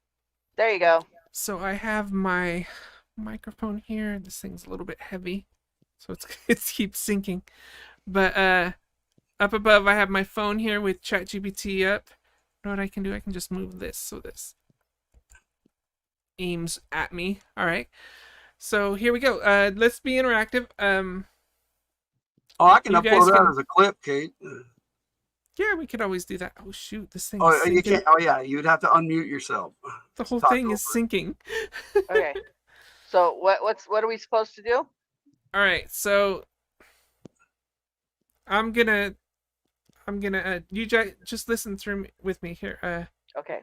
There you go. So I have my microphone here. This thing's a little bit heavy, so it keeps syncing. But up above, I have my phone here with ChatGPT up. You know what I can do? I can just move this so this aims at me. All right. So here we go. Let's be interactive. I can upload that as a clip, Kate. Yeah, we could always do that. Oh shoot, this thing. Oh, you can't. Oh yeah, you'd have to unmute yourself. The whole thing is syncing. Okay. So what are we supposed to do? All right. So I'm gonna you just listen through with me here. Okay.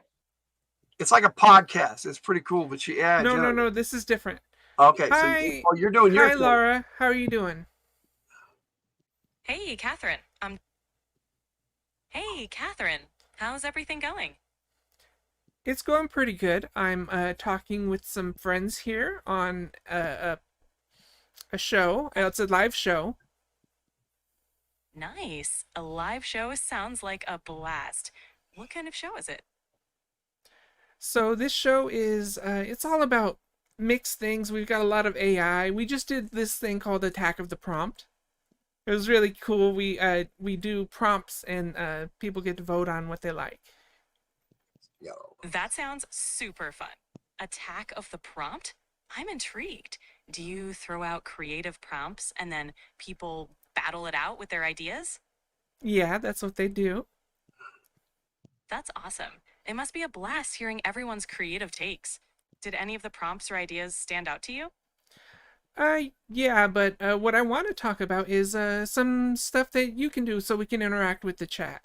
It's like a podcast. It's pretty cool, but No. This is different. Okay. Hi. So you're doing your Hi, thing. Laura. How are you doing? Hey, Catherine. Hey, Catherine. How's everything going? It's going pretty good. I'm talking with some friends here on a show. It's a live show. Nice. A live show sounds like a blast. What kind of show is it? So this show is it's all about mixed things. We've got a lot of AI. We just did this thing called Attack of the Prompt. It was really cool. We do prompts and people get to vote on what they like. That sounds super fun. Attack of the prompt? I'm intrigued. Do you throw out creative prompts and then people battle it out with their ideas? Yeah, that's what they do. That's awesome. It must be a blast hearing everyone's creative takes. Did any of the prompts or ideas stand out to you? Yeah, but what I want to talk about is some stuff that you can do so we can interact with the chat.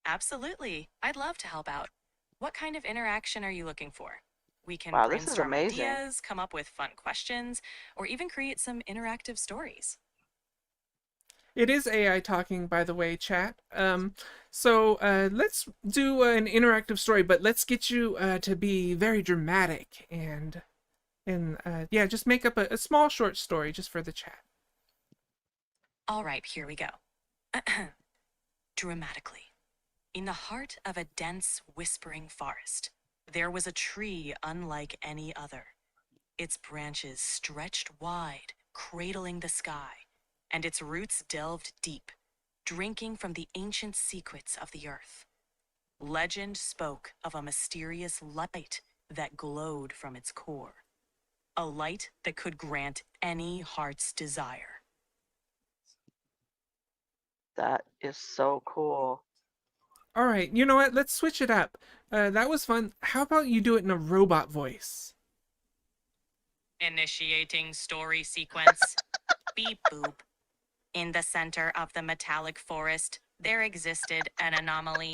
Absolutely. I'd love to help out. What kind of interaction are you looking for? We can Wow, this is brainstorm amazing. ideas, come up with fun questions, or even create some interactive stories. It is AI talking, by the way, chat. So let's do an interactive story, but let's get you to be very dramatic and yeah, just make up a small short story just for the chat. All right, here we go. Dramatically. In the heart of a dense, whispering forest, there was a tree unlike any other. Its branches stretched wide, cradling the sky, and its roots delved deep, drinking from the ancient secrets of the earth. Legend spoke of a mysterious light that glowed from its core, a light that could grant any heart's desire. That is so cool. All right, you know what? Let's switch it up. That was fun. How about you do it in a robot voice? Initiating story sequence. Beep boop. In the center of the metallic forest, there existed an anomaly.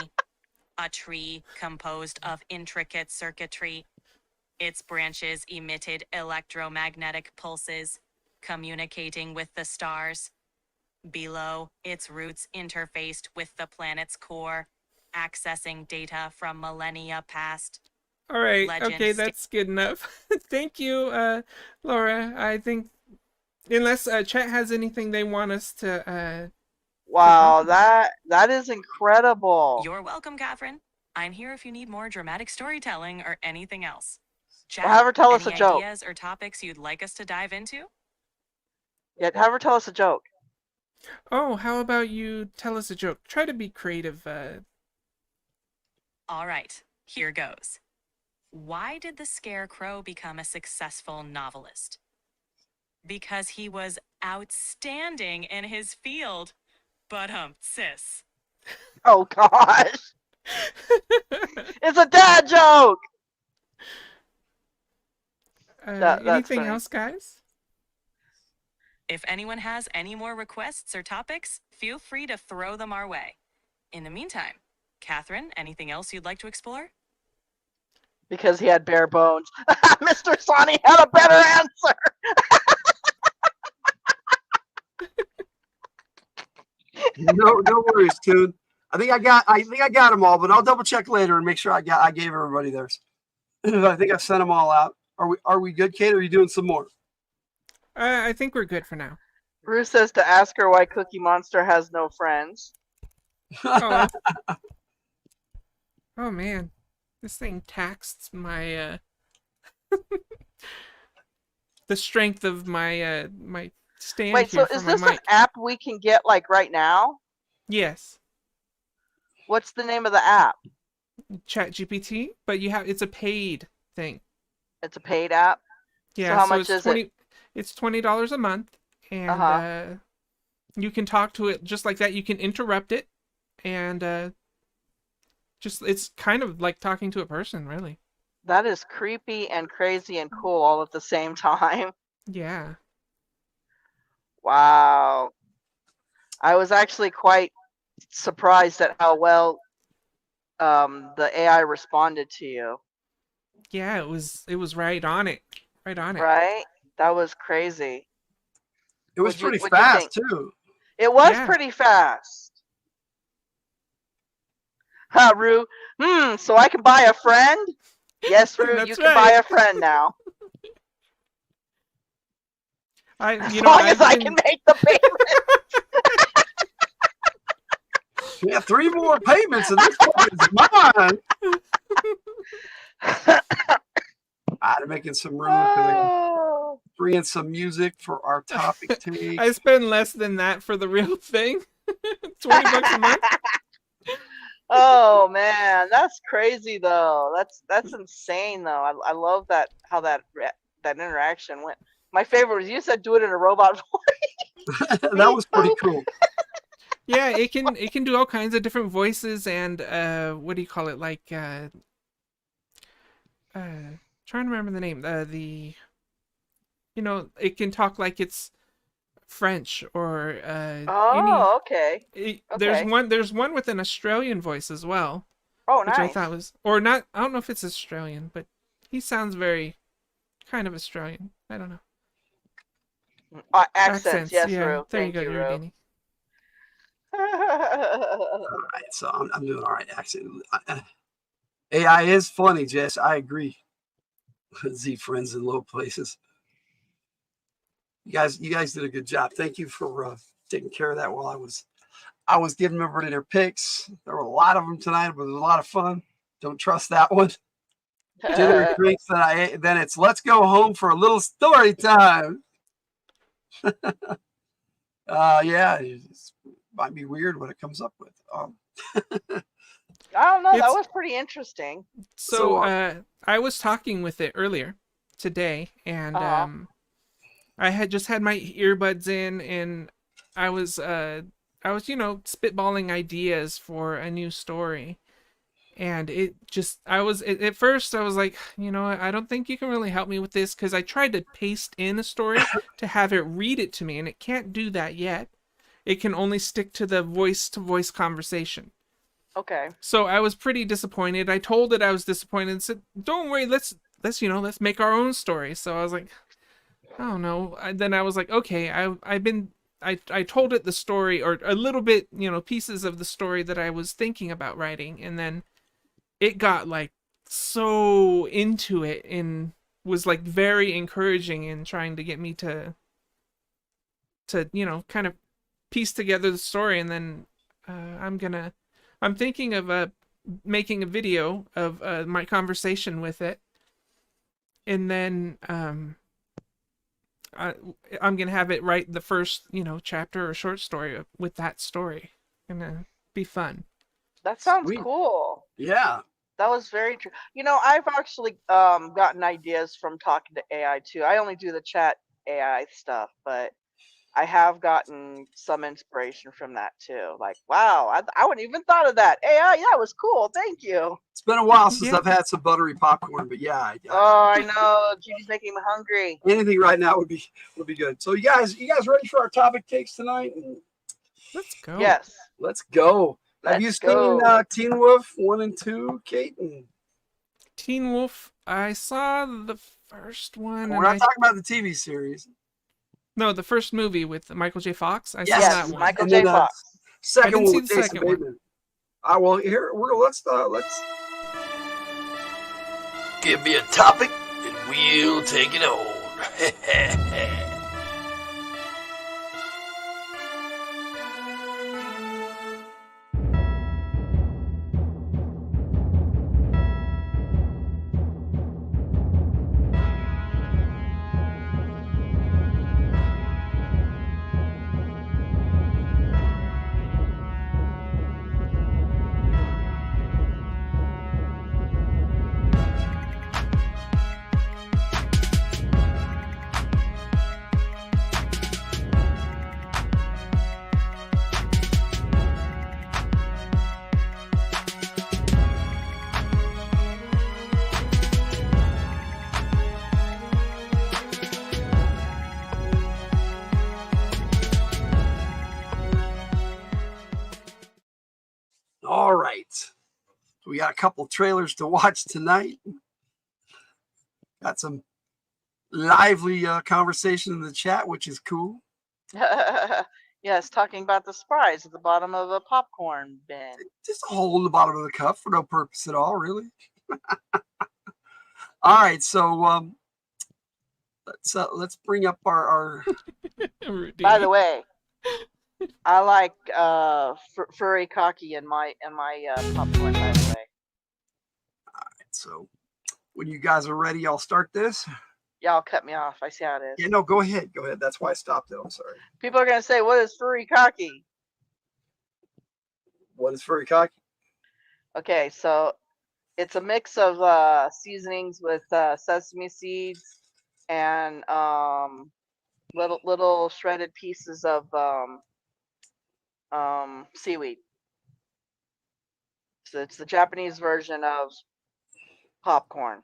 A tree composed of intricate circuitry. Its branches emitted electromagnetic pulses, communicating with the stars. Below, its roots interfaced with the planet's core, accessing data from millennia past. All right, Legend okay, that's good enough. Thank you, Laura. I think, unless chat has anything they want us to... Wow, that is incredible. You're welcome, Catherine. I'm here if you need more dramatic storytelling or anything else. Chat, Well, have her tell us any a joke. ideas or topics you'd like us to dive into? Yeah, have her tell us a joke. Oh, how about you tell us a joke? Try to be creative. All right, here goes. Why did the Scarecrow become a successful novelist? Because he was outstanding in his field. But sis. Oh gosh. It's a dad joke. That's anything funny. else, guys? If anyone has any more requests or topics, feel free to throw them our way. In the meantime, Catherine, anything else you'd like to explore? Because he had bare bones. Mr. Sonny had a better answer. No worries, Toon. I think I got them all, but I'll double check later and make sure I gave everybody theirs. I think I sent them all out. Are we good, Kate? Or are you doing some more? I think we're good for now. Bruce says to ask her why Cookie Monster has no friends. Oh, oh man, this thing taxed my the strength of my my stand. Wait, here so is for my this an mic. app we can get like right now? Yes, What's the name of the app? ChatGPT, but it's a paid thing. It's a paid app. Yeah, So how much it's is 20, it? It's $20 a month, and Uh-huh. You can talk to it just like that. You can interrupt it, and just it's kind of like talking to a person, really. That is creepy and crazy and cool all at the same time. Yeah. Wow. I was actually quite surprised at how well the AI responded to you. Yeah, it was right on it. Right on it. Right? That was crazy. It was What'd you- pretty what'd you fast think? too. It was Yeah. pretty fast. Huh, Rue? So I can buy a friend? Yes, Rue, That's you can buy right. a friend now. As You know, long as I've I been- can make the payment. Yeah, 3 more payments and this fucking is mine. I'd have making some room because I got bringing some music for our topic take. I spend less than that for the real thing. $20 a month. Oh man, that's crazy though. That's insane though. I love that how that interaction went. My favorite was you said do it in a robot voice. That was pretty cool. Yeah, it can do all kinds of different voices and what do you call it? Like trying to remember the name. It can talk like it's French or Oh, okay. There's one with an Australian voice as well. Oh, which nice. I thought was, or not. I don't know if it's Australian, but he sounds very kind of Australian. I don't know. Accents, yes, yeah. Ru. There Thank you go, you, Rudini. All right, so I'm doing all right. Actually, AI is funny, Jess. I agree. Z friends in low places. You guys did a good job. Thank you for taking care of that while I was giving everybody their picks. There were a lot of them tonight, but it was a lot of fun. Don't trust that one. Dinner and drinks that I ate. Then it's let's go home for a little story time. Yeah, it might be weird what it comes up with. I don't know. That was pretty interesting. So I was talking with it earlier today, and I had just had my earbuds in, and I was spitballing ideas for a new story. And at first I was like, I don't think you can really help me with this, because I tried to paste in a story to have it read it to me, and it can't do that yet. It can only stick to the voice-to-voice conversation. Okay. So I was pretty disappointed. I told it I was disappointed and said, "Don't worry, let's make our own story." So I was like, I don't know. Then I was like, okay, I told it the story, or a little bit, pieces of the story that I was thinking about writing, and then it got like so into it and was like very encouraging in trying to get me to kind of piece together the story. And then I'm thinking of making a video of my conversation with it, and then I'm gonna have it write the first chapter or short story with that story. Gonna be fun. That sounds cool. Yeah. That was very true. I've actually gotten ideas from talking to AI too. I only do the chat AI stuff, but I have gotten some inspiration from that too. Like, wow, I wouldn't even thought of that. AI, that was cool. Thank you. It's been a while since I've had some buttery popcorn, but yeah. Oh, I know. Judy's making me hungry. Anything right now would be good. So you guys ready for our topic takes tonight? Let's go. Yes. Let's go. Have you seen Teen Wolf 1 and 2, Kate? Teen Wolf, I saw the first one. We're not talking about the TV series. No, the first movie with Michael J. Fox. I saw that one. Michael J. Fox. Second one with the Jason Bateman. Well, here let's give me a topic and we'll take it on. All right. We got a couple trailers to watch tonight. Got some lively conversation in the chat, which is cool. Yes, talking about the surprise at the bottom of a popcorn bin. Just a hole in the bottom of the cup for no purpose at all, really. All right, so let's bring up our By the way, I like furry cocky in my popcorn, by the way. All right, so When you guys are ready, I'll start this. Y'all cut me off. I see how it is. Yeah, no, go ahead. Go ahead. That's why I stopped it. I'm sorry. People are gonna say, "What is furikake?" What is furikake? Okay, so it's a mix of seasonings with sesame seeds and little shredded pieces of seaweed. So it's the Japanese version of popcorn.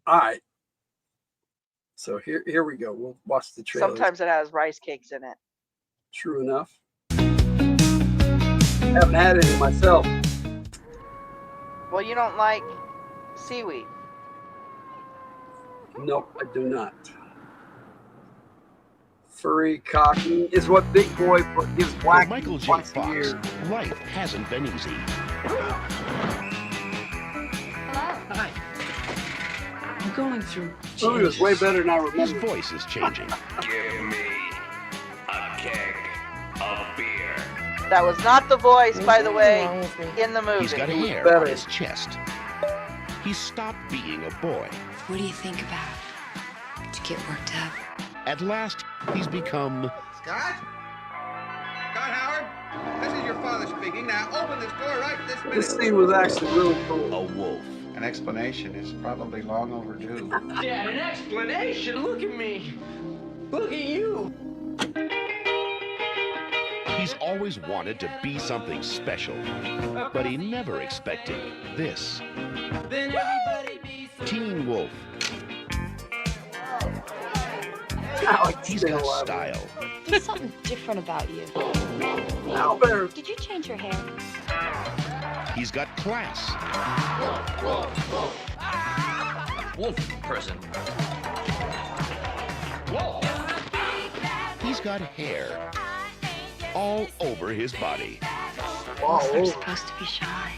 All right. So here we go. We'll watch the trailer. Sometimes it has rice cakes in it. True enough. I haven't had any myself. Well, you don't like seaweed. Nope, I do not. Furikake is what Big Boy gives Black For Michael J. twice a Fox, year. life hasn't been easy. Hi. I'm going through Movie was way better than I His remember. voice is changing. Give me a keg of beer. That was not the voice, by the way, in the movie. He's got It was hair better. on his chest. He stopped being a boy. What do you think about to get worked up? At last, he's become Scott? Scott Howard? This is your father speaking. Now open this door right this minute. This scene was actually really cool. a wolf. An explanation is probably long overdue. Dad, an explanation? Look at me. Look at you. He's always wanted to be something special, but he never expected this. Then everybody be so Teen Wolf. He's got style. There's something different about you. Albert. Did you change your hair? He's got class. wolf person. He's got hair all over his body. They're supposed to be shy.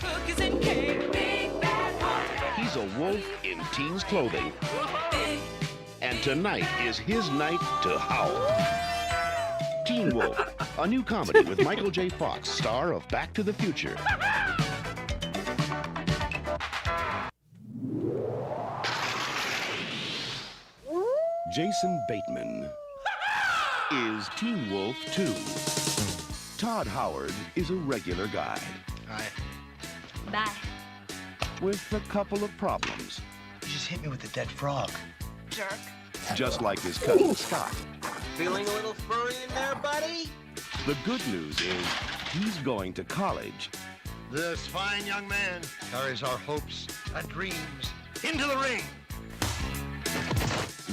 He's a wolf in teens clothing. And tonight is his night to howl. Teen Wolf, a new comedy with Michael J. Fox, star of Back to the Future. Jason Bateman is Teen Wolf 2. Todd Howard is a regular guy Hi. Bye. with a couple of problems. You just hit me with a dead frog. Jerk. Just like his cousin Scott. Feeling a little furry in there, buddy? The good news is he's going to college. This fine young man carries our hopes and dreams into the ring.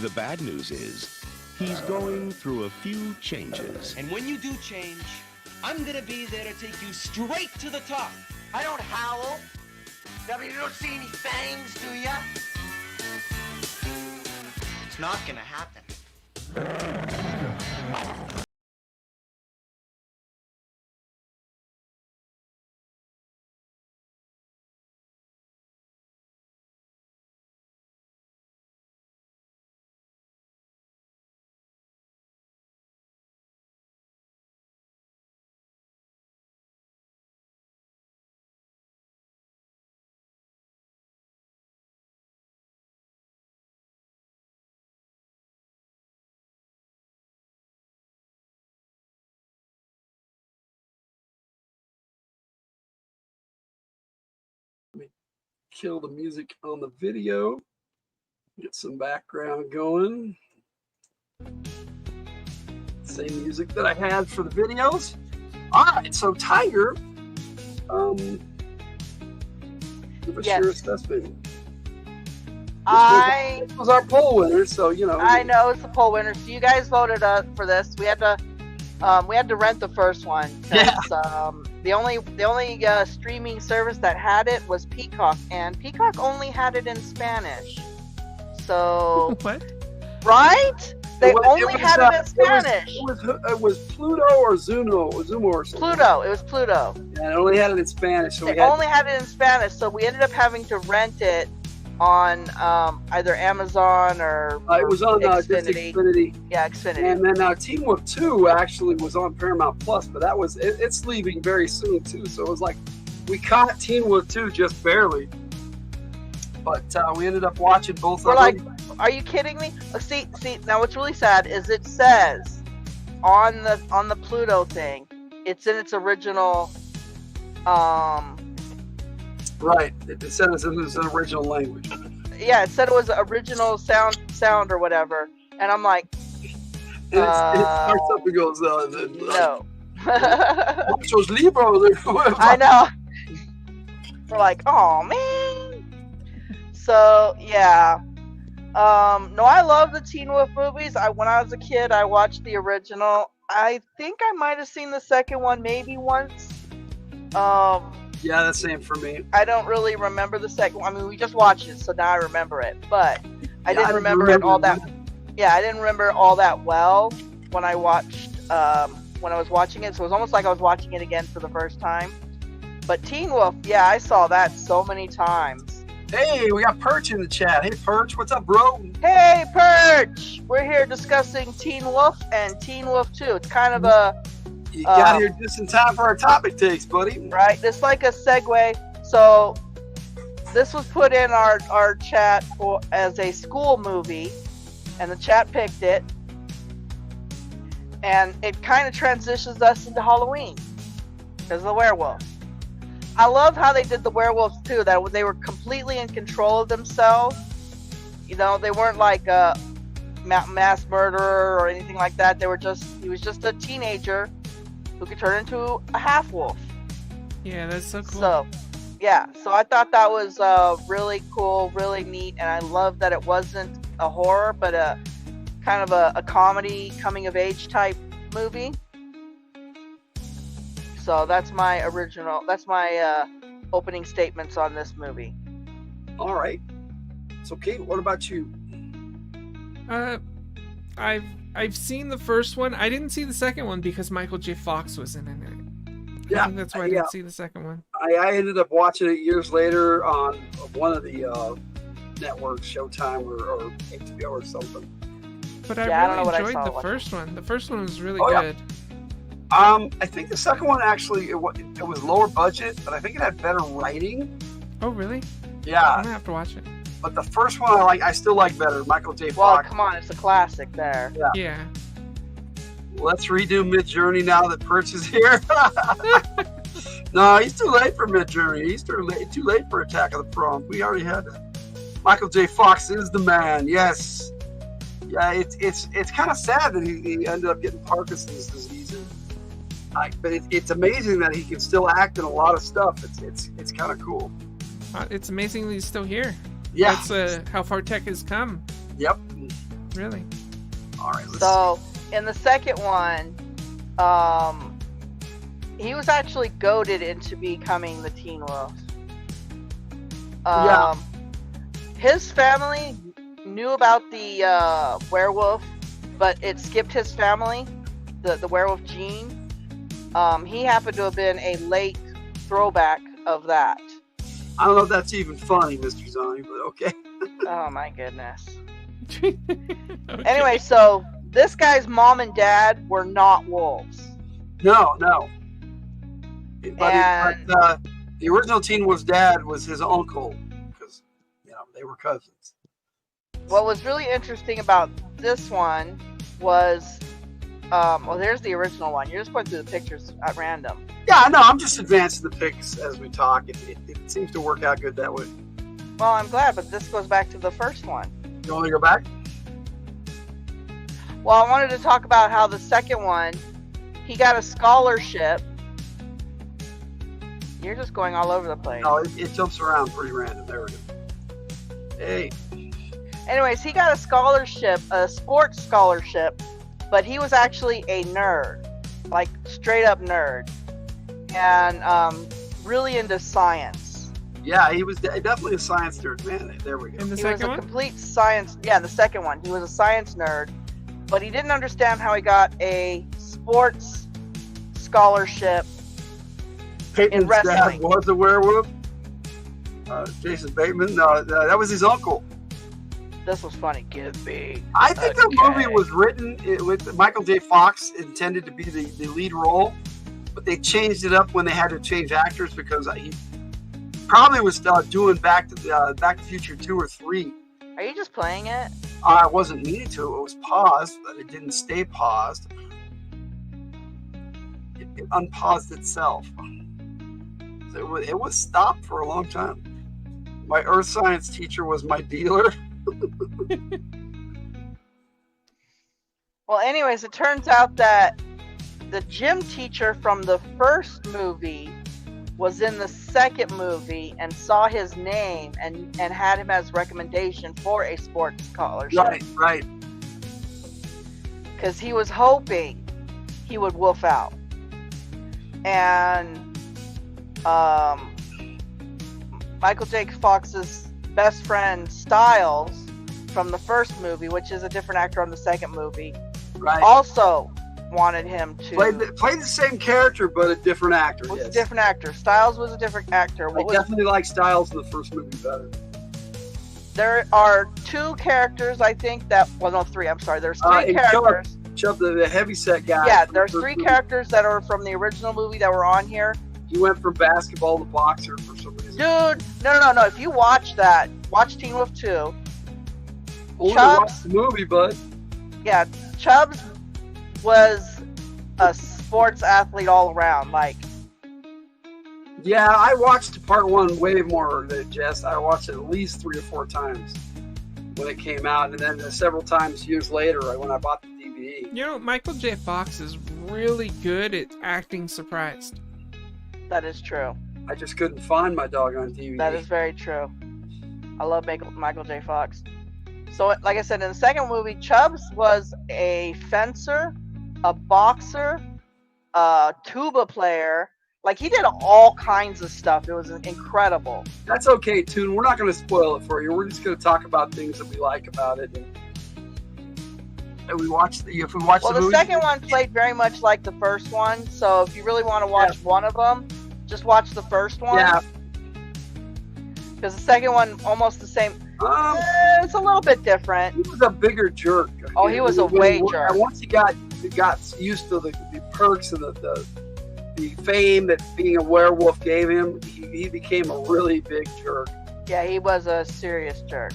The bad news is he's going through a few changes. And when you do change, I'm gonna be there to take you straight to the top. I don't howl. I mean, you don't see any fangs, do ya? It's not gonna happen. Kill the music on the video. Get some background going. Same music that I had for the videos. All right, so Tiger, give us your assessment. This was our poll winner, so you know. I know it's the poll winner. So you guys voted for this. We had to rent the first one. The only streaming service that had it was Peacock, and Peacock only had it in Spanish. So what? Right? They only had it in Spanish. It was Pluto or Zumo or something. Pluto. It was Pluto. Yeah, it only had it in Spanish. So they only had it in Spanish, so we ended up having to rent it on either Amazon or it was on Xfinity. Xfinity. Yeah, Xfinity. And then Teen Wolf 2 actually was on Paramount Plus, but that was it's leaving very soon too. So it was like We caught Teen Wolf 2 just barely, but we ended up watching both We're of like, them. are you kidding me? See. Now, what's really sad is it says on the Pluto thing, it's in its original. Right. It said it's in its original language. Yeah, it said it was original sound or whatever, and I'm like, And it starts up and goes, no. Muchos libros. I know. We're like, oh man. So yeah. No, I love the Teen Wolf movies. When I was a kid, I watched the original. I think I might have seen the second one maybe once. Yeah, that's same for me. I don't really remember the second one. I mean, we just watched it, so now I remember it. But I didn't remember it all that. Yeah, I didn't remember all that well when I watched when I was watching it. So it was almost like I was watching it again for the first time. But Teen Wolf, yeah, I saw that so many times. Hey, we got Perch in the chat. Hey, Perch, what's up, bro? Hey, Perch! We're here discussing Teen Wolf and Teen Wolf 2. It's kind of a... You got here just in time for our topic takes, buddy. Right? It's like a segue. So, this was put in our chat as a school movie, and the chat picked it. And it kind of transitions us into Halloween because of the werewolf. I love how they did the werewolves too, that they were completely in control of themselves. You know, they weren't like a mass murderer or anything like that. He was just a teenager who could turn into a half wolf. Yeah, that's so cool. So I thought that was really cool, really neat, and I love that it wasn't a horror, but a kind of a comedy, coming of age type movie. So that's my opening statements on this movie. All right. So, Kate, what about you? I've seen the first one. I didn't see the second one because Michael J. Fox was in it. Yeah, I think that's why I didn't see the second one. I ended up watching it years later on one of the networks, Showtime or HBO or something. But I really enjoyed the first one. The first one was really good. I think the second one actually it was lower budget, but I think it had better writing. Oh, really? Yeah. I'm gonna have to watch it. But the first one I still like better. Michael J. Well, Fox. come on, it's a classic there. Yeah. Let's redo Mid-Journey now that Perch is here. No, he's too late for Mid-Journey. He's too late for Attack of the Prompt. We already had that. Michael J. Fox is the man. Yes. Yeah, it's kind of sad that he ended up getting Parkinson's disease. But it's amazing that he can still act in a lot of stuff. It's kind of cool. It's amazing that he's still here. Yeah. That's how far tech has come. Yep. Really. All right. So in the second one, he was actually goaded into becoming the Teen Wolf. His family knew about the werewolf, but it skipped his family, the werewolf gene. He happened to have been a late throwback of that. I don't know if that's even funny, Mr. Zani, but okay. Oh my goodness. Okay. Anyway, so this guy's mom and dad were not wolves. No. But the original Teen Wolf's dad was his uncle, because they were cousins. What was really interesting about this one was, there's the original one. You're just going through the pictures at random. Yeah, no, I'm just advancing the pics as we talk. It seems to work out good that way. Well, I'm glad, but this goes back to the first one. You want me to go back? Well, I wanted to talk about how the second one, he got a scholarship. You're just going all over the place. No, it jumps around pretty random. There we go. Hey. Anyways, he got a scholarship, a sports scholarship, but he was actually a nerd, like straight up nerd, and really into science. Yeah, he was definitely a science nerd, man. There we go. In the He second was a one? complete science. Yeah, the second one. He was a science nerd, but he didn't understand how he got a sports scholarship in wrestling. Dad was a werewolf. Jason Bateman. No, that was his uncle. This was funny. Give me. I think the movie was written with Michael J. Fox intended to be the lead role, but they changed it up when they had to change actors because he probably was doing Back to the Future 2 or 3. Are you just playing it? I wasn't needed to. It was paused, but it didn't stay paused. It unpaused itself. So it was stopped for a long time. My earth science teacher was my dealer. Well, anyways, it turns out that the gym teacher from the first movie was in the second movie and saw his name and had him as recommendation for a sports scholarship. Right. Because he was hoping he would wolf out. And Michael J. Fox's best friend Styles from the first movie, which is a different actor on the second movie, also wanted him to play the same character but a different actor. Was a different actor. Styles was a different actor. I definitely like Styles in the first movie better. There are 2 characters, I think, that... Well, no, 3. I'm sorry. There's 3 characters. Chubb, the heavyset guy. Yeah, there's 3 characters that are from the original movie that were on here. He went from basketball to boxer for some reason. Dude, no. If you watch that, watch Teen Wolf 2. Only watch the movie, bud. Yeah, Chubbs was a sports athlete all around. Like, yeah, I watched part 1 way more than Jess. I watched it at least 3 or 4 times when it came out, and then several times years later when I bought the DVD. You know, Michael J. Fox is really good at acting surprised. That is true. I just couldn't find my doggone DVD. That is very true. I love Michael J. Fox. So, like I said, in the second movie, Chubbs was a fencer, a boxer, a tuba player. Like, he did all kinds of stuff. It was incredible. That's okay, Toon. We're not going to spoil it for you. We're just going to talk about things that we like about it. And we watch the movie. Well, the second one played very much like the first one. So if you really want to watch one of them, just watch the first one. Yeah. Because the second one, almost the same. It's a little bit different. He was a bigger jerk. Oh, he was a way jerk. And once he got used to the perks and the fame that being a werewolf gave him, he became a really big jerk. Yeah, he was a serious jerk.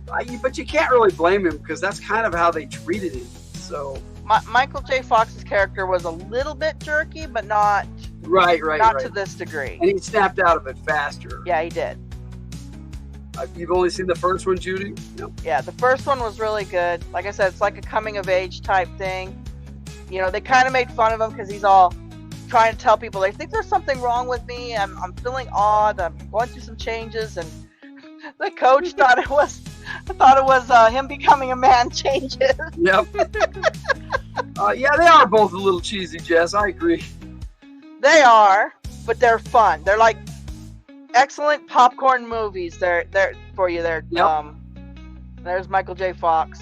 But you can't really blame him because that's kind of how they treated him. So Michael J. Fox's character was a little bit jerky, but not not to this degree. And he snapped out of it faster. Yeah, he did. You've only seen the first one, Judy? No. Yeah, the first one was really good. Like I said, it's like a coming of age type thing. You know, they kind of made fun of him because he's all trying to tell people they think there's something wrong with me. I'm feeling odd. I'm going through some changes, and the coach thought it was him becoming a man changes. Yep. Yeah, they are both a little cheesy, Jess. I agree. They are, but they're fun. They're like excellent popcorn movies. They're for you. There's Michael J. Fox.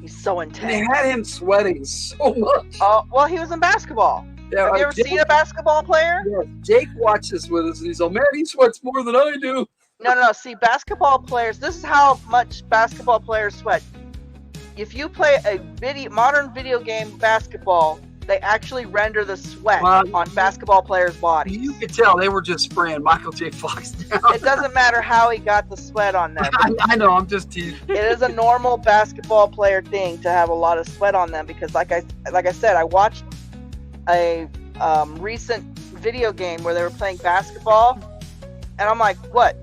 He's so intense. And they had him sweating so much. Oh, well, he was in basketball. Yeah, have you ever seen a basketball player? Yeah, Jake watches with us, and he's like, man, he sweats more than I do. No. See, basketball players, this is how much basketball players sweat. If you play a modern video game basketball, they actually render the sweat on basketball players' bodies. You could tell they were just spraying Michael J. Fox down. It doesn't matter how he got the sweat on them. I know, I'm just teasing. It is a normal basketball player thing to have a lot of sweat on them because, like I said, I watched a recent video game where they were playing basketball, and I'm like, what?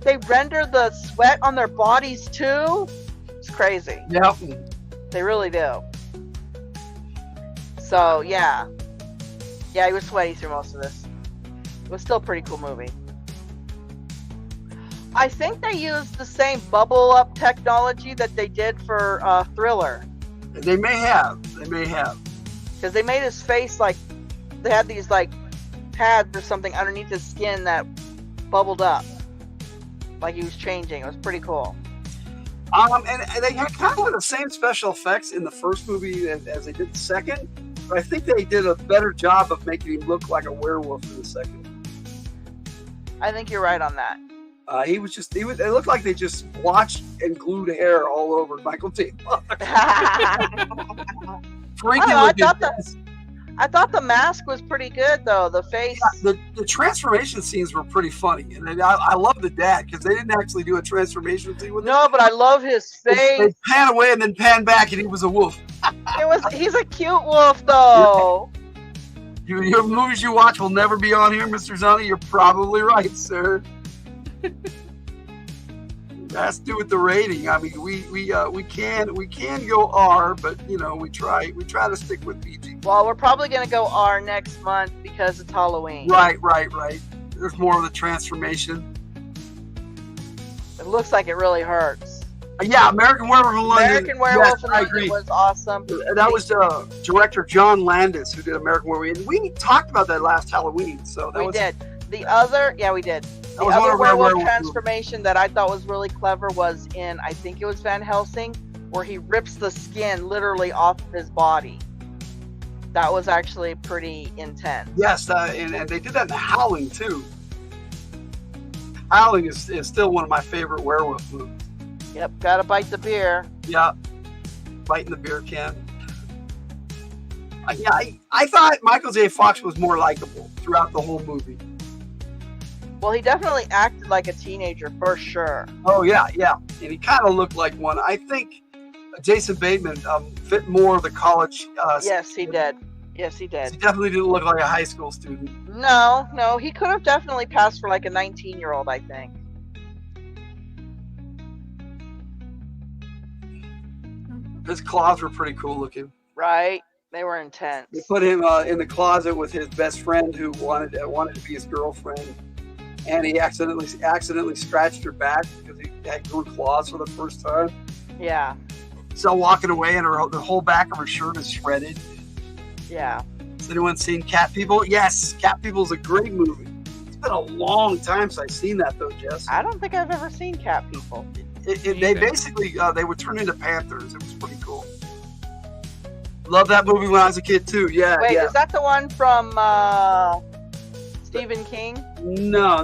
They render the sweat on their bodies too? It's crazy. Yep. They really do. So, yeah, he was sweaty through most of this. It was still a pretty cool movie. I think they used the same bubble up technology that they did for Thriller. They may have. Because they made his face like, they had these like pads or something underneath his skin that bubbled up. Like he was changing. It was pretty cool. And they had kind of the same special effects in the first movie as they did the second. But I think they did a better job of making him look like a werewolf in the second. I think you're right on that. It looked like they just watched and glued hair all over Michael J. Fox. I thought the mask was pretty good though. The face. Yeah, the transformation scenes were pretty funny, and I love the dad because they didn't actually do a transformation scene with him. No, but I love his face. They pan away and then pan back, and he was a wolf. He's a cute wolf though. Your movies you watch will never be on here, Mr. Zani. You're probably right, sir. That's to do with the rating. I mean, we can go R, but you know we try to stick with PG. Well, we're probably gonna go R next month because it's Halloween. Right. There's more of the transformation. It looks like it really hurts. Yeah, American Werewolf in London. American Werewolf in I London agree. was awesome. That was director John Landis who did American Werewolf. And we talked about that last Halloween. So that we was, did. The other, yeah, we did. The other werewolf transformation that I thought was really clever was in, I think it was Van Helsing, where he rips the skin literally off of his body. That was actually pretty intense. Yes, and they did that in The Howling too. Howling is still one of my favorite werewolf movies. Yep, gotta bite the beer. Yeah, biting the beer can. I thought Michael J. Fox was more likable throughout the whole movie. Well, he definitely acted like a teenager for sure. Oh yeah, and he kind of looked like one. I think Jason Bateman fit more of the college. Yes, he did. Yes, he did. He definitely didn't look like a high school student. No, he could have definitely passed for like a 19-year-old, I think. His claws were pretty cool looking. Right, they were intense. They put him in the closet with his best friend who wanted to be his girlfriend, and he accidentally scratched her back because he had grew claws for the first time. Yeah. So walking away, and the whole back of her shirt is shredded. Yeah. Has anyone seen Cat People? Yes, Cat People is a great movie. It's been a long time since I've seen that though, Jess. I don't think I've ever seen Cat People. They basically they would turn into panthers. It was pretty cool. Love that movie when I was a kid too. Yeah. Wait, yeah. is that the one from Stephen King? No.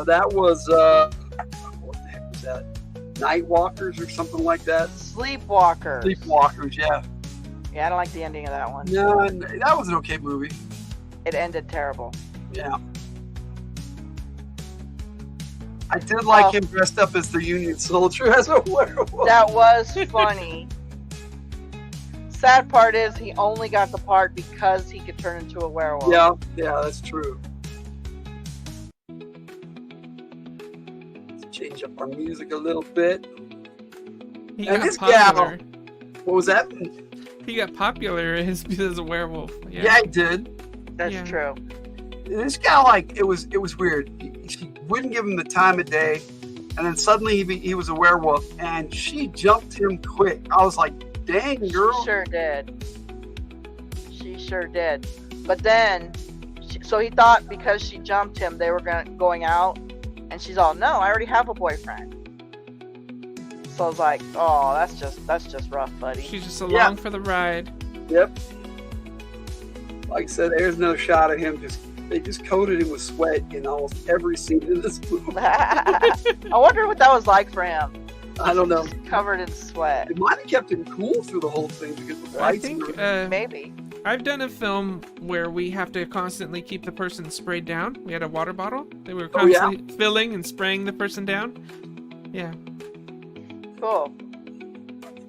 That was what the heck was that? Nightwalkers or something like that. Sleepwalkers. Sleepwalkers, yeah. Yeah, I don't like the ending of that one. No, that was an okay movie. It ended terrible. Yeah. I did like him dressed up as the Union soldier as a werewolf. That was funny. Sad part is he only got the part because he could turn into a werewolf. Yeah, that's true. Let's change up our music a little bit. And this gal, what was that? He got popular as a werewolf. Yeah, he did. That's true. This guy, like, it was weird. She wouldn't give him the time of day, and then suddenly he was a werewolf, and she jumped him quick. I was like, dang, girl. She sure did. But then, so he thought because she jumped him, they were going out, and she's all, no, I already have a boyfriend. So I was like, oh, that's just rough, buddy. She's just along for the ride. Yep. Like I said, there's no shot of him. They just coated him with sweat in almost every scene in this movie. I wonder what that was like for him. I don't know. Covered in sweat. It might have kept him cool through the whole thing because the lights. I think maybe. I've done a film where we have to constantly keep the person sprayed down. We had a water bottle. They were constantly filling and spraying the person down. Yeah. Cool.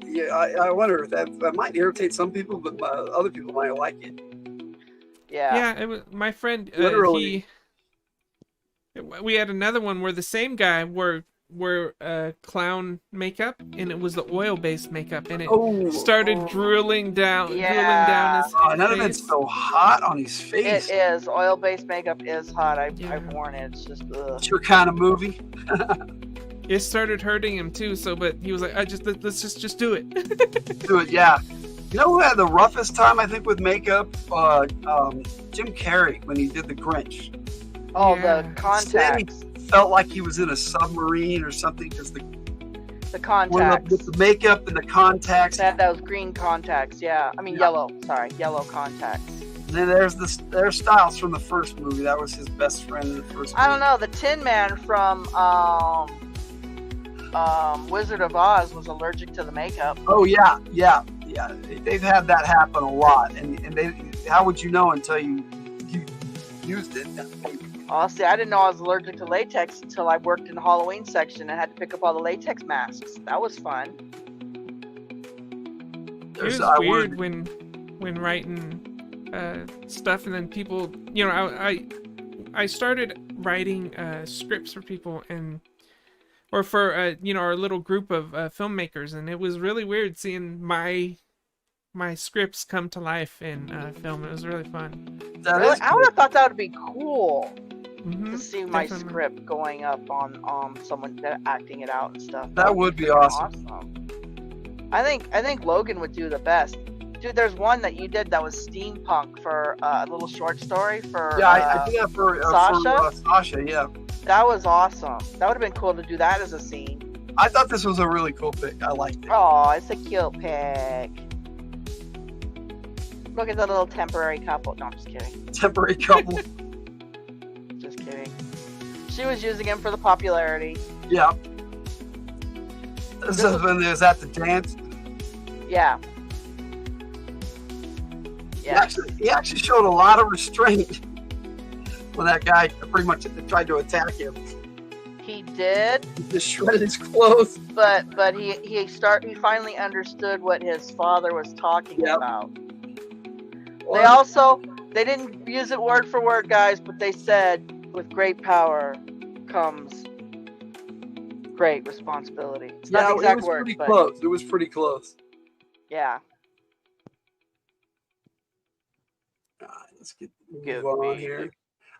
Yeah, I wonder if that might irritate some people, but other people might like it. Yeah. Yeah, it was my friend. Literally. We had another one where the same guy wore clown makeup, and it was the oil-based makeup, and it started drooling down his face. None of it's so hot on his face. It is. Oil-based makeup is hot. I've worn it. It's just It's your kind of movie. It started hurting him too. But he was like, let's just do it. Do it, yeah. You know who had the roughest time, I think, with makeup? Jim Carrey when he did The Grinch. Oh, the contacts. He felt like he was in a submarine or something because the contacts. With the makeup and the contacts. They had those green contacts, yeah. I mean, yellow. Sorry, yellow contacts. And then there's Styles from the first movie. That was his best friend in the first movie. I don't know. The Tin Man from Wizard of Oz was allergic to the makeup. Oh, yeah. They've had that happen a lot. And how would you know until you used it? Honestly, I didn't know I was allergic to latex until I worked in the Halloween section and had to pick up all the latex masks. That was fun. It was weird when writing stuff, and then people, you know, I started writing scripts for people or for you know, our little group of filmmakers, and it was really weird seeing my scripts come to life in film. It was really fun. Really? I would have thought that would be cool to see my definitely. script going up on someone acting it out and stuff. That would be awesome. I think Logan would do the best. Dude, there's one that you did that was steampunk for a little short story for Yeah, I did that for Sasha. Sasha, yeah. That was awesome. That would have been cool to do that as a scene. I thought this was a really cool pick. I liked it. Oh, it's a cute pic. Look at the little temporary couple. No, I'm just kidding. Temporary couple. Just kidding. She was using him for the popularity. Yeah. This is when they was at the dance. Yeah. He actually showed a lot of restraint when that guy pretty much tried to attack him. He did. He just shredded his clothes. But he finally understood what his father was talking about. They didn't use it word for word, guys, but they said with great power comes great responsibility. It's not the exact word, pretty but close. It was pretty close. yeah. Let's move on here.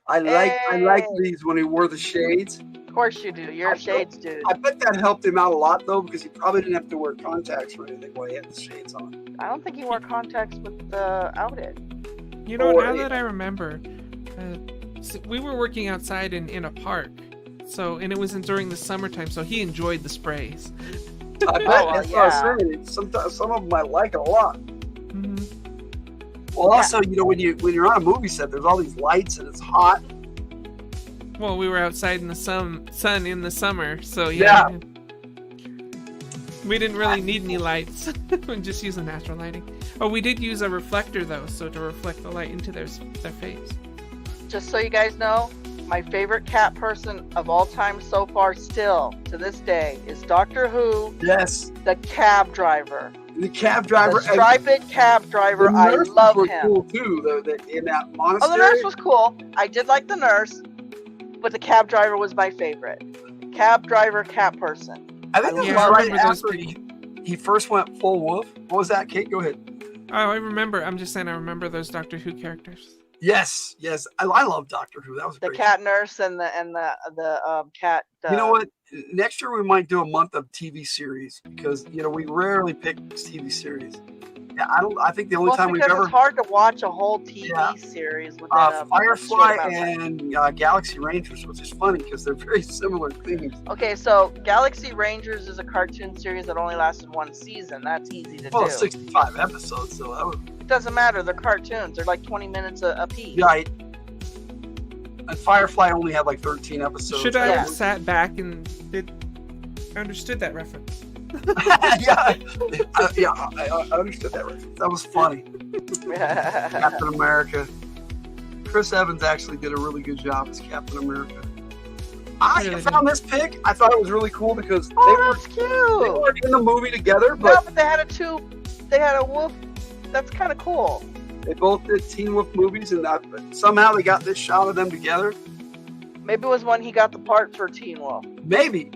I like these when he wore the shades. Of course you do. You're a shades dude. I bet that helped him out a lot though, because he probably didn't have to wear contacts or anything while he had the shades on. I don't think he wore contacts without it. You know, now that I remember, we were working outside in a park, and it wasn't during the summertime, so he enjoyed the sprays. I bet that's what I was saying. Sometimes some of them I like a lot. Well, also, you know, when you're on a movie set, there's all these lights and it's hot. Well, we were outside in the sun in the summer, so yeah. We didn't really need any lights. We just use the natural lighting. Oh, we did use a reflector though, so to reflect the light into their face. Just so you guys know, my favorite cat person of all time so far, still to this day, is Doctor Who. Yes. The cab driver. The cab driver. The striped cab driver. I love him. Cool too, in that monastery. Oh, the nurse was cool. I did like the nurse, but the cab driver was my favorite. Cab driver, cat person. I think this was right after he first went full wolf. What was that, Kate? Go ahead. Oh, I remember. I'm just saying I remember those Doctor Who characters. Yes. I love Doctor Who. That was the great. cat nurse and the cat. You know what? Next year we might do a month of TV series because you know we rarely pick TV series. Yeah, I think the only time we've ever. It's hard to watch a whole TV series within Firefly and Galaxy Rangers, which is funny because they're very similar themes. Okay, so Galaxy Rangers is a cartoon series that only lasted one season. That's easy to do. Well, 65 episodes, so that would. It doesn't matter. They're cartoons. They're like 20 minutes a piece. Right. And Firefly only had like 13 episodes. Should I have sat back and understood that reference? I understood that reference. That was funny. Captain America. Chris Evans actually did a really good job as Captain America. I found this pick. I thought it was really cool because they weren't in the movie together, but they had a wolf. That's kind of cool. They both did Teen Wolf movies, and somehow they got this shot of them together. Maybe it was when he got the part for Teen Wolf. Maybe.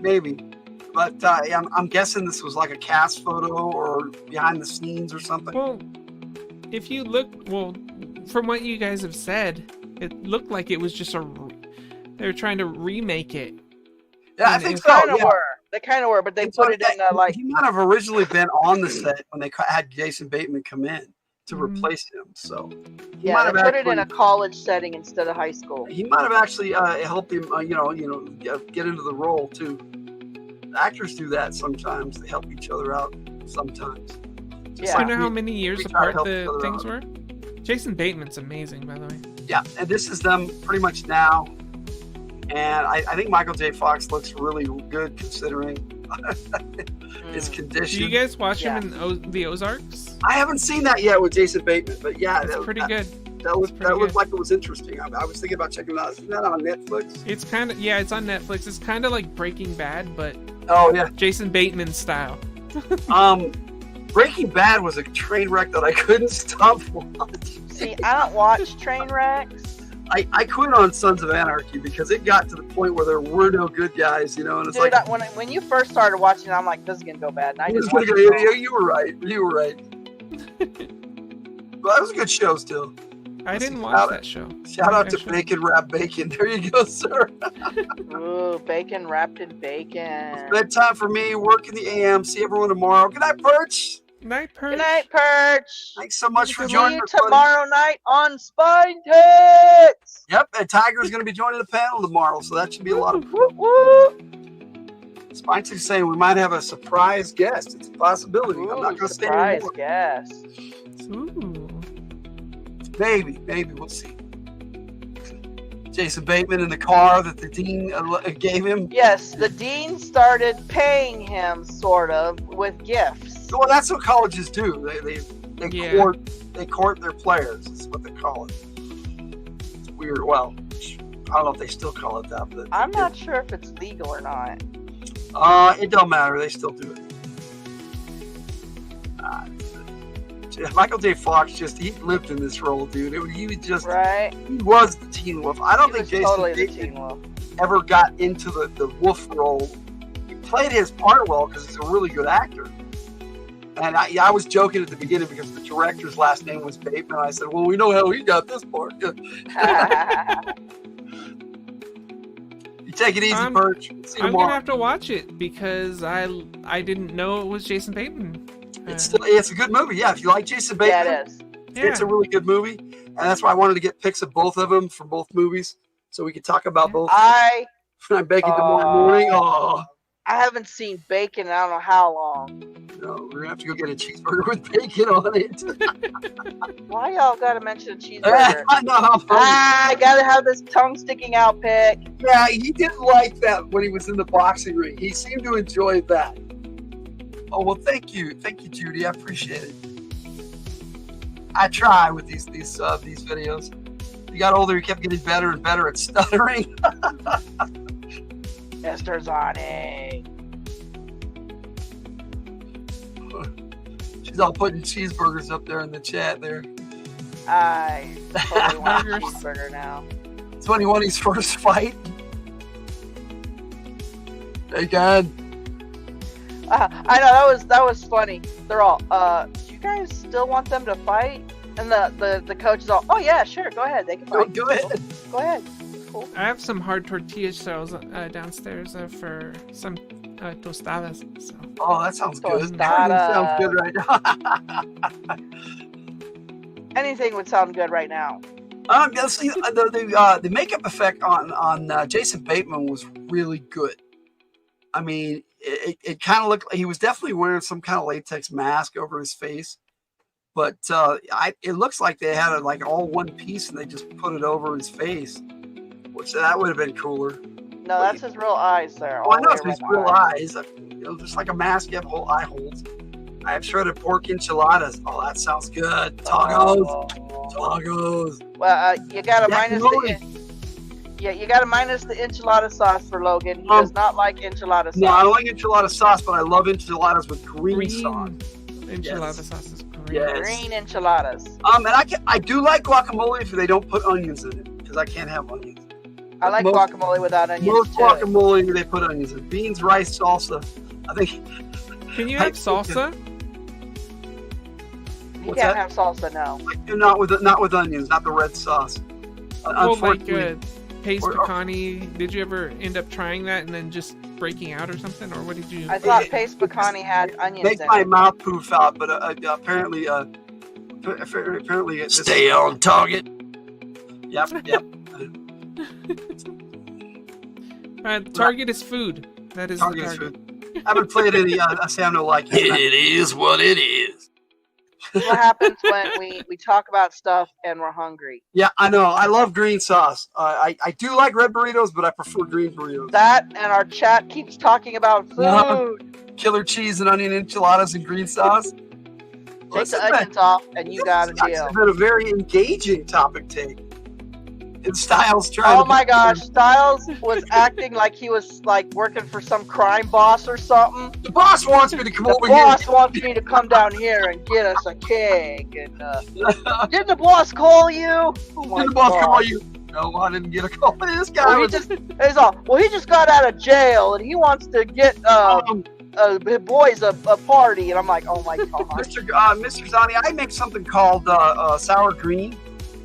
But I'm guessing this was like a cast photo or behind the scenes or something. Well, if you look, from what you guys have said, it looked like it was just they were trying to remake it. Yeah, I think so. They kind of were, but they put it in like. He might have originally been on the set when they had Jason Bateman come in to replace him. So they put it in a college setting instead of high school. He might have actually helped him, get into the role too. Actors do that sometimes. They help each other out sometimes. Do you know how many years apart the things were? Jason Bateman's amazing, by the way. Yeah, and this is them pretty much now. And I think Michael J. Fox looks really good considering his condition. Do you guys watch him in the Ozarks? I haven't seen that yet with Jason Bateman, but yeah, It's pretty good. That looked like it was interesting. I was thinking about checking it out. Isn't that on Netflix? It's kind of, yeah, it's on Netflix. It's kind of like Breaking Bad, but oh yeah, Jason Bateman style. Breaking Bad was a train wreck that I couldn't stop watching. See, I don't watch train wrecks. I quit on Sons of Anarchy because it got to the point where there were no good guys, you know, and it's Dude, like when you first started watching it, I'm like, this is gonna go bad. And I just watched you were right. You were right. But that was a good show still. I didn't watch that show. Shout out to Bacon Wrap Bacon. There you go, sir. Ooh, bacon wrapped in bacon. It's bedtime for me. Work in the AM. See everyone tomorrow. Good night, Perch. Night, Perch. Good night, Perch. Thanks so much for See joining you us, buddy. tomorrow night on Spine Tits. Yep, and Tiger's going to be joining the panel tomorrow, so that should be a lot of fun. Spine Tits saying we might have a surprise guest. It's a possibility. Ooh, I'm not going to say surprise anymore. guest. Ooh. Maybe we'll see. Jason Bateman in the car that the dean gave him. Yes, the dean started paying him sort of with gifts. Well, that's what colleges do. They court their players. That's what they call it. It's weird. Well, I don't know if they still call it that, but I'm not sure if it's legal or not. It don't matter. They still do it. Michael J. Fox he lived in this role, dude. He was just he was the Teen Wolf. I don't think Jason Bateman ever got into the wolf role. He played his part well because he's a really good actor. And I was joking at the beginning because the director's last name was Bateman. I said, well, we know how he got this part. You take it easy, Perch. See you I'm tomorrow. gonna have to watch it because I didn't know it was Jason Bateman. It's a good movie. Yeah, if you like Jason Bateman, yeah, it is. It's a really good movie, and that's why I wanted to get pics of both of them from both movies, so we could talk about both. I'm baking tomorrow morning. Oh, I haven't seen bacon in I don't know how long. No, we're gonna have to go get a cheeseburger with bacon on it. Why y'all gotta mention a cheeseburger? I know how funny. I gotta have this tongue sticking out pic. Yeah, he didn't like that when he was in the boxing ring. He seemed to enjoy that. Oh well, thank you, Judy. I appreciate it. I try with these videos. You got older, you kept getting better and better at stuttering. Mr. Zani. She's all putting cheeseburgers up there in the chat there. I totally want a cheeseburger now. 21's first fight. Hey, God. I know that was funny. They're all, do you guys still want them to fight? And the coach is all, oh yeah, sure, go ahead, they can fight. Go ahead. Go ahead. Cool. I have some hard tortilla shells downstairs for some tostadas. So. Oh, that sounds good. Tostada. Sounds good right now. Anything would sound good right now. See, the makeup effect on Jason Bateman was really good. I mean, it kind of looked like he was definitely wearing some kind of latex mask over his face, but it looks like they had it like all one piece and they just put it over his face, which that would have been cooler. No, that's his real eyes there. Oh, I know it's his real eyes. Just like a mask, you have whole eye holes. I have shredded pork enchiladas. Oh, that sounds good. Tacos. Well, you gotta minus you gotta minus the enchilada sauce for Logan. He does not like enchilada sauce. No, I don't like enchilada sauce, but I love enchiladas with green sauce. Enchilada sauce is green. Yes. Green enchiladas. And I do like guacamole if they don't put onions in it, because I can't have onions. I like guacamole without onions. Most too. guacamole they put onions in. Beans, rice, salsa. I think. Can you have salsa? You can't have salsa, no. Not with onions, not the red sauce. Well, like paste pecani. Did you ever end up trying that and then just breaking out or something, or what did you? I thought paste pecani had onions Make in my it. mouth poof out, but apparently, Stay on target. Yep. Target is food. That is Target the is target. food. I haven't played any. I say I don't like it. It is what it is. This is what happens when we talk about stuff and we're hungry. Yeah, I know. I love green sauce. I do like red burritos, but I prefer green burritos. That and our chat keeps talking about food. Killer cheese and onion enchiladas and green sauce. Take the onions off and you got a deal. It's been a very engaging topic take. And Styles trying Oh my gosh, Styles was acting like he was like working for some crime boss or something. The boss wants me to come over here. The boss wants me to come down here and get us a cake. And didn't the boss call you? Oh did the boss call you? No, I didn't get a call. This guy well, he just got out of jail and he wants to get boys a party. And I'm like, oh my god. Mr. Zani, I make something called sour green.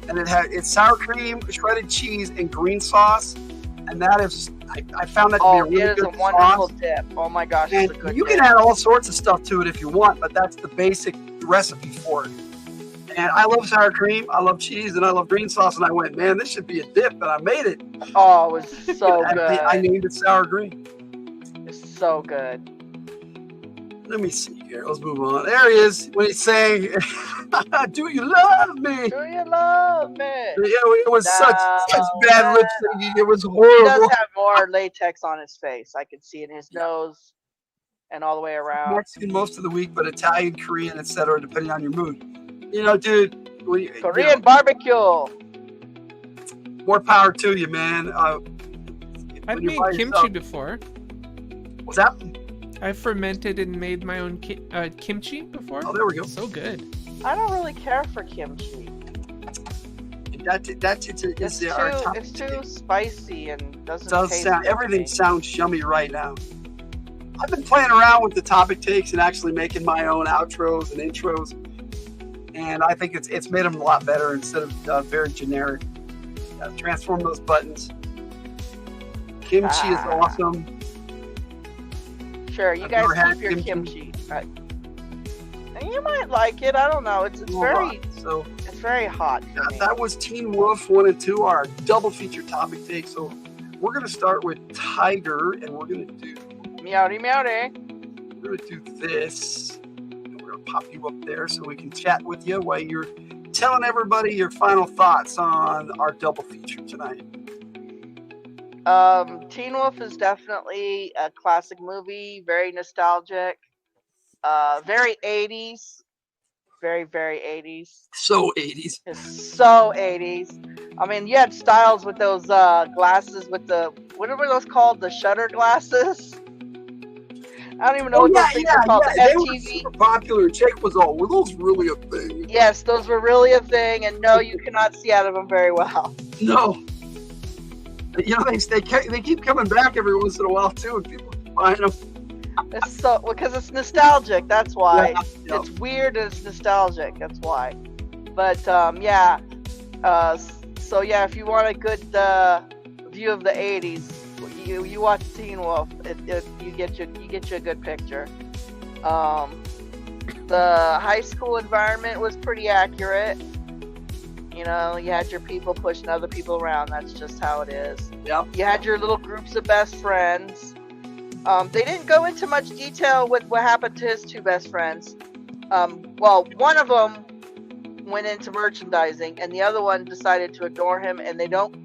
And it's sour cream, shredded cheese, and green sauce. And that is, I found that to be a really good sauce. It is a wonderful dip. Oh my gosh, and it's a good you dip. can add all sorts of stuff to it if you want, but that's the basic recipe for it. And I love sour cream, I love cheese, and I love green sauce. And I went, man, this should be a dip, and I made it. Oh, it was so good. I named it sour green. It's so good. Let me see here. Let's move on. There he is when he's saying, "Do you love me? Do you love me?" Yeah, it was such bad lip syncing. It was horrible. He does have more latex on his face. I can see it in his nose and all the way around. Mexican most of the week, but Italian, Korean, etc., depending on your mood. You know, dude. Korean barbecue. More power to you, man. I've made kimchi before. What's that? I fermented and made my own kimchi before. Oh, there we go. So good. I don't really care for kimchi. It's too spicy and doesn't taste good. Everything sounds yummy right now. I've been playing around with the topic takes and actually making my own outros and intros, and I think it's made them a lot better instead of very generic. Transform those buttons. Kimchi is awesome. Sure, you guys keep your kimchi. And you might like it. I don't know. It's very hot. That was Teen Wolf 1 and 2, our double feature topic take. So we're gonna start with Tiger, and we're gonna do meowdy meowdy. We're gonna do this. And we're gonna pop you up there so we can chat with you while you're telling everybody your final thoughts on our double feature tonight. Teen Wolf is definitely a classic movie, very nostalgic, very 80s, very, very 80s. So 80s. It's so 80s. I mean, you had Styles with those glasses with the, what were those called? The shutter glasses? I don't even know what those things are called. The They FTV. were super popular. Jake was all, were those really a thing? Yes, those were really a thing, and no, you cannot see out of them very well. No. You know, they keep coming back every once in a while too, and people find them. It's so because it's nostalgic. That's why Yeah. it's weird and it's nostalgic. That's why. But yeah. So yeah, if you want a good view of the '80s, you watch Teen Wolf. You get you a good picture. The high school environment was pretty accurate. You know, you had your people pushing other people around. That's just how it is. Yep. You had your little groups of best friends. They didn't go into much detail with what happened to his two best friends. Well, one of them went into merchandising, and the other one decided to ignore him, and they don't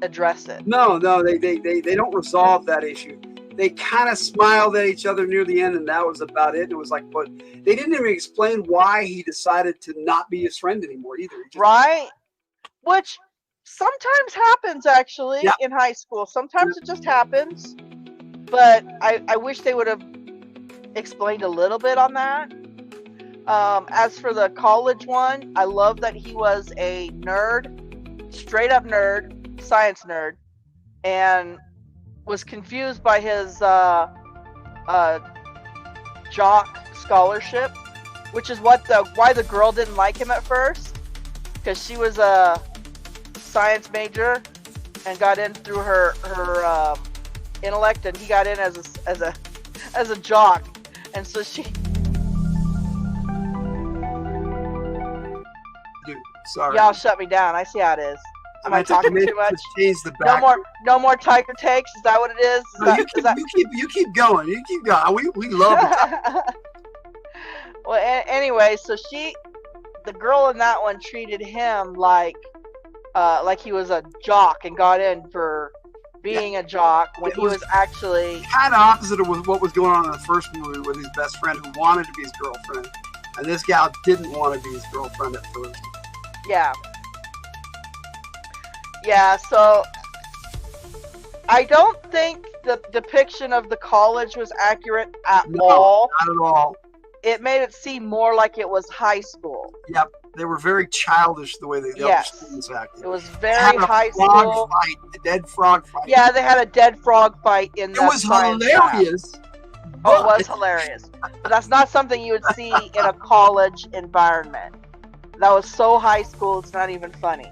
address it. No, they don't resolve that issue. They kind of smiled at each other near the end, and that was about it. It was like, but they didn't even explain why he decided to not be his friend anymore either. Right? Which sometimes happens actually in high school. Sometimes it just happens. But I wish they would have explained a little bit on that. As for the college one, I love that he was a nerd, straight up nerd, science nerd, and was confused by his jock scholarship, which is why the girl didn't like him at first, because she was a science major and got in through her intellect, and he got in as a jock, and so she. Dude, sorry. Y'all shut me down. I see how it is. Am I talking too much? No more Tiger takes. Is that what it is? You keep going. You keep going. We love it. Well, anyway, so the girl in that one treated him like he was a jock and got in for being a jock when he was actually kind of opposite of what was going on in the first movie with his best friend who wanted to be his girlfriend, and this gal didn't want to be his girlfriend at first. Yeah. Yeah, so I don't think the depiction of the college was accurate at all. Not at all. It made it seem more like it was high school. Yep, they were very childish the way the other students acted. It was very high school. Fight, the dead frog fight. Yeah, they had a dead frog fight in the science lab. Hilarious. Oh, it was hilarious. But that's not something you would see in a college environment. That was so high school, it's not even funny.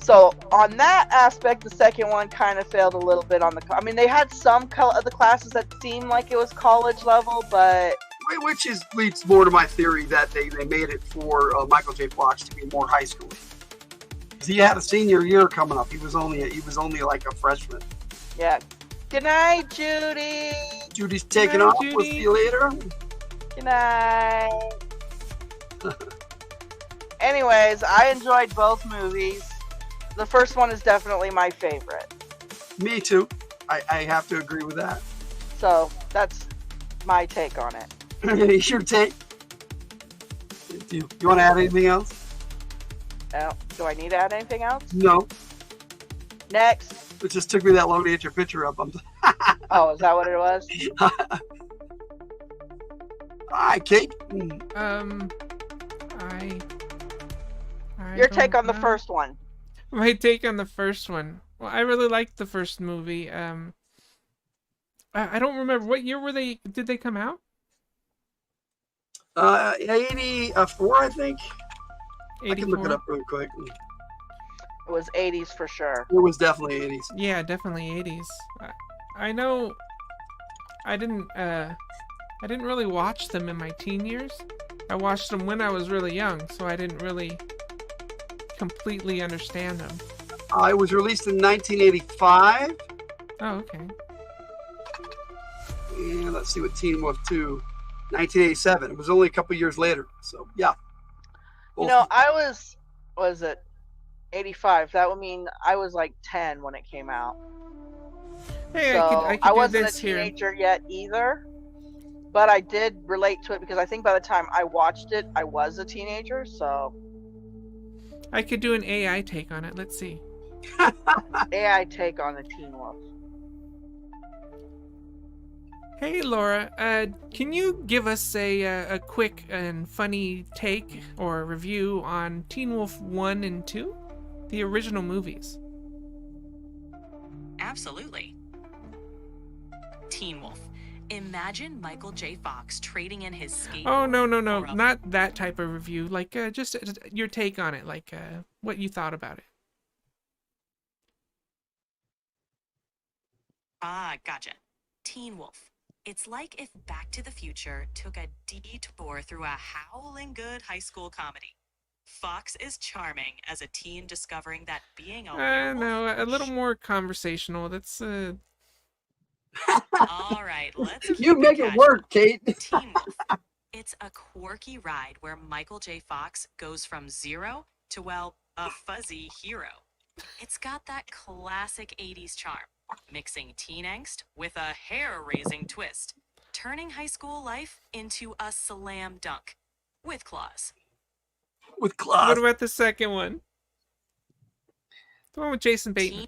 So on that aspect, the second one kind of failed a little bit on the. I mean, they had some of the classes that seemed like it was college level, but which leads more to my theory that they made it for Michael J. Fox to be more high school. He had a senior year coming up. He was only like a freshman. Yeah. Good night, Judy. Judy's taking off. Judy. We'll see you later. Good night. Anyways, I enjoyed both movies. The first one is definitely my favorite. Me too. I have to agree with that. So that's my take on it. Your take? Do you want to add anything else? Do I need to add anything else? No. Next. It just took me that long to get your picture up. Oh, is that what it was? Hi, Kate. Your take on the first one. My take on the first one. Well, I really liked the first movie. I don't remember what year did they come out? 84, I think. 84? I can look it up real quick. It was 80s for sure. It was definitely 80s. Yeah, definitely 80s. I know. I didn't really watch them in my teen years. I watched them when I was really young, so I didn't really completely understand them. It was released in 1985. Oh, okay. And let's see what Teen Wolf 2, 1987. It was only a couple years later, so yeah. You know, was it 85? That would mean I was like 10 when it came out. Hey, so I could I wasn't a here. teenager yet either, but I did relate to it because I think by the time I watched it, I was a teenager, so... I could do an AI take on it. Let's see. AI take on the Teen Wolf. Hey, Laura. Can you give us a quick and funny take or review on Teen Wolf 1 and 2? The original movies. Absolutely. Teen Wolf. Imagine Michael J. Fox trading in his skateboard. Oh, no. Not that type of review. Like, just your take on it. Like, what you thought about it. Ah, gotcha. Teen Wolf. It's like if Back to the Future took a detour through a howling good high school comedy. Fox is charming as a teen discovering that being a werewolf... No, a little more conversational. That's, All right, let's keep You make it work, Kate. Teen Wolf. It's a quirky ride where Michael J. Fox goes from zero to, well, a fuzzy hero. It's got that classic 80s charm, mixing teen angst with a hair-raising twist, turning high school life into a slam dunk with claws. With claws. What about the second one? The one with Jason Bateman.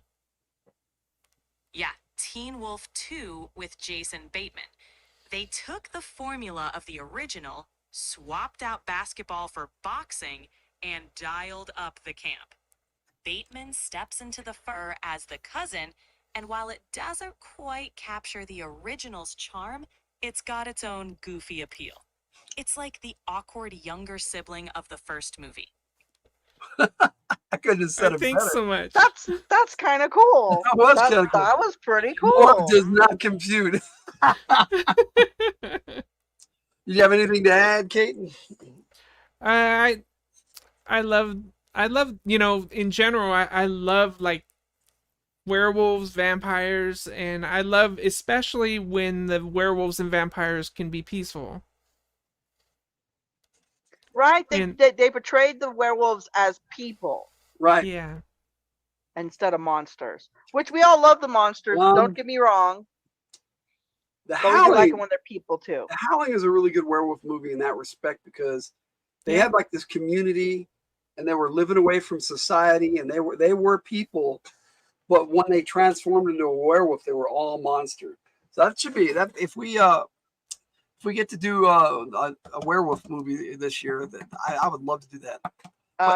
Teen Wolf 2 with Jason Bateman. They took the formula of the original, swapped out basketball for boxing, and dialed up the camp. Bateman steps into the fur as the cousin, and while it doesn't quite capture the original's charm, it's got its own goofy appeal. It's like the awkward younger sibling of the first movie. I couldn't have said it better. Thanks so much. That's kind of cool. That was kind of cool. That was pretty cool. More does not compute. Did you have anything to add, Kate? I love, you know, in general, I love like werewolves, vampires, and I love especially when the werewolves and vampires can be peaceful. Right? And- They portrayed the werewolves as people. Right. Yeah. Instead of monsters. Which we all love the monsters, don't get me wrong. The But we do like Howling, them when they're people too. The Howling is a really good werewolf movie in that respect because they had like this community and they were living away from society and they were people, but when they transformed into a werewolf, they were all monsters. So that should be that if we get to do a werewolf movie this year, that I would love to do that.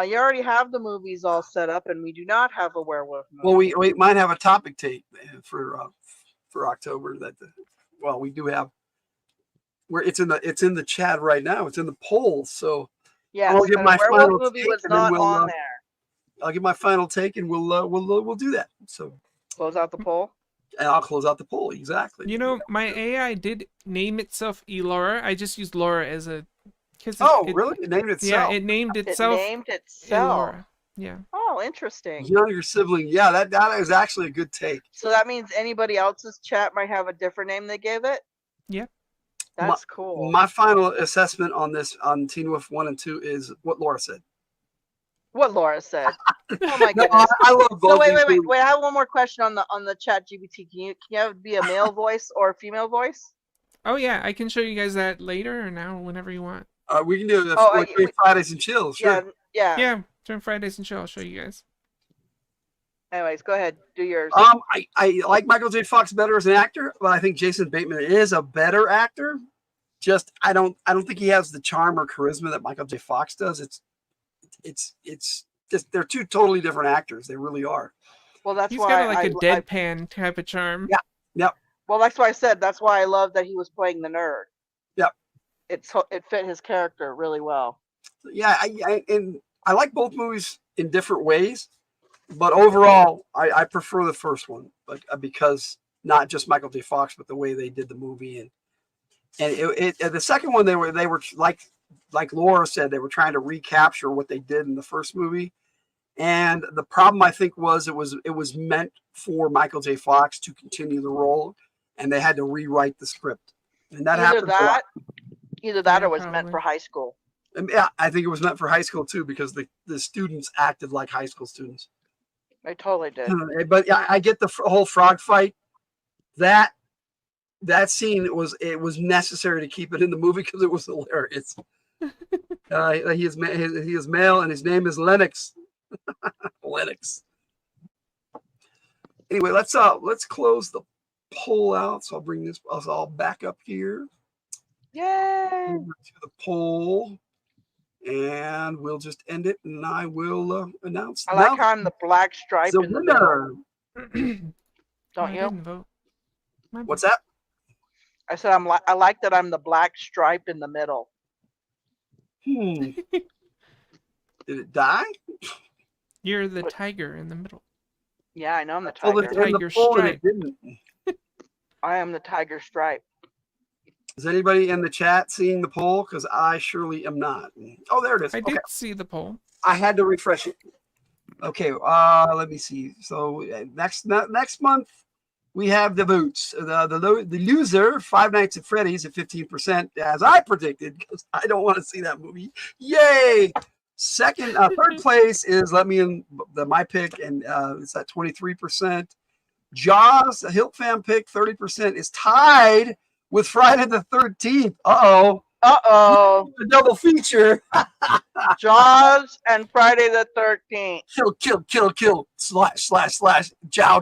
You already have the movies all set up, and we do not have a werewolf movie. Well, we might have a topic tape for October. Well, we do have where it's in the chat right now. It's in the poll. So yes, I'll give my werewolf final movie take was and then not we'll, on there. I'll give my final take and we'll do that. So close out the poll. And I'll close out the poll exactly. You know, my AI did name itself Elora. I just used Laura as a. Really? It named itself. Yeah, it named itself. It named itself. Elora. Yeah. Oh, interesting. Younger sibling. Yeah, that is actually a good take. So that means anybody else's chat might have a different name they gave it? Yeah. That's cool. My final assessment on this, on Teen Wolf 1 and 2, is what Laura said. What Laura said. Oh my No, goodness. I love both. So wait. these I have one more question on the chat GPT. Can you have it be a male voice or a female voice? Oh yeah, I can show you guys that later or now, whenever you want. We can do it Fridays and Chill. Sure. Yeah. During Fridays and Chill, I'll show you guys. Anyways, go ahead. Do yours. I like Michael J. Fox better as an actor, but I think Jason Bateman is a better actor. Just I don't think he has the charm or charisma that Michael J. Fox does. It's just they're two totally different actors. They really are. Well, that's He's why got like a deadpan type of charm. Yeah. Yep. Well, that's why I said that's why I love that he was playing the nerd. Yep. It fit his character really well. Yeah, I like both movies in different ways, but overall, I prefer the first one, because not just Michael J. Fox, but the way they did the movie, and the second one they were like Laura said, they were trying to recapture what they did in the first movie, and the problem I think was it was meant for Michael J. Fox to continue the role, and they had to rewrite the script, and that happened. Either that or was meant for high school. Yeah, I think it was meant for high school too, because the students acted like high school students. They totally did. But yeah, I get the whole frog fight. That scene was necessary to keep it in the movie because it was hilarious. He is male and his name is Lennox. Lennox. Anyway, let's close the poll out. So I'll bring us all back up here. Yay! Over to the poll. And we'll just end it, and I will announce. I like how I'm the black stripe the in the winner. middle. Don't you? Didn't vote. What's that? I said I like that I'm the black stripe in the middle. Did it die? You're the tiger in the middle. Yeah, I know I'm the Oh, tiger. Tiger stripe. I am the tiger stripe. Is anybody in the chat seeing the poll? Because I surely am not. Oh, there it is. I Okay. did see the poll. I had to refresh it. Okay, let me see. So next month we have the votes. The loser, Five Nights at Freddy's at 15%, as I predicted, because I don't want to see that movie. Yay! Third place is Let Me In, my pick, and it's at 23%. Jaws, a Hildt fan pick, 30%, is tied with Friday the 13th. Uh-oh. A double feature. Jaws and Friday the 13th. Kill. Slash. Jow.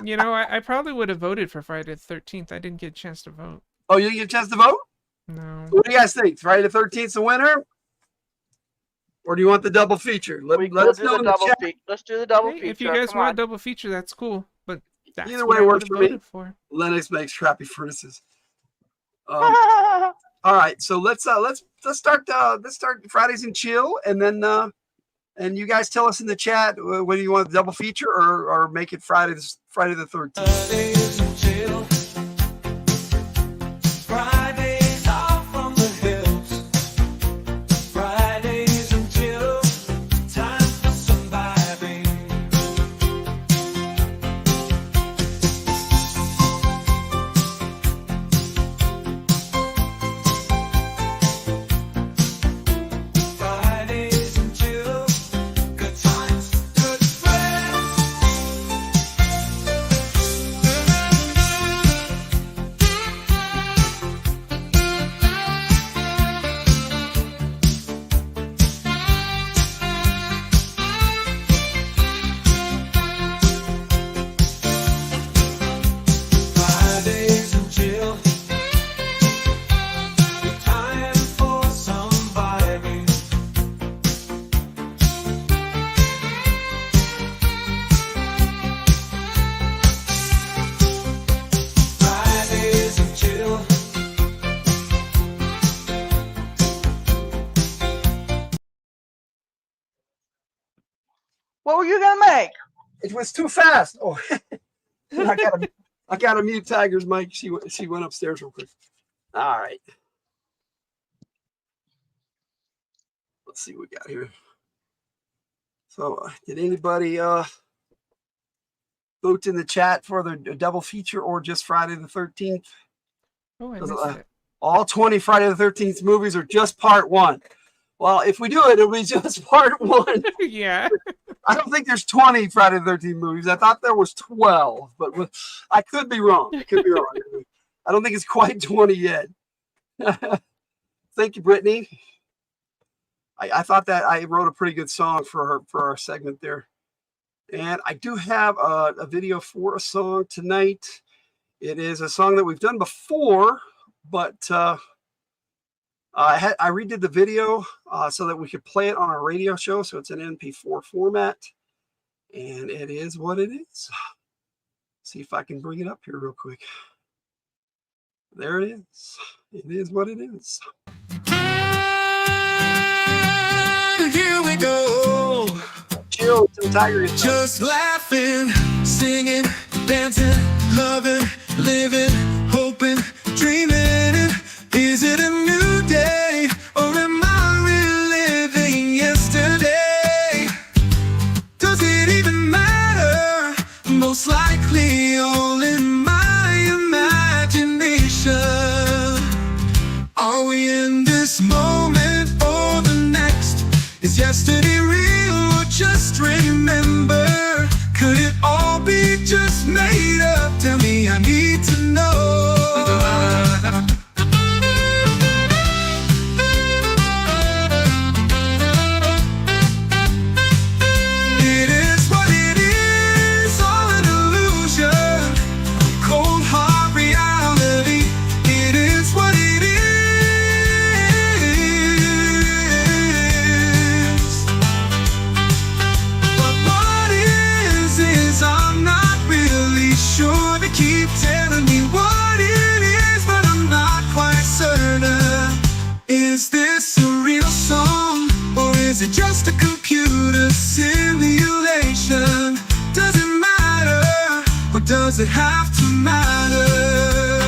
You know, I probably would have voted for Friday the 13th. I didn't get a chance to vote. Oh, you didn't get a chance to vote? No. What do you guys think? Friday the 13th the winner? Or do you want the double feature? Let us know in the chat. Let's do the double feature. If you guys want a double feature, that's cool. But that's Either what way I works would've for me. voted for. Lennox makes crappy furnaces. All right, so let's start Fridays and Chill, and then and you guys tell us in the chat whether you want a double feature or make it Friday the 13th. Fridays and Chill. Fridays off from the hills. Fridays and Chill. Time for some vibing. It was too fast. Oh, I gotta mute Tiger's mic. She went upstairs real quick. All right. Let's see what we got here. So, did anybody vote in the chat for the double feature or just Friday the 13th? Oh, I missed it. All 20 Friday the 13th movies are just part one. Well, if we do it, it'll be just part one. Yeah. I don't think there's 20 Friday the 13th movies. I thought there was 12, but I could be wrong. I don't think it's quite 20 yet. Thank you, Brittany. I thought that I wrote a pretty good song for our segment there. And I do have a video for a song tonight. It is a song that we've done before, but I redid the video so that we could play it on our radio show. So it's an MP4 format. And it is what it is. See if I can bring it up here real quick. There it is. It is what it is. Here we go. Chill to the Tiger. Just laughing, singing, dancing, loving, living, hoping, dreaming. Is it a new day or am I reliving yesterday? Does it even matter? Most likely all in my imagination. Are we in this moment or the next? Is yesterday real or just remember? Could it all be just made up? Tell me, I need to know. It is what it is, all an illusion, cold hard reality. It is what it is. But what is I'm not really sure. They keep telling me what it is, but I'm not quite certain. Is this a real song, or is it just a computer simulation? Does it matter, or does it have to matter?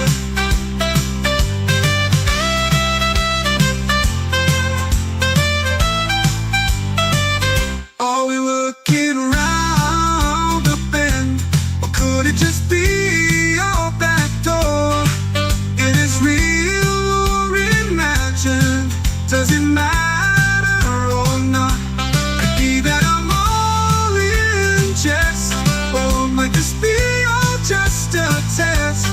Are we looking around the bend, or could it just be your back door? It is real or imagined. Does it matter or not? Could be that I'm all in jest, or might this be all just a test?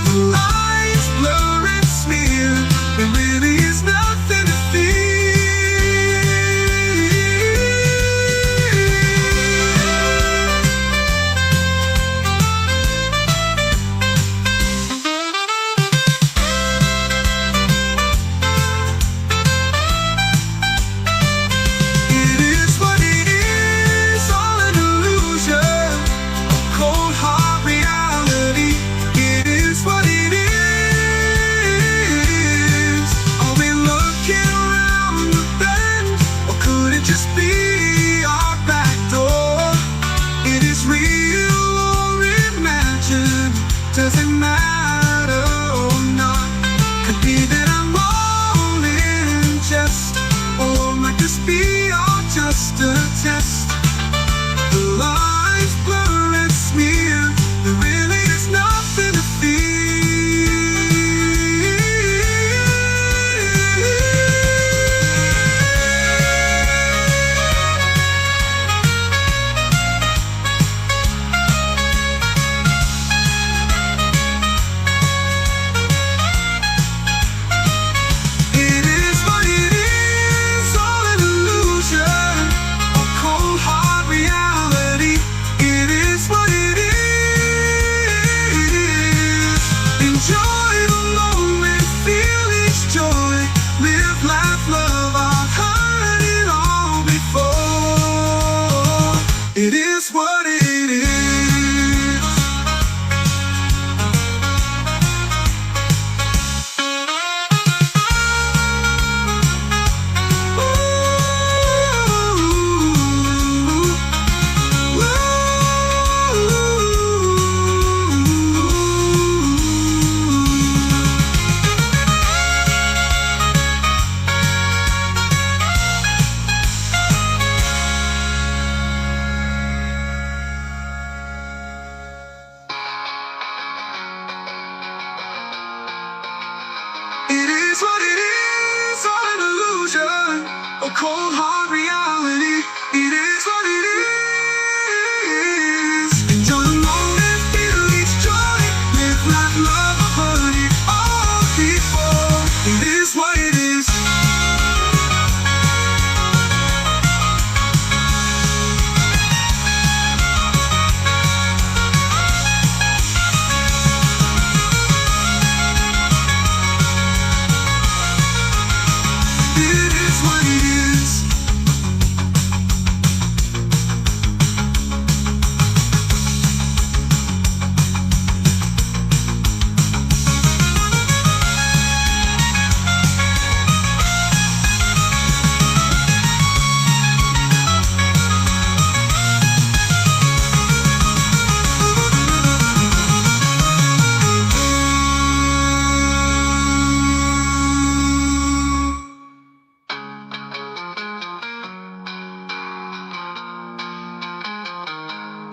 The lines blur and smear. There really is nothing to fear. It is what it is, all an illusion, a cold hard reality. It is what it is. is what it is, all an illusion, a cold hard reality. It is what it is. Enjoy the moment, feel each joy, live life, love, harmony, all people. It is what it is. It is what it is.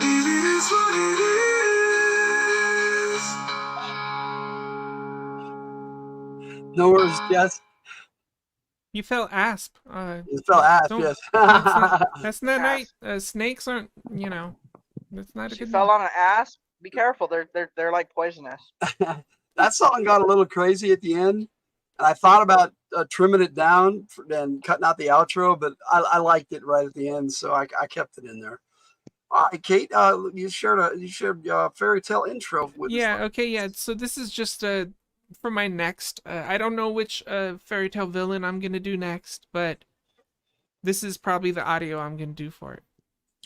It is what it is. No worries, Jess. You fell asp. You fell asp, don't- yes. That's not nice. Snakes aren't, you know, that's not a She good fell name. on an ass. Be careful. They're like poisonous. That song got a little crazy at the end, and I thought about trimming it down and cutting out the outro, but I liked it right at the end, so I kept it in there. All right, Kate, you shared fairy tale intro with us. Yeah, okay, yeah. So this is just for my next. I don't know which fairy tale villain I'm gonna do next, but this is probably the audio I'm gonna do for it.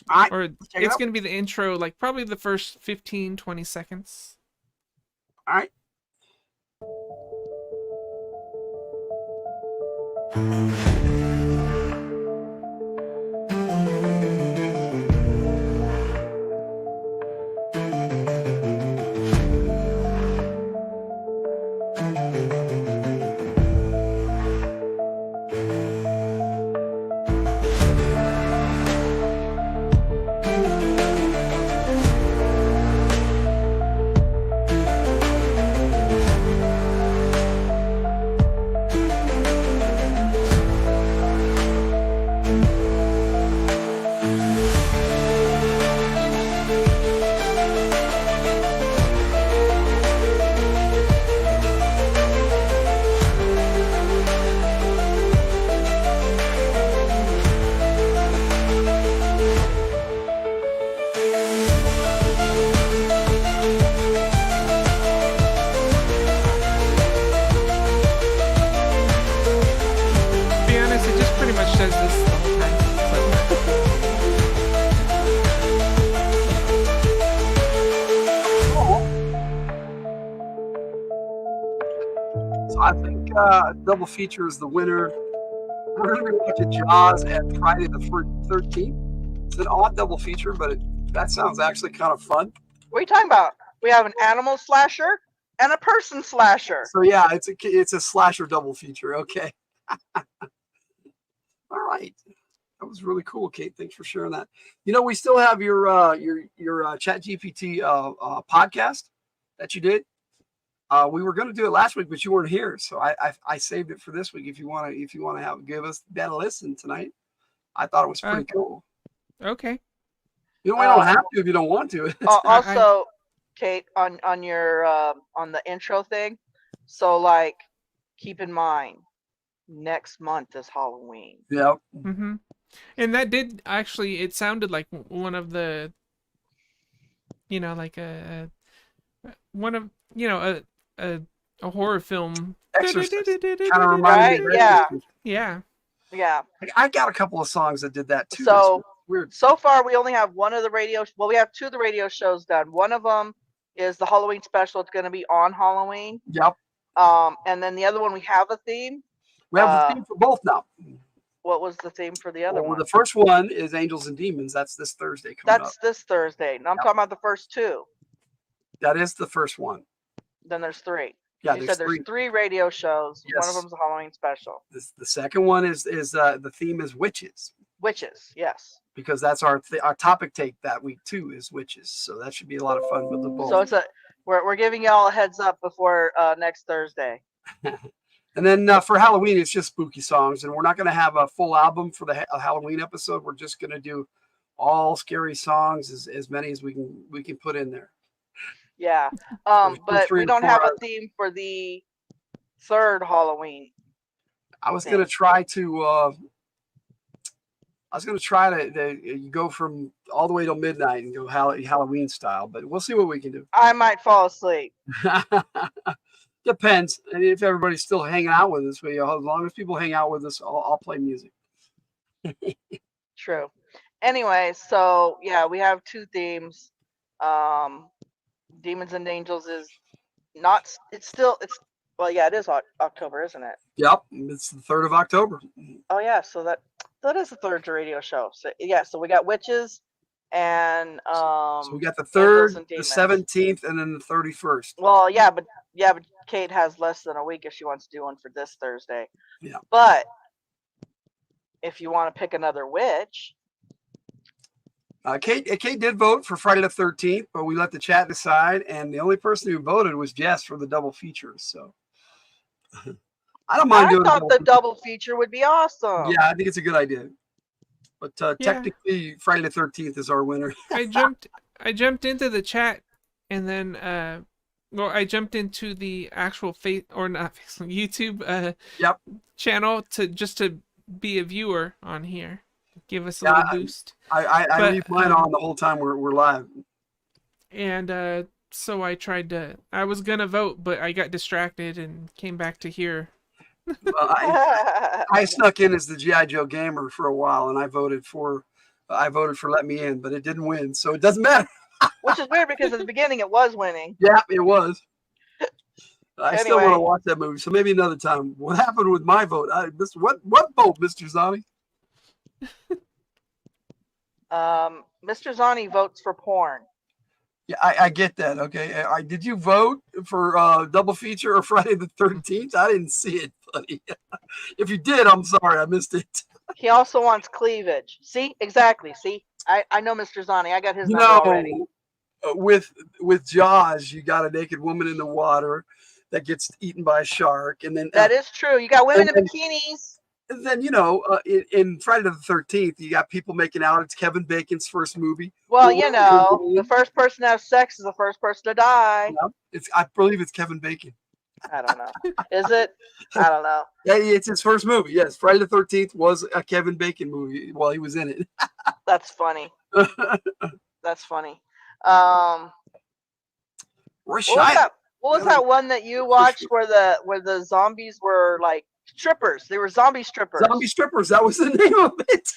All right, Or check it it's out. gonna be the intro, like probably the first 15-20 seconds. All right. To be honest, it just pretty much says this the whole time. So I think double feature is the winner. We're going to be watching Jaws and Friday the 13th. It's an odd double feature, but that sounds actually kind of fun. What are you talking about? We have an animal slasher and a person slasher. So yeah, it's a slasher double feature. Okay. All right. That was really cool, Kate. Thanks for sharing that. You know, we still have your Chat GPT podcast that you did. We were going to do it last week, but you weren't here, so I saved it for this week. If you want to give us that a listen tonight, I thought it was pretty cool. Okay. You know, we don't have to if you don't want to. Also, Kate, on your on the intro thing, so like keep in mind, next month is Halloween. Yep. Mm-hmm. And that did actually. It sounded like one of the, you know, like one of, you know, a horror film. Exorcist. Kind of reminded me. Yeah. Yeah. Yeah. I got a couple of songs that did that too. So weird. So far, we only have one of the radio. Well, we have two of the radio shows done. One of them is the Halloween special. It's going to be on Halloween. Yep. And then the other one, we have a theme. We have a theme for both now. What was the theme for the other one? The first one is Angels and Demons. That's this Thursday coming up. That's this Thursday. No, I'm talking about the first two. That is the first one. Then there's three. Yeah, you said there's three radio shows. Yes. One of them's a Halloween special. The second one is the theme is witches. Witches, yes. Because that's our topic take that week too is witches. So that should be a lot of fun with the both. So it's we're giving y'all a heads up before next Thursday. And And then for Halloween, it's just spooky songs, and we're not going to have a full album for the Halloween episode. We're just going to do all scary songs, as many as we can put in there. Yeah. For But 3 we to don't 4 have a hours. theme for the third Halloween. I was going to try to. I was going to try to go from all the way till midnight and go Halloween style, but we'll see what we can do. I might fall asleep. Depends. And if everybody's still hanging out with us, as long as people hang out with us, I'll play music. True. Anyway, so yeah, we have 2 themes. Demons and Angels is not. It's well, yeah, it is October, isn't it? Yep, it's the 3rd of October. Oh yeah, so that is the third radio show. So yeah, so we got witches and So we got the angels 3rd, and the demons. 17th, and then the 31st. Well, yeah, but Kate has less than a week if she wants to do one for this Thursday. Yeah. But if you want to pick another witch, Kate did vote for Friday the 13th, but we let the chat decide, and the only person who voted was Jess for the double features. So I don't mind doing. I thought the double feature would be awesome. Yeah, I think it's a good idea. But technically, Friday the 13th is our winner. I jumped into the chat, and then I jumped into the actual YouTube channel to be a viewer on here. Give us a little boost. I leave mine on the whole time we're live. And so I was gonna vote, but I got distracted and came back to here. Well, I snuck in as the G.I. Joe gamer for a while, and I voted for Let Me In, but it didn't win, so it doesn't matter. Which is weird because at the beginning it was winning. Yeah, it was. I still want to Anyway. watch that movie, so maybe another time. What happened with my vote? What vote, Mr. Zani? Mr. Zani votes for porn. Yeah, I get that. Okay, did you vote for double feature or Friday the 13th? I didn't see it, buddy. If you did, I'm sorry, I missed it. He also wants cleavage. See, exactly. See, I know Mr. Zani. I got his number already. With Jaws, you got a naked woman in the water that gets eaten by a shark, and then That is true. You got women in and- bikinis. and then in Friday the 13th, you got people making out. It's Kevin Bacon's first movie. Well, the first person to have sex is the first person to die. I believe it's Kevin Bacon. I don't know. Is it? I don't know. Yeah, it's his first movie. Yes, Friday the 13th was a Kevin Bacon movie while he was in it. That's funny. That's funny. Rashida. What was that one that you watched where the zombies were like strippers? They were zombie strippers. Zombie strippers. That was the name of it.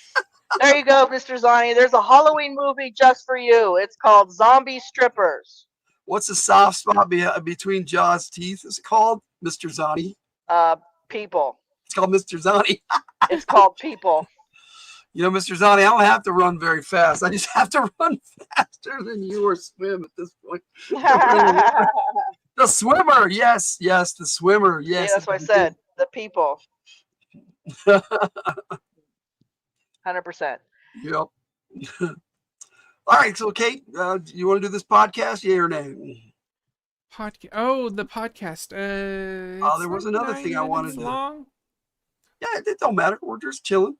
There you go, Mr. Zani. There's a Halloween movie just for you. It's called Zombie Strippers. What's the soft spot between Jaws' teeth? Is it called Mr. Zani? People. It's called Mr. Zani. It's called People. Mr. Zani, I don't have to run very fast. I just have to run faster than you or swim at this point. The swimmer, yes, the swimmer, yes. Yeah, that's what I said. The people. 100%. Yep. All right, so Kate, do you want to do this podcast, yay or nay? Oh, the podcast. There was another thing I wanted to. Long. Yeah, it don't matter. We're just chilling.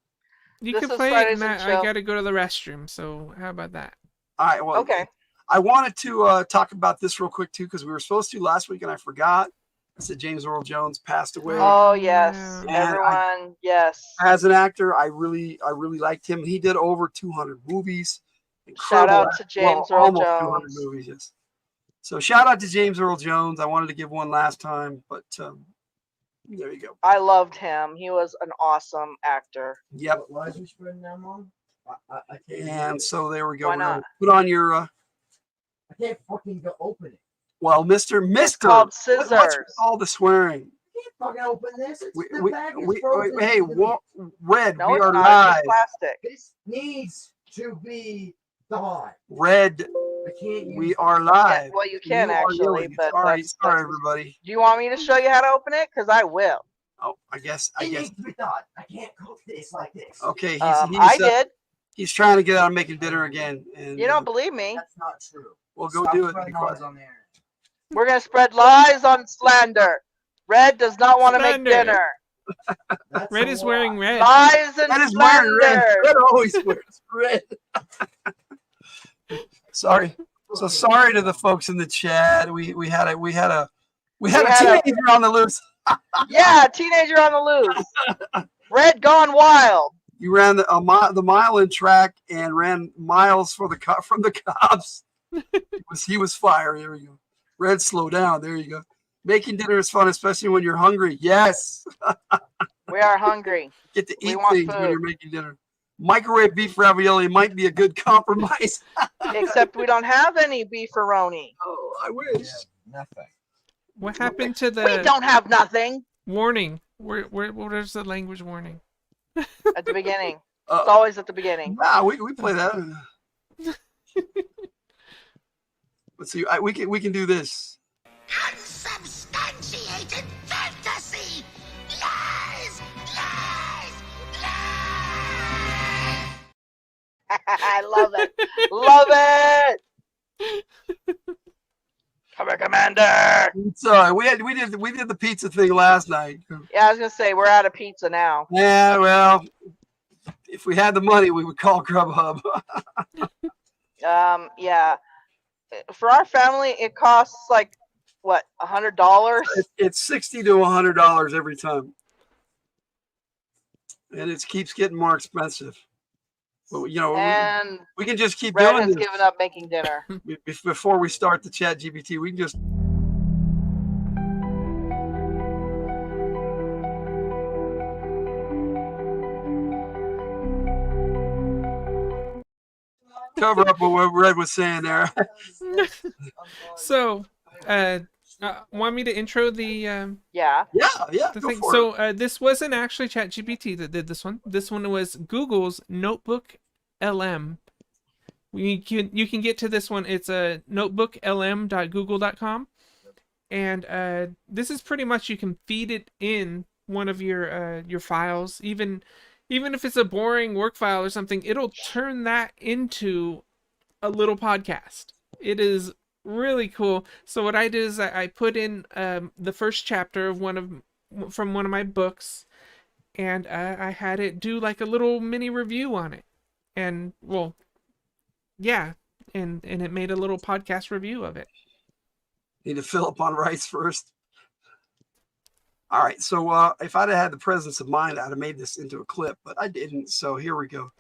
You This can is play it, Fridays and and I Chill. got to go to the restroom. So how about that? All right. Well, Okay. I wanted to talk about this real quick too, because we were supposed to last week and I forgot. I said James Earl Jones passed away. Oh yes, And everyone. Yes. As an actor, I really liked him. He did over 200 movies. Shout out to James Earl almost 200 Jones. movies. Yes. So shout out to James Earl Jones. I wanted to give one last time, but there you go. I loved him. He was an awesome actor. Yep. Why is we spreading that, Mom? I can't. And so there we go. Why We're gonna not? Put on your. I can't fucking go open it. Well, Mr. It's called What's scissors. with all the swearing? I can't fucking open this. It's, the We, bag is we, frozen. hey, Red, No, we it's are not. live. It's plastic. This needs to be thawed. Red, I can't use we are live. Well, you can are actually, yelling. but sorry, that's- everybody. Do you want me to show you how to open it? Because I will. Oh, I guess. It needs to be thawed. I can't cook this like this. Okay, I did. He's trying to get out and making dinner again, and You don't believe me? That's not true. we'll go Stop do it. spreading Be quiet. lies on the internet. We're gonna spread lies on slander. Red does not want to make Thunder. dinner. Red is wearing red. Lies and Red is wearing red. thunder. Red always wears red. Sorry. So sorry to the folks in the chat. We had a teenager on the loose. Yeah, teenager on the loose. Red gone wild. You ran the mile in track and ran miles from the cops. He was fire. There you go. Red, slow down. There you go. Making dinner is fun, especially when you're hungry. Yes. We are hungry. Get to eat want things when food. you're making dinner. Microwave beef ravioli might be a good compromise. Except we don't have any beefaroni. Oh, I wish. Nothing. What happened to the We don't have nothing warning? Where's the language warning? at the beginning. It's always at the beginning. Nah, we play that. Let's see. We can do this. Unsubstantiated fantasy! Lies! Lies! I love it. Love it. Come here, Commander. So we did the pizza thing last night. Yeah, I was gonna say we're out of pizza now. Yeah, well, if we had the money, we would call Grubhub. Yeah. For our family, it costs like what, $100? It's $60 to $100 every time, and it keeps getting more expensive. But And we can just keep Red doing has this. given up making dinner. Before we start the chat GPT, we can just cover up what Red was saying there. So, want me to intro the Yeah. Yeah. the Go thing? for So it. this wasn't actually ChatGPT that did this one. This one was Google's Notebook LM. You can get to this one. It's a notebooklm.google.com, and this is pretty much, you can feed it in one of your files, even if it's a boring work file or something. It'll turn that into a little podcast. It is really cool. So what I did is I put in the first chapter of from one of my books, and I had it do like a little mini review on it, and well, yeah, and it made a little podcast review of it. Need to fill up on rice first. All right, so if I'd have had the presence of mind, I'd have made this into a clip, but I didn't. So here we go.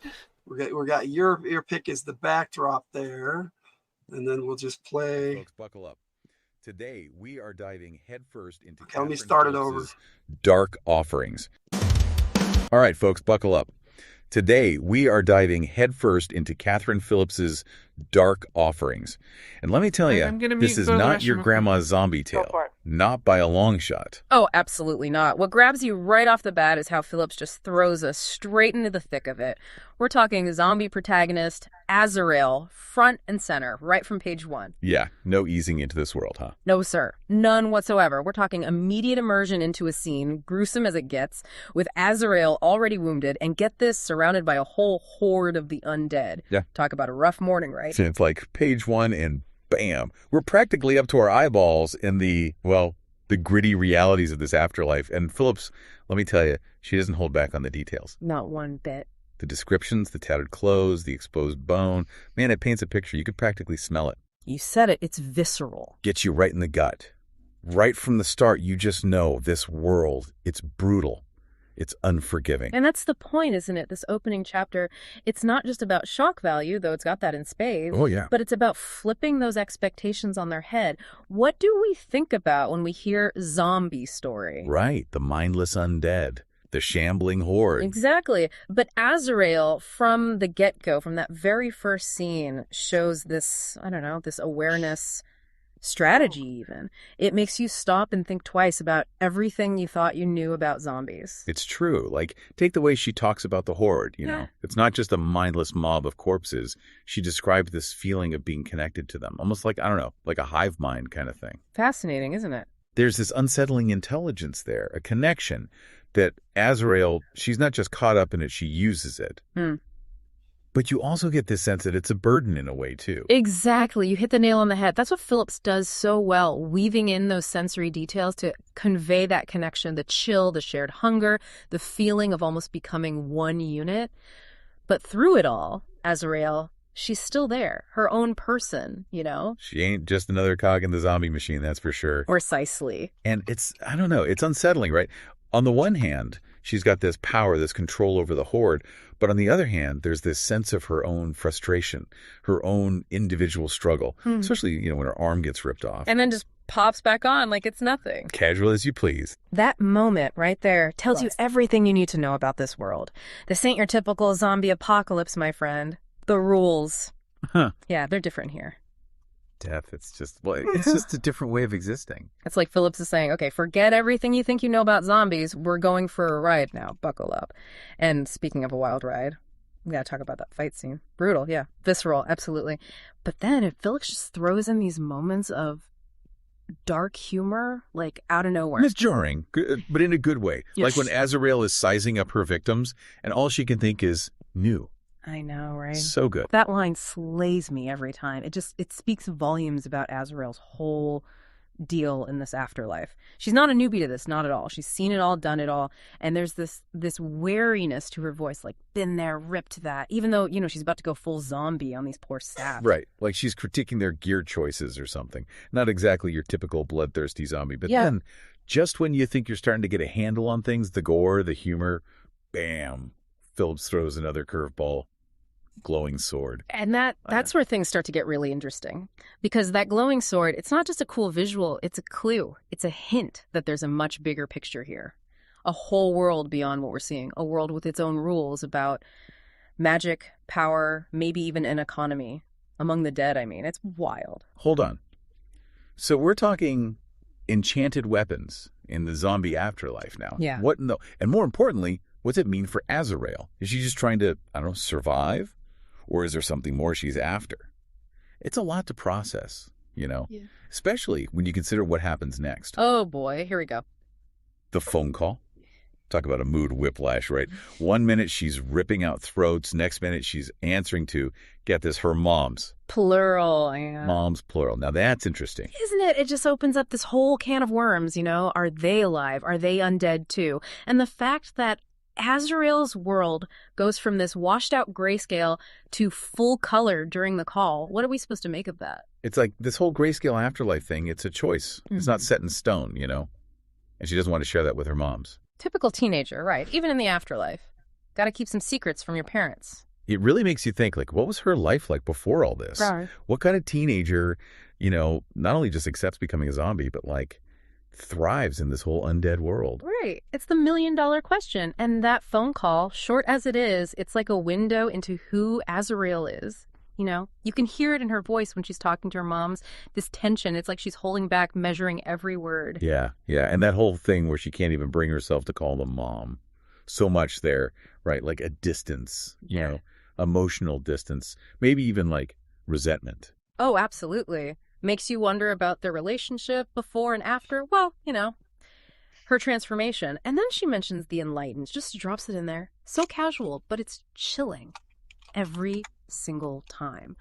We got your pick is the backdrop there, and then we'll just play. Folks, buckle up. Today we are diving headfirst into Okay, let me start it over. Dark Offerings. All right, folks, buckle up. Today we are diving headfirst into Catherine Phillips's Dark Offerings. And let me tell you, this is not your grandma's zombie tale. Not by a long shot. Oh, absolutely not. What grabs you right off the bat is how Phillips just throws us straight into the thick of it. We're talking zombie protagonist, Azrael, front and center, right from page 1. Yeah, no easing into this world, huh? No, sir. None whatsoever. We're talking immediate immersion into a scene, gruesome as it gets, with Azrael already wounded, and get this, surrounded by a whole horde of the undead. Yeah. Talk about a rough morning, right? It's like page 1 and bam. We're practically up to our eyeballs in the gritty realities of this afterlife. And Phillips, let me tell you, she doesn't hold back on the details. Not one bit. The descriptions, the tattered clothes, the exposed bone. Man, it paints a picture. You could practically smell it. You said it. It's visceral. Gets you right in the gut. Right from the start, you just know this world, it's brutal. It's unforgiving. And that's the point, isn't it? This opening chapter, it's not just about shock value, though it's got that in spades. Oh, yeah. But it's about flipping those expectations on their head. What do we think about when we hear zombie story? Right. The mindless undead. The shambling horde. Exactly. But Azrael, from the get-go, from that very first scene, shows this, this awareness strategy even. It makes you stop and think twice about everything you thought you knew about zombies. It's true. Like, take the way she talks about the horde, you know. It's not just a mindless mob of corpses. She described this feeling of being connected to them. Almost like, like a hive mind kind of thing. Fascinating, isn't it? There's this unsettling intelligence there, a connection that Azrael, she's not just caught up in it, she uses it. But you also get this sense that it's a burden in a way, too. Exactly. You hit the nail on the head. That's what Phillips does so well, weaving in those sensory details to convey that connection, the chill, the shared hunger, the feeling of almost becoming one unit. But through it all, Azrael, she's still there, her own person, you know? She ain't just another cog in the zombie machine, that's for sure. Precisely. And I don't know, it's unsettling, right? On the one hand, she's got this power, this control over the horde. But on the other hand, there's this sense of her own frustration, her own individual struggle, especially, when her arm gets ripped off. And then just pops back on like it's nothing. Casual as you please. That moment right there tells you everything you need to know about this world. This ain't your typical zombie apocalypse, my friend. The rules. Huh. Yeah, they're different here. Death, it's just a different way of existing. It's like Phillips is saying, okay, forget everything you think you know about zombies. We're going for a ride now. Buckle up. And speaking of a wild ride, we gotta talk about that fight scene. Brutal, yeah. Visceral, absolutely. But then Phillips just throws in these moments of dark humor, like out of nowhere. It's jarring, but in a good way. Yes. Like when Azrael is sizing up her victims, and all she can think is new. I know, right? So good. That line slays me every time. It speaks volumes about Azrael's whole deal in this afterlife. She's not a newbie to this, not at all. She's seen it all, done it all, and there's this wariness to her voice, like been there, ripped that, even though, she's about to go full zombie on these poor staff. Right, like she's critiquing their gear choices or something. Not exactly your typical bloodthirsty zombie, but then, just when you think you're starting to get a handle on things, the gore, the humor, bam, Phillips throws another curveball. Glowing sword. And that's where things start to get really interesting, because that glowing sword, it's not just a cool visual, it's a clue. It's a hint that there's a much bigger picture here. A whole world beyond what we're seeing. A world with its own rules about magic, power, maybe even an economy. Among the dead, I mean. It's wild. Hold on. So we're talking enchanted weapons in the zombie afterlife now. Yeah. And more importantly, what's it mean for Azrael? Is she just trying to, survive? Or is there something more she's after? It's a lot to process, Yeah. Especially when you consider what happens next. Oh boy, here we go. The phone call. Talk about a mood whiplash, right? 1 minute she's ripping out throats. Next minute she's answering to, get this, her moms. Plural, yeah. Moms, plural. Now that's interesting. Isn't it? It just opens up this whole can of worms, Are they alive? Are they undead too? And the fact that Azrael's world goes from this washed out grayscale to full color during the call. What are we supposed to make of that? It's like this whole grayscale afterlife thing. It's a choice. It's not set in stone, And she doesn't want to share that with her moms. Typical teenager, right? Even in the afterlife. Got to keep some secrets from your parents. It really makes you think, like, what was her life like before all this? Right. What kind of teenager, not only just accepts becoming a zombie, but thrives in this whole undead world. Right. It's the $1 million question. And that phone call, short as it is, it's like a window into who Azrael is. You can hear it in her voice when she's talking to her moms. This tension, it's like she's holding back, measuring every word. Yeah. And that whole thing where she can't even bring herself to call them mom. So much there, right? Like a distance, emotional distance, maybe even like resentment. Oh, absolutely. Makes you wonder about their relationship before and after. Well, her transformation. And then she mentions the enlightened, just drops it in there. So casual, but it's chilling every single time.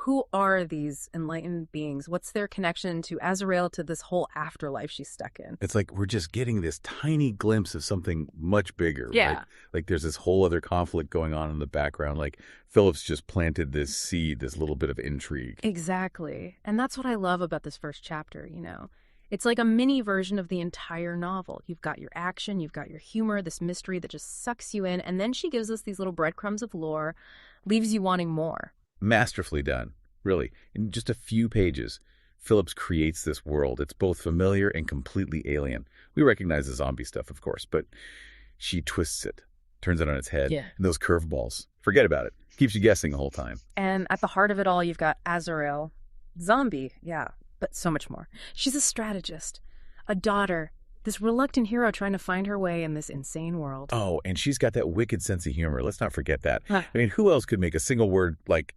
Who are these enlightened beings? What's their connection to Azrael, to this whole afterlife she's stuck in? It's like we're just getting this tiny glimpse of something much bigger. Yeah. Right? Like there's this whole other conflict going on in the background. Like Phillips just planted this seed, this little bit of intrigue. Exactly. And that's what I love about this first chapter, It's like a mini version of the entire novel. You've got your action, you've got your humor, this mystery that just sucks you in, and then she gives us these little breadcrumbs of lore, leaves you wanting more. Masterfully done, really. In just a few pages, Phillips creates this world. It's both familiar and completely alien. We recognize the zombie stuff, of course, but she twists it, turns it on its head. Yeah. And those curveballs, forget about it. Keeps you guessing the whole time. And at the heart of it all, you've got Azrael. Zombie, yeah, but so much more. She's a strategist, a daughter, this reluctant hero trying to find her way in this insane world. Oh, and she's got that wicked sense of humor. Let's not forget that. I mean, who else could make a single word like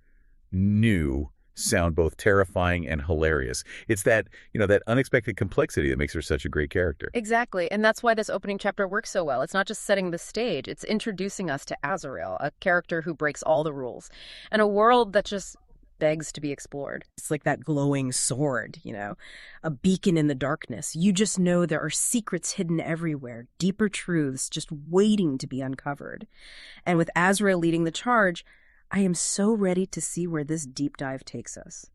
new sound both terrifying and hilarious. It's that, that unexpected complexity that makes her such a great character. Exactly. And that's why this opening chapter works so well. It's not just setting the stage, it's introducing us to Azrael, a character who breaks all the rules, and a world that just begs to be explored. It's like that glowing sword, a beacon in the darkness. You just know there are secrets hidden everywhere, deeper truths just waiting to be uncovered. And with Azrael leading the charge, I am so ready to see where this deep dive takes us.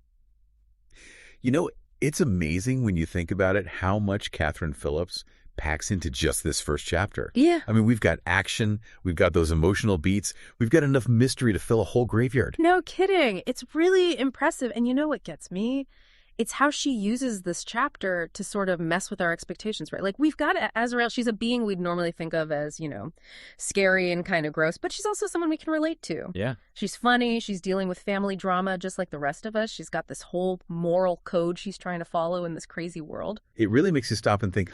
It's amazing when you think about it how much Catherine Phillips packs into just this first chapter. Yeah. I mean, we've got action, we've got those emotional beats, we've got enough mystery to fill a whole graveyard. No kidding. It's really impressive. And you know what gets me? It's how she uses this chapter to sort of mess with our expectations, right? Like, we've got Azrael. She's a being we'd normally think of as, scary and kind of gross, but she's also someone we can relate to. Yeah. She's funny. She's dealing with family drama just like the rest of us. She's got this whole moral code she's trying to follow in this crazy world. It really makes you stop and think,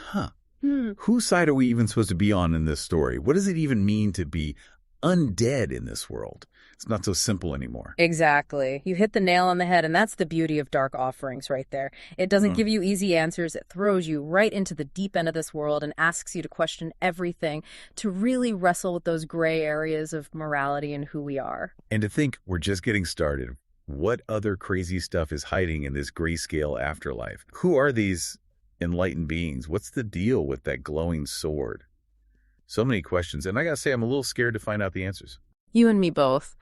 whose side are we even supposed to be on in this story? What does it even mean to be undead in this world? It's not so simple anymore. Exactly. You hit the nail on the head, and that's the beauty of Dark Offerings right there. It doesn't give you easy answers. It throws you right into the deep end of this world and asks you to question everything, to really wrestle with those gray areas of morality and who we are. And to think we're just getting started. What other crazy stuff is hiding in this grayscale afterlife? Who are these enlightened beings? What's the deal with that glowing sword? So many questions, and I gotta say, I'm a little scared to find out the answers. You and me both.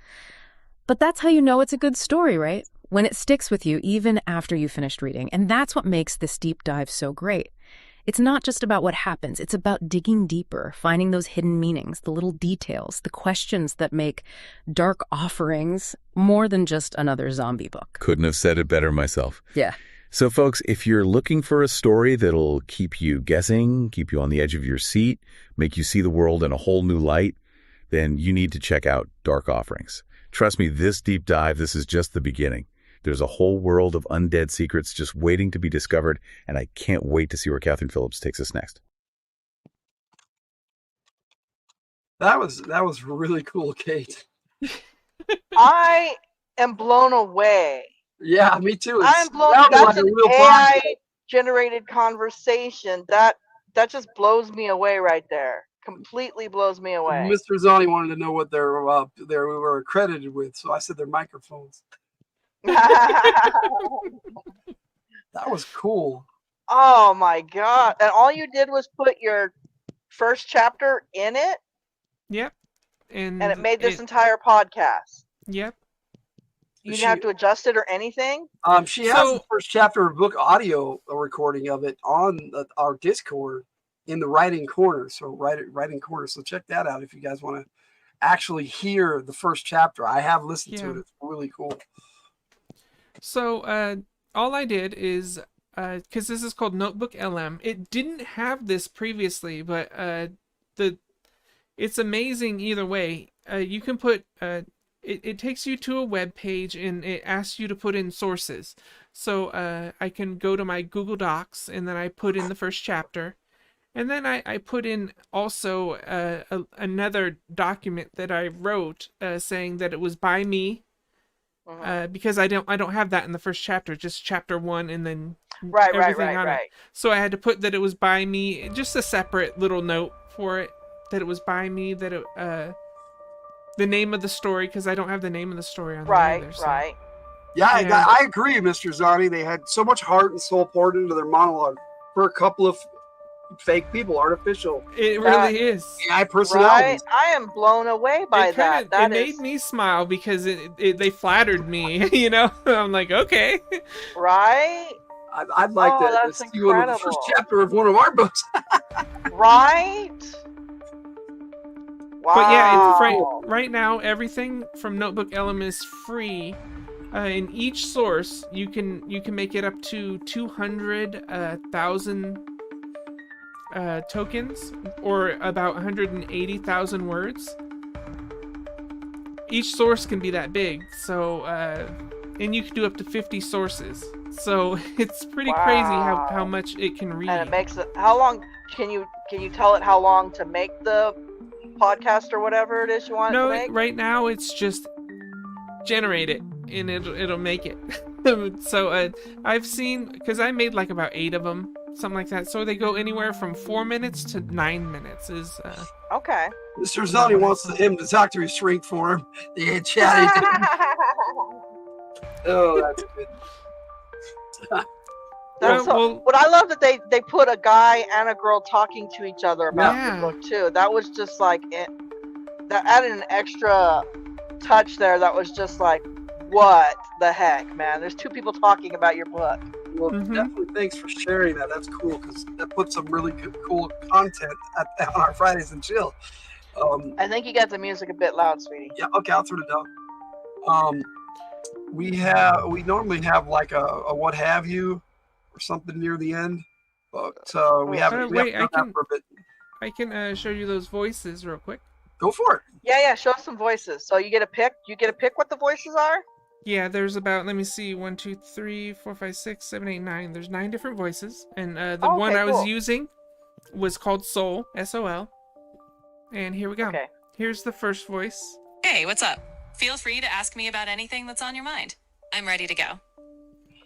But that's how you know it's a good story, right? When it sticks with you even after you finished reading. And that's what makes this deep dive so great. It's not just about what happens. It's about digging deeper, finding those hidden meanings, the little details, the questions that make Dark Offerings more than just another zombie book. Couldn't have said it better myself. Yeah. So, folks, if you're looking for a story that'll keep you guessing, keep you on the edge of your seat, make you see the world in a whole new light, then you need to check out Dark Offerings. Trust me, this deep dive, this is just the beginning. There's a whole world of undead secrets just waiting to be discovered, and I can't wait to see where Catherine Phillips takes us next. That was really cool, Kate. I am blown away. Yeah, me too. I'm blown away. That's an AI-generated conversation. That just blows me away right there. Completely blows me away. Mr. Zani wanted to know what they were accredited with, so I said their microphones. That was cool. Oh my god! And all you did was put your first chapter in it. Yep. And it made this entire podcast. Yep. You didn't have to adjust it or anything. She has the first chapter of book audio recording of it on our Discord in the writing corner. So writing corner. So check that out if you guys want to actually hear the first chapter. I have listened to it. It's really cool. So all I did is because this is called Notebook LM. It didn't have this previously, but it's amazing either way. You can put it takes you to a web page and it asks you to put in sources. So I can go to my Google Docs and then I put in the first chapter. And then I put in also another document that I wrote saying that it was by me. Because I don't have that in the first chapter, just chapter 1 and then everything on it. So I had to put that it was by me, just a separate little note for it that it was by me, that it the name of the story, because I don't have the name of the story on there either. So. Right. Yeah, I agree, Mr. Zani. They had so much heart and soul poured into their monologue for a couple of fake people, artificial. It really is. AI personalities. Right? I am blown away by that. It made me smile because they flattered me, you know? I'm like, okay. Right? I'd like to see you in the first chapter of one of our books. Right? Wow. But yeah, right now, everything from Notebook LM is free. In each source, you can make it up to 200,000 tokens, or about 180,000 words. Each source can be that big, so and you can do up to 50 sources. So it's pretty crazy how much it can read. And it makes it. How long can you tell it how long to make the podcast or whatever it is you want it to make? Right now it's just generate it and it'll make it. So I've seen, because I made like about 8 of them, something like that. So they go anywhere from 4 minutes to 9 minutes. Is Okay. Mr. Zani wants him to talk to his shrink for him. Yeah, chatty. Oh, that's good. That's so, but I love that they put a guy and a girl talking to each other about the book too. That was just like that added an extra touch there. That was just like, what the heck, man? There's 2 people talking about your book. Well, definitely thanks for sharing that. That's cool because that puts some really good, cool content on our Fridays and Chill. I think you got the music a bit loud, sweetie. Yeah, okay, I'll turn it down. We normally have like a what have you or something near the end, but we haven't. Wait, done that for a bit. I can show you those voices real quick. Go for it. Yeah. Show us some voices. So you get to pick. You get to pick what the voices are. Yeah, there's about, let me see, 1, 2, 3, 4, 5, 6, 7, 8, 9. There's 9 different voices, and the one I was using was called Soul, S-O-L. And here we go. Okay. Here's the first voice. Hey, what's up? Feel free to ask me about anything that's on your mind. I'm ready to go.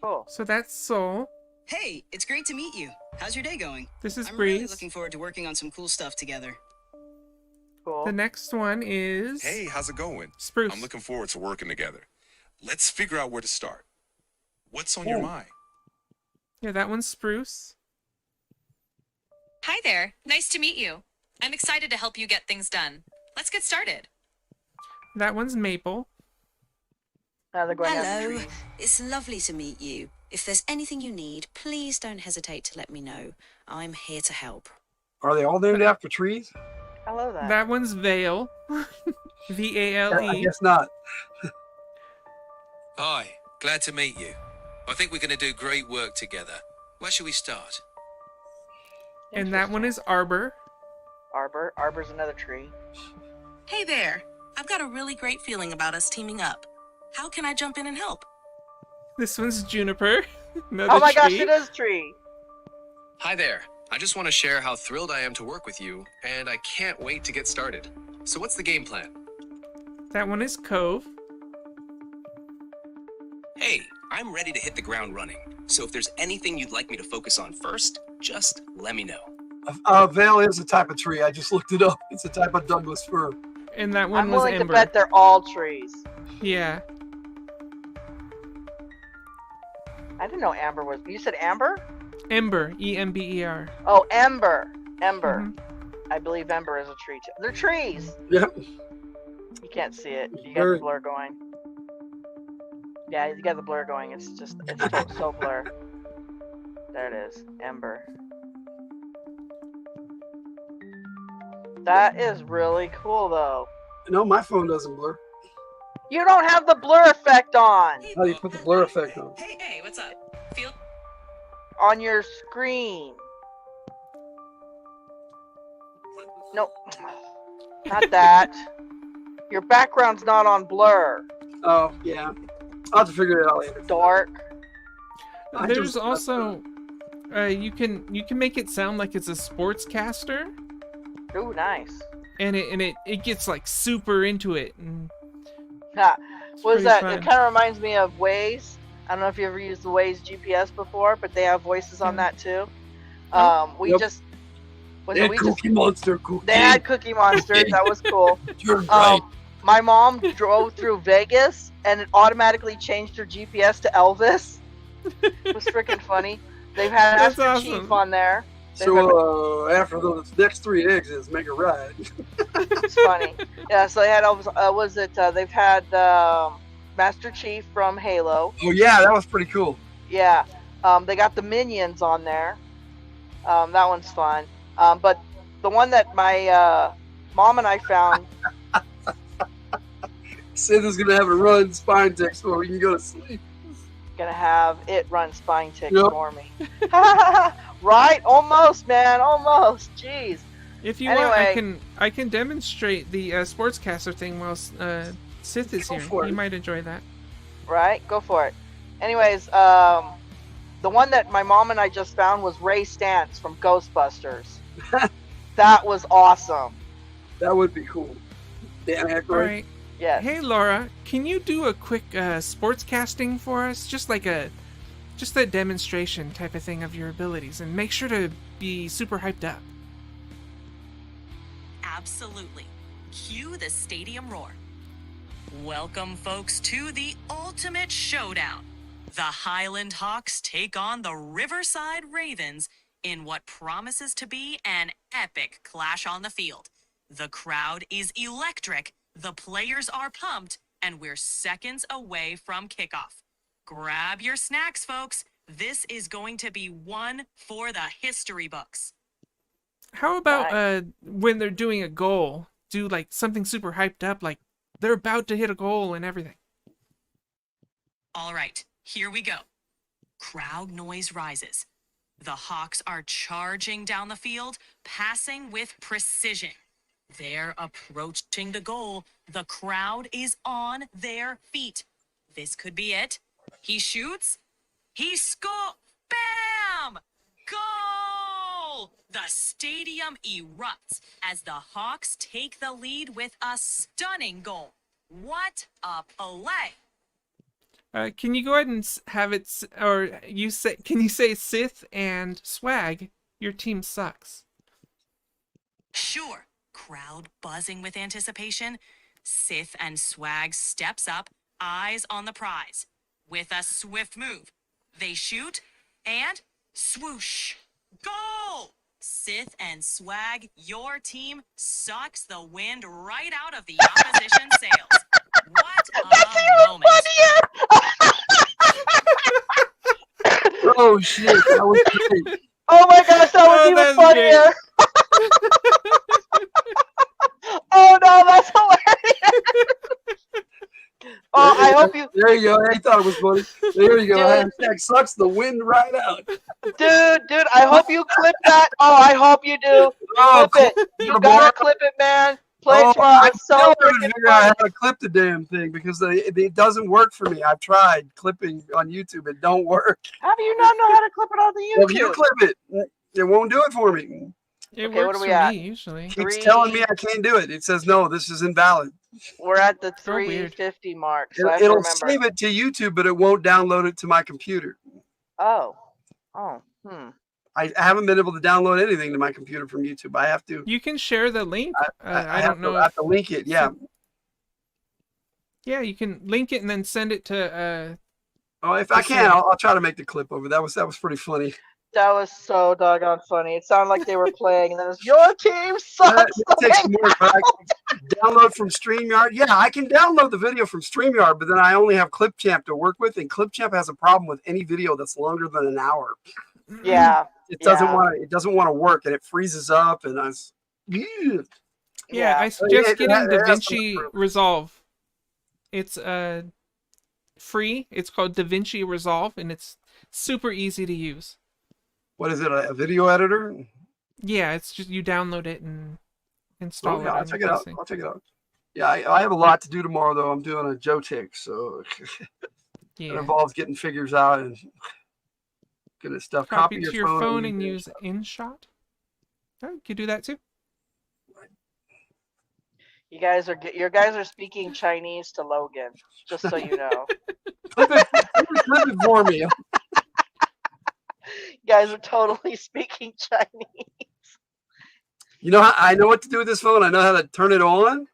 Cool. So that's Soul. Hey, it's great to meet you. How's your day going? This is I'm Breeze. really looking forward to working on some cool stuff together. Cool. The next one is... Hey, how's it going? Spruce. I'm looking forward to working together. Let's figure out where to start. What's on your mind? Yeah, that one's Spruce. Hi there. Nice to meet you. I'm excited to help you get things done. Let's get started. That one's Maple. Hello. It's lovely to meet you. If there's anything you need, please don't hesitate to let me know. I'm here to help. Are they all named after trees? I love that. That one's Vale. V-A-L-E. I guess not. Hi, glad to meet you. I think we're going to do great work together. Where should we start? And that one is Arbor. Arbor's another tree. Hey there. I've got a really great feeling about us teaming up. How can I jump in and help? This one's Juniper. Another Oh my gosh, tree. it is tree. Hi there. I just want to share how thrilled I am to work with you, and I can't wait to get started. So what's the game plan? That one is Cove. Hey, I'm ready to hit the ground running. So if there's anything you'd like me to focus on first, just let me know. Vale is a type of tree. I just looked it up. It's a type of Douglas fir. And that one I'm was willing Ember. to bet they're all trees. Yeah. I didn't know amber was. You said amber? Ember. E-M-B-E-R. Oh, ember. I believe ember is a tree too. They're trees. Yep. You can't see it. You got the blur going. Yeah, you got the blur going. It's so blur. There it is. Ember. That is really cool, though. No, my phone doesn't blur. You don't have the blur effect on. How do you put the blur effect on? Hey, what's up? On your screen. No, not that. Your background's not on blur. Oh, yeah. I'll have to figure it out later. Dark. There's also you can make it sound like it's a sportscaster. Ooh, nice. And it gets like super into it. And What is pretty that? fun. It kind of reminds me of Waze. I don't know if you ever used the Waze GPS before, but they have voices on that too. We Yep. just They had Cookie Monster cookie. They had Cookie Monsters. That was cool. You're right. My mom drove through Vegas, and it automatically changed her GPS to Elvis. It was freaking funny. They've had That's Master awesome. Chief on there. So after those next 3 exits, make a ride. It's funny. Yeah, so they had Elvis. They've had Master Chief from Halo. Oh yeah, that was pretty cool. Yeah. They got the Minions on there. That one's fun. But the one that my mom and I found. Sid is gonna have a run spine ticks before we can go to sleep. Gonna have it run spine ticks Yep. for me. Right? Almost, man. Almost. Jeez. If you Anyway. want, I can demonstrate the sportscaster thing while Sith is Go here. for it. You might enjoy that. Right? Go for it. Anyways, the one that my mom and I just found was Ray Stantz from Ghostbusters. That was awesome. That would be cool. Dan Aykroyd. All right. Yes. Hey Laura, can you do a quick sports casting for us? Just a demonstration type of thing of your abilities, and make sure to be super hyped up. Absolutely. Cue the stadium roar. Welcome, folks, to the ultimate showdown. The Highland Hawks take on the Riverside Ravens in what promises to be an epic clash on the field. The crowd is electric, the players are pumped, and we're seconds away from kickoff. Grab your snacks, folks. This is going to be one for the history books. How about when they're doing a goal, do like something super hyped up, like they're about to hit a goal and everything. All right, here we go. Crowd noise rises. The Hawks are charging down the field, passing with precision. They're approaching the goal. The crowd is on their feet. This could be it. He shoots. He scores. Bam! Goal! The stadium erupts as the Hawks take the lead with a stunning goal. What a play! Can you go ahead and have it, or can you say Sith and Swag, your team sucks? Sure. Crowd buzzing with anticipation. Sith and Swag steps up, eyes on the prize. With a swift move, they shoot and swoosh. Goal! Sith and Swag, your team sucks the wind right out of the opposition sails. What a moment. Oh shit! That was great. Oh my gosh, that was even funnier. Oh no, that's hilarious. Oh, I hope you. There you go. I thought it was funny. There you go. Hashtag sucks the wind right out. Dude, I hope you clip that. Oh, I hope you do. Clip it. You gotta clip it, man. Play tomorrow. It's so I freaking figure out funny. how to clip the damn thing because it doesn't work for me. I've tried clipping on YouTube. It don't work. How do you not know how to clip it on the YouTube? Well, if you clip it, it won't do it for me. It Okay, what works are we for at? me usually. It's telling me I can't do it. It says no, this is invalid. We're at the Oh, weird. 350 mark, so I have to It'll remember. save it to YouTube, but it won't download it to my computer. Oh. I haven't been able to download anything to my computer from YouTube. I have to. You can share the link. I don't know. I have to link it. Yeah. Yeah, you can link it and then send it to. Oh, if I can, I'll try to make the clip over. That was pretty funny. That was so doggone funny. It sounded like they were playing, and then it was, your team sucks. It takes more, but I can download from StreamYard. Yeah, I can download the video from StreamYard, but then I only have Clipchamp to work with, and Clipchamp has a problem with any video that's longer than an hour. Yeah. It doesn't want to work, and it freezes up, and I was. Yeah, I suggest getting DaVinci Resolve. It's free. It's called DaVinci Resolve, and it's super easy to use. What is it? A video editor? Yeah, it's just you download it and install it. I'll check it out. I'll check it out. Yeah, I have a lot to do tomorrow, though. I'm doing a Joe Tick, so it involves getting figures out and getting stuff. Copy to your phone and use InShot. Oh, you could do that too. You guys are speaking Chinese to Logan, just so you know. Clip it for me. You guys are totally speaking Chinese. You know, I know what to do with this phone. I know how to turn it on.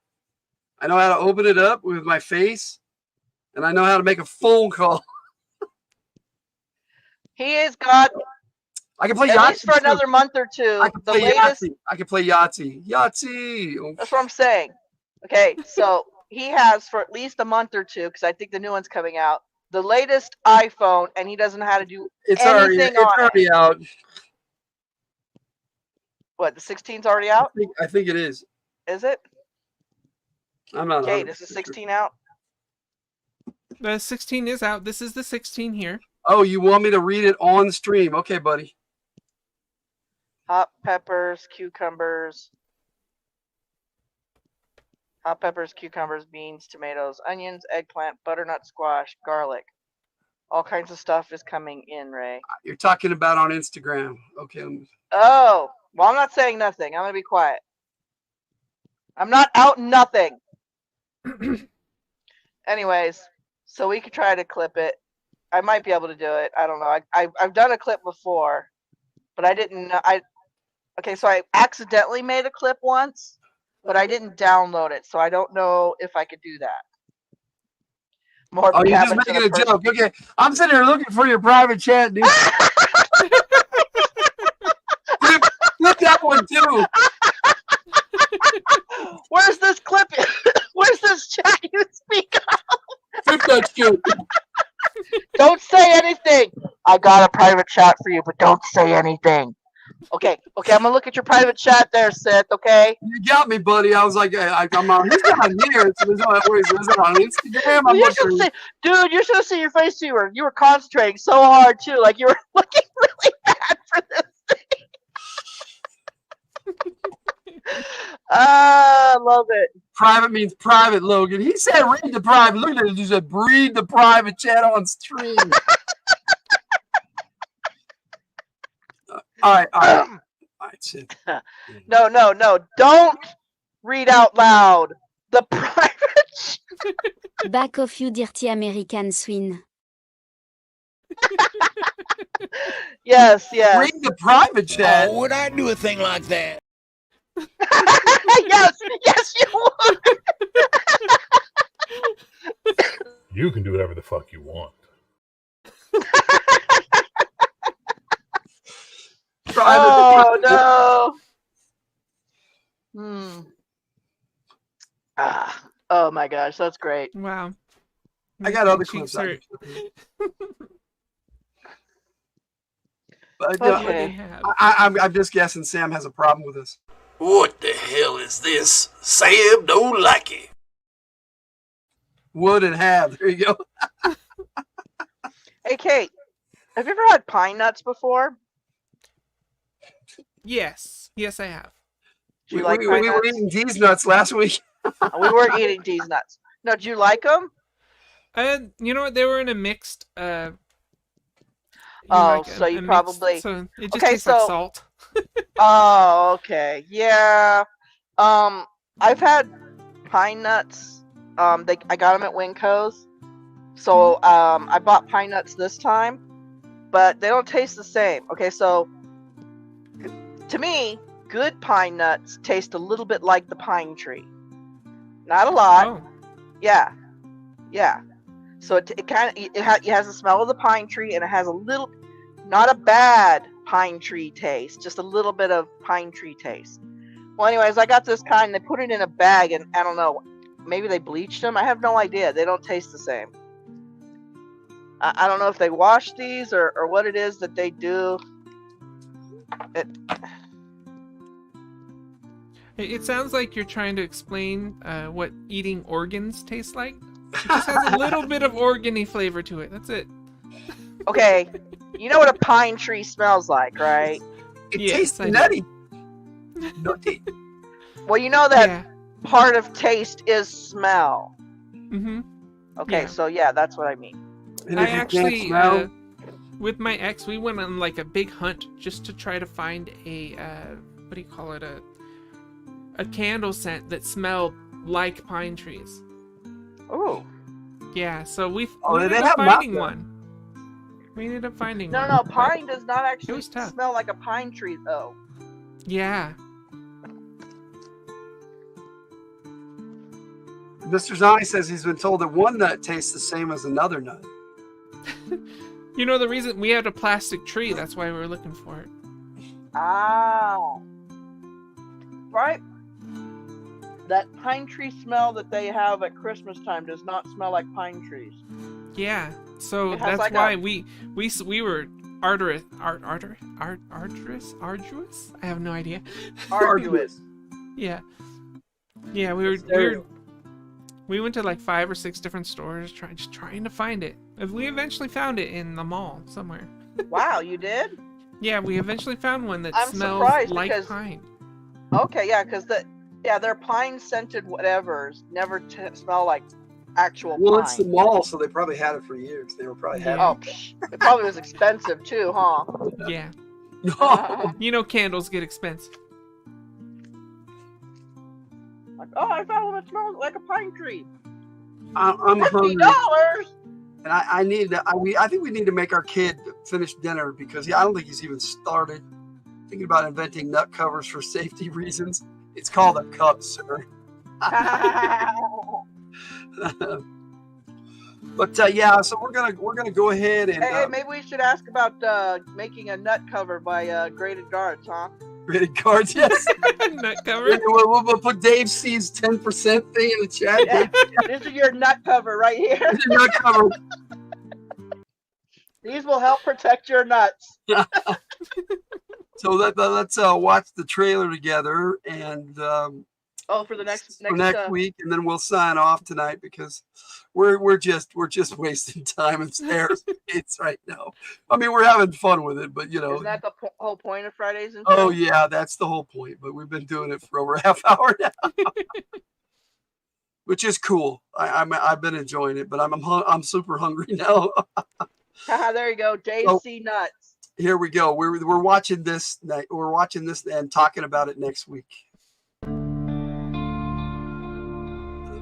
I know how to open it up with my face, and I know how to make a phone call. He has got. I can play at Yahtzee least for another month or two. I can play Yahtzee. I can play Yahtzee. Yahtzee. That's what I'm saying. Okay, so he has for at least a month or two, because I think the new one's coming out. The latest iPhone, and he doesn't know how to do anything on it. Already out. What, the 16's already out? I think it is. Is it? I'm not. Okay, is the 16 out? The 16 is out. This is the 16 here. Oh, you want me to read it on stream? Okay, buddy. Hot peppers, cucumbers. Hot peppers, cucumbers, beans, tomatoes, onions, eggplant, butternut squash, garlic. All kinds of stuff is coming in, Ray. You're talking about on Instagram. Okay. Oh, well, I'm not saying nothing. I'm going to be quiet. I'm not out nothing. Anyways, so we could try to clip it. I might be able to do it. I don't know. I've done a clip before, but I didn't know. Okay, so I accidentally made a clip once, but I didn't download it, so I don't know if I could do that. More Oh, you're just making a joke. Okay, I'm sitting here looking for your private chat, dude. Flip that one too. Where's this clip? Where's this chat you speak of? Flip that shit. Don't say anything. I got a private chat for you, but don't say anything. Okay, I'm gonna look at your private chat there, Seth. Okay. You got me, buddy. I was like, I'm on. He's not here. So there's no worries. Is it on Instagram? Well, you should see, dude. You should have seen your face. You were concentrating so hard too. Like you were looking really bad for this thing. I love it. Private means private, Logan. He said read the private. Look at it. He said read the private chat on stream. All right. Sid. No. Don't read out loud. The private. Back off, you dirty American swine. Yes. Read the private chat. Oh, would I do a thing like that? yes, you would. You can do whatever the fuck you want. Oh no. Oh my gosh, that's great. Wow. I got other clips. But, Okay. I'm just guessing Sam has a problem with this. What the hell is this? Sam don't like it. Would and have. There you go. Hey, Kate, have you ever had pine nuts before? Yes, I have. Do you like pine we were nuts? eating these nuts last week. We were eating these nuts. No, do you like them? You know what? They were in a mixed. So you mixed, probably. so it just Okay, tastes like salt. Oh, okay. Yeah. I've had pine nuts. I got them at Winco's. So I bought pine nuts this time, but they don't taste the same. Okay, so to me, good pine nuts taste a little bit like the pine tree. Not a lot. Oh. Yeah. So it has the smell of the pine tree, and it has a little, not a bad pine tree taste, just a little bit of pine tree taste. Well, anyways, I got this kind. They put it in a bag, and I don't know, maybe they bleached them. I have no idea. They don't taste the same. I don't know if they wash these or what it is that they do. It sounds like you're trying to explain what eating organs taste like. It just has a little bit of organy flavor to it. That's it. Okay, you know what a pine tree smells like, right? It Yes, tastes I do. nutty. Nutty. Well, you know that part of taste is smell. Mm-hmm. Okay, Yeah. so yeah, that's what I mean. I actually, with my ex, we went on like a big hunt just to try to find a, what do you call it, a candle scent that smelled like pine trees. Oh. Yeah, so we they ended have up them finding out one. We ended up finding No, one. no, but- pine does not actually was tough. smell like a pine tree, though. Yeah. Mr. Zani says he's been told that one nut tastes the same as another nut. You know the reason we had a plastic tree, that's why we were looking for it. Ah. Right? That pine tree smell that they have at Christmas time does not smell like pine trees. Yeah. So It has that's like why a- we were arduous. I have no idea. Arduous. Yeah. Yeah, we went to like 5 or 6 different stores trying to find it. We eventually found it in the mall somewhere. Wow, you did? Yeah, we eventually found one that I'm smells surprised like because- pine. Okay, yeah, because they're pine scented whatevers never smell like actual Well, pine. it's the mall, so they probably had it for years. They were probably had Oh, it probably was expensive too, huh? Yeah. it. You know candles get expensive. Like, oh, I found one that smells like a pine tree. I'm hungry. $50. And I need to. I think we need to make our kid finish dinner because I don't think he's even started. Thinking about inventing nut covers for safety reasons. It's called a cup, sir. But yeah, so we're gonna go ahead and hey, maybe we should ask about making a nut cover by Graded Guards, huh? Graded Guards, yes. Nut cover. We'll put Dave C's 10% thing in the chat. Yeah. This is your nut cover right here. This is your nut cover. These will help protect your nuts. So let's watch the trailer together and for the next week, and then we'll sign off tonight because we're just wasting time and space right now. I mean, we're having fun with it, but isn't that the whole point of Fridays and Oh yeah, that's the whole point. But we've been doing it for over a half hour now, which is cool. I've been enjoying it, but I'm super hungry now. There you go, JC Nuts. Here we go. We're watching this. We're watching this and talking about it next week.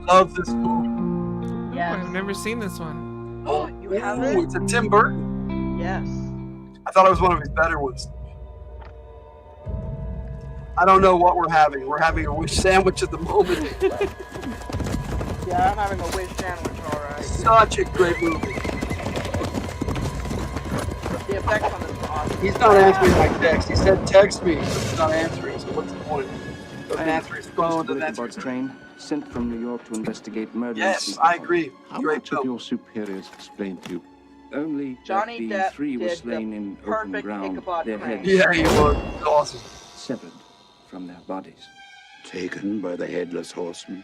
Love this movie. Yes. I've never seen this one. Oh, you haven't? It's a Tim Burton. Yes. I thought it was one of his better ones. I don't know what we're having. We're having a wish sandwich at the moment. Yeah, I'm having a wish sandwich, all right. Such a great movie. The effects on this are awesome. He's not answering my text. He said text me, but he's not answering. So what's the point? Doesn't answer his phone. Doesn't answer his train sent from New York to investigate murder. Yes, I agree. How Great much film. of your superiors explained to you? Only Johnny that the Depp three were did slain the in open perfect ground, Ichabod their Crane. heads Yeah, he was awesome. severed from their bodies. Taken by the headless horseman,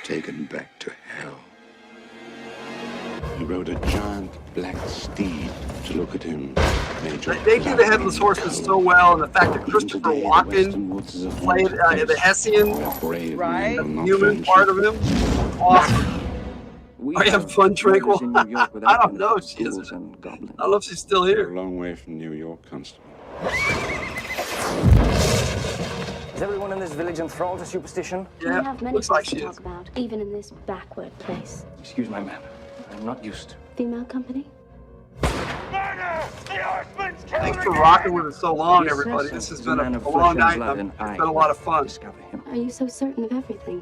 taken back to hell. He rode a giant black steed. To look at him, They do the headless horseman so well, and the fact that Christopher Walken played the Hessian, right? The human part of him, awesome. Are you having fun, Tranquil? I don't know if she is. I don't know if she's still here. A long way from New York, Constable. Is everyone in this village enthralled to superstition? Yeah, We have many looks like things she to is. talk about, even in this backward place. Excuse my man. I'm not used. Female company? Thanks for rocking with us so long, everybody. This has been a long night. It's been a lot of fun. Are you so certain of everything?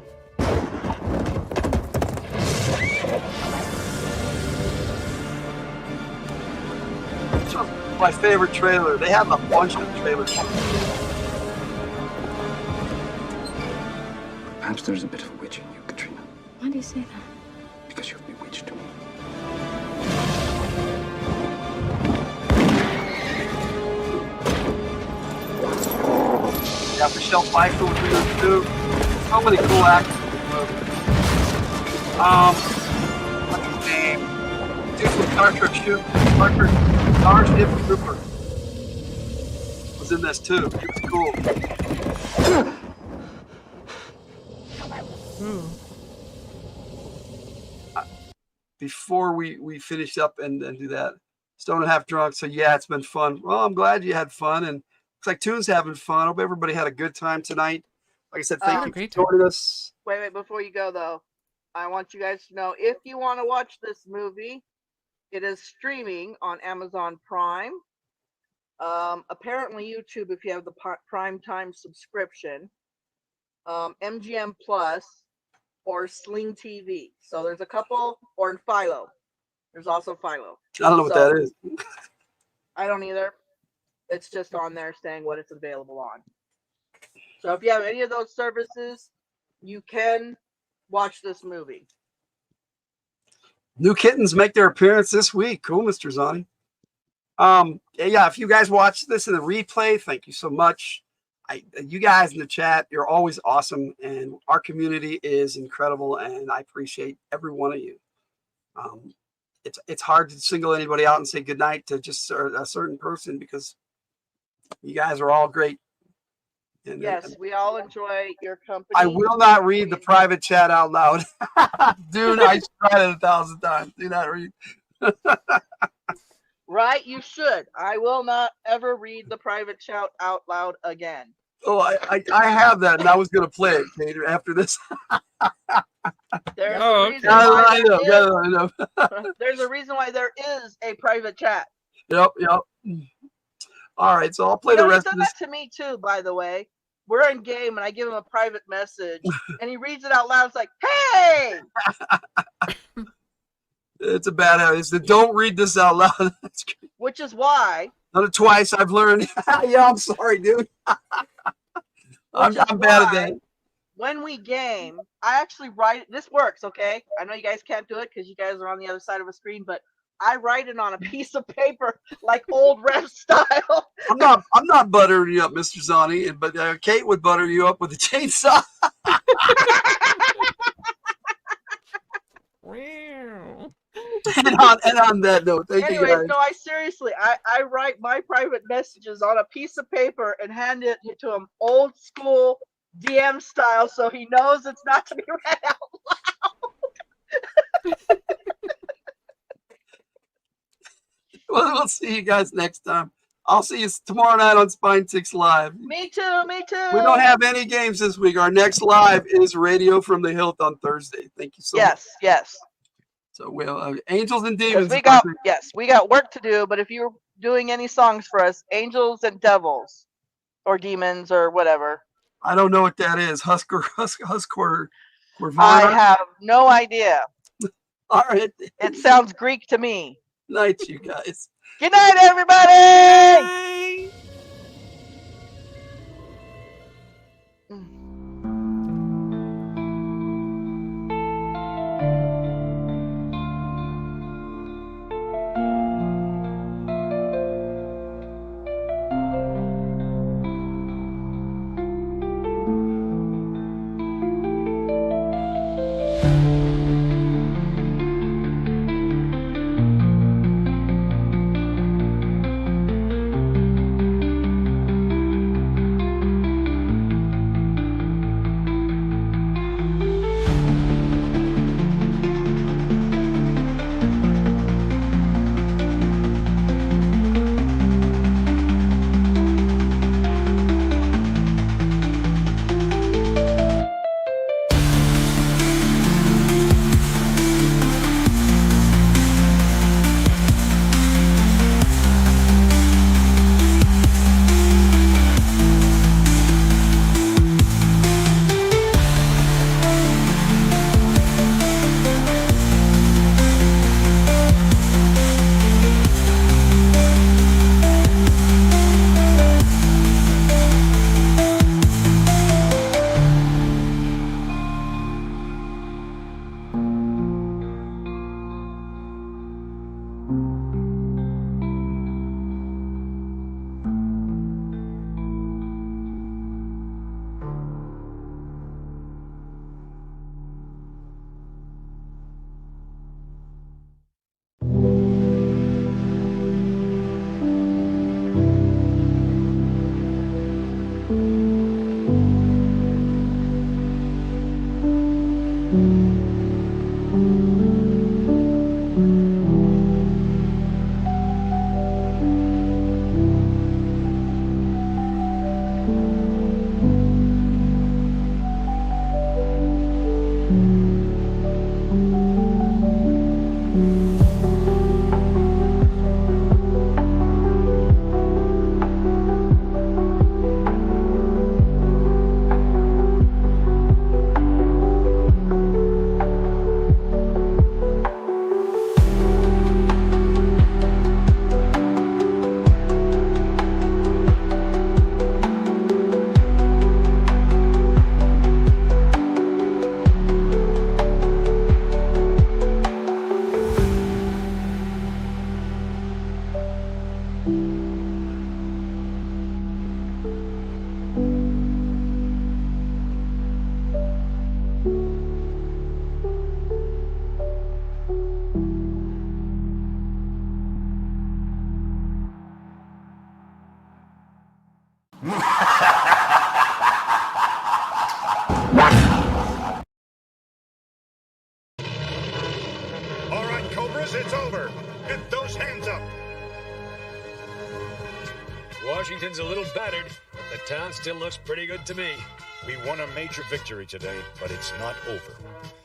This was my favorite trailer. They have a bunch of trailers. Perhaps there's a bit of a witch in you, Katrina, Why do you say that? because you've bewitched me. Yeah, Michelle Pfeiffer was in this too. So many cool actors in this movie. What's his name? Dude from Starship Trooper was in this too. He was cool. Before we finish up and do that, Stone and Half Drunk. So yeah, it's been fun. Well, I'm glad you had fun, and looks like Toon's having fun. Hope everybody had a good time tonight. Like I said, thank you for joining us. Wait, before you go though, I want you guys to know if you want to watch this movie, it is streaming on Amazon Prime. Apparently YouTube if you have the Prime Time subscription, MGM Plus, or Sling TV. So there's a couple, or in Philo. There's also Philo. I don't know what that is. I don't either. It's just on there saying what it's available on. So if you have any of those services, you can watch this movie. New kittens make their appearance this week. Cool, Mr. Zani. Yeah, if you guys watch this in the replay, thank you so much. You guys in the chat, you're always awesome, and our community is incredible, and I appreciate every one of you. It's hard to single anybody out and say goodnight to just a certain person because you guys are all great. And, yes, we all enjoy your company. I will not read the private chat out loud. Dude, I tried it 1,000 times. Do not read. Right, you should. I will not ever read the private chat out loud again. Oh, I have that, and I was going to play it, Kate, after this. There's Oh, a reason okay. why I know. there's a reason why there is a private chat. Yep. All right, so I'll play You know, the he's rest done of this. that to me too, by the way. We're in game and I give him a private message and he reads it out loud. It's like, hey! It's a bad habit. It's the don't read this out loud. Which is why. Done it twice. I've learned. Yeah, I'm sorry, dude. I'm bad at that. When we game, I actually write. This works, okay? I know you guys can't do it because you guys are on the other side of a screen, but I write it on a piece of paper like old ref style. I'm not buttering you up, Mr. Zani, but Kate would butter you up with a chainsaw. and on that note, thank you guys. No, I seriously, I write my private messages on a piece of paper and hand it to him old school DM style, so he knows it's not to be read out loud. Well, we'll see you guys next time. I'll see you tomorrow night on Spine 6 Live. Me too. We don't have any games this week. Our next live is Radio from the Hildt on Thursday. Thank you so much. Yes. So we'll Angels and Demons. We got work to do, but if you're doing any songs for us, Angels and Devils or Demons or whatever. I don't know what that is. Husker. I have no idea. All right. It sounds Greek to me. Night, you guys. Good night, everybody. plan still looks pretty good to me. We won a major victory today, but it's not over.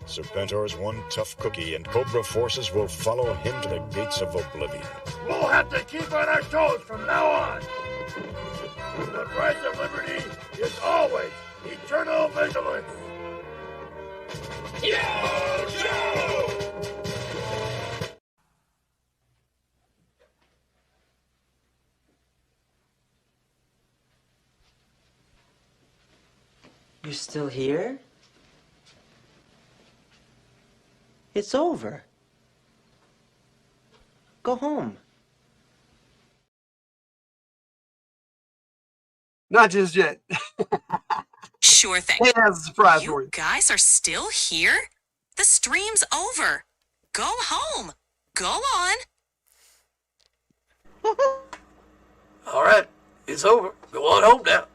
Serpentor's one tough cookie, and Cobra forces will follow him to the gates of oblivion. We'll have to keep on our toes from now on. The price of liberty is always eternal vigilance. Yo, Joe! You're still here? It's over. Go home. Not just yet. Sure thing. Hey, that's a surprise for You you. guys are still here? The stream's over. Go home. Go on. All right, it's over. Go on home now.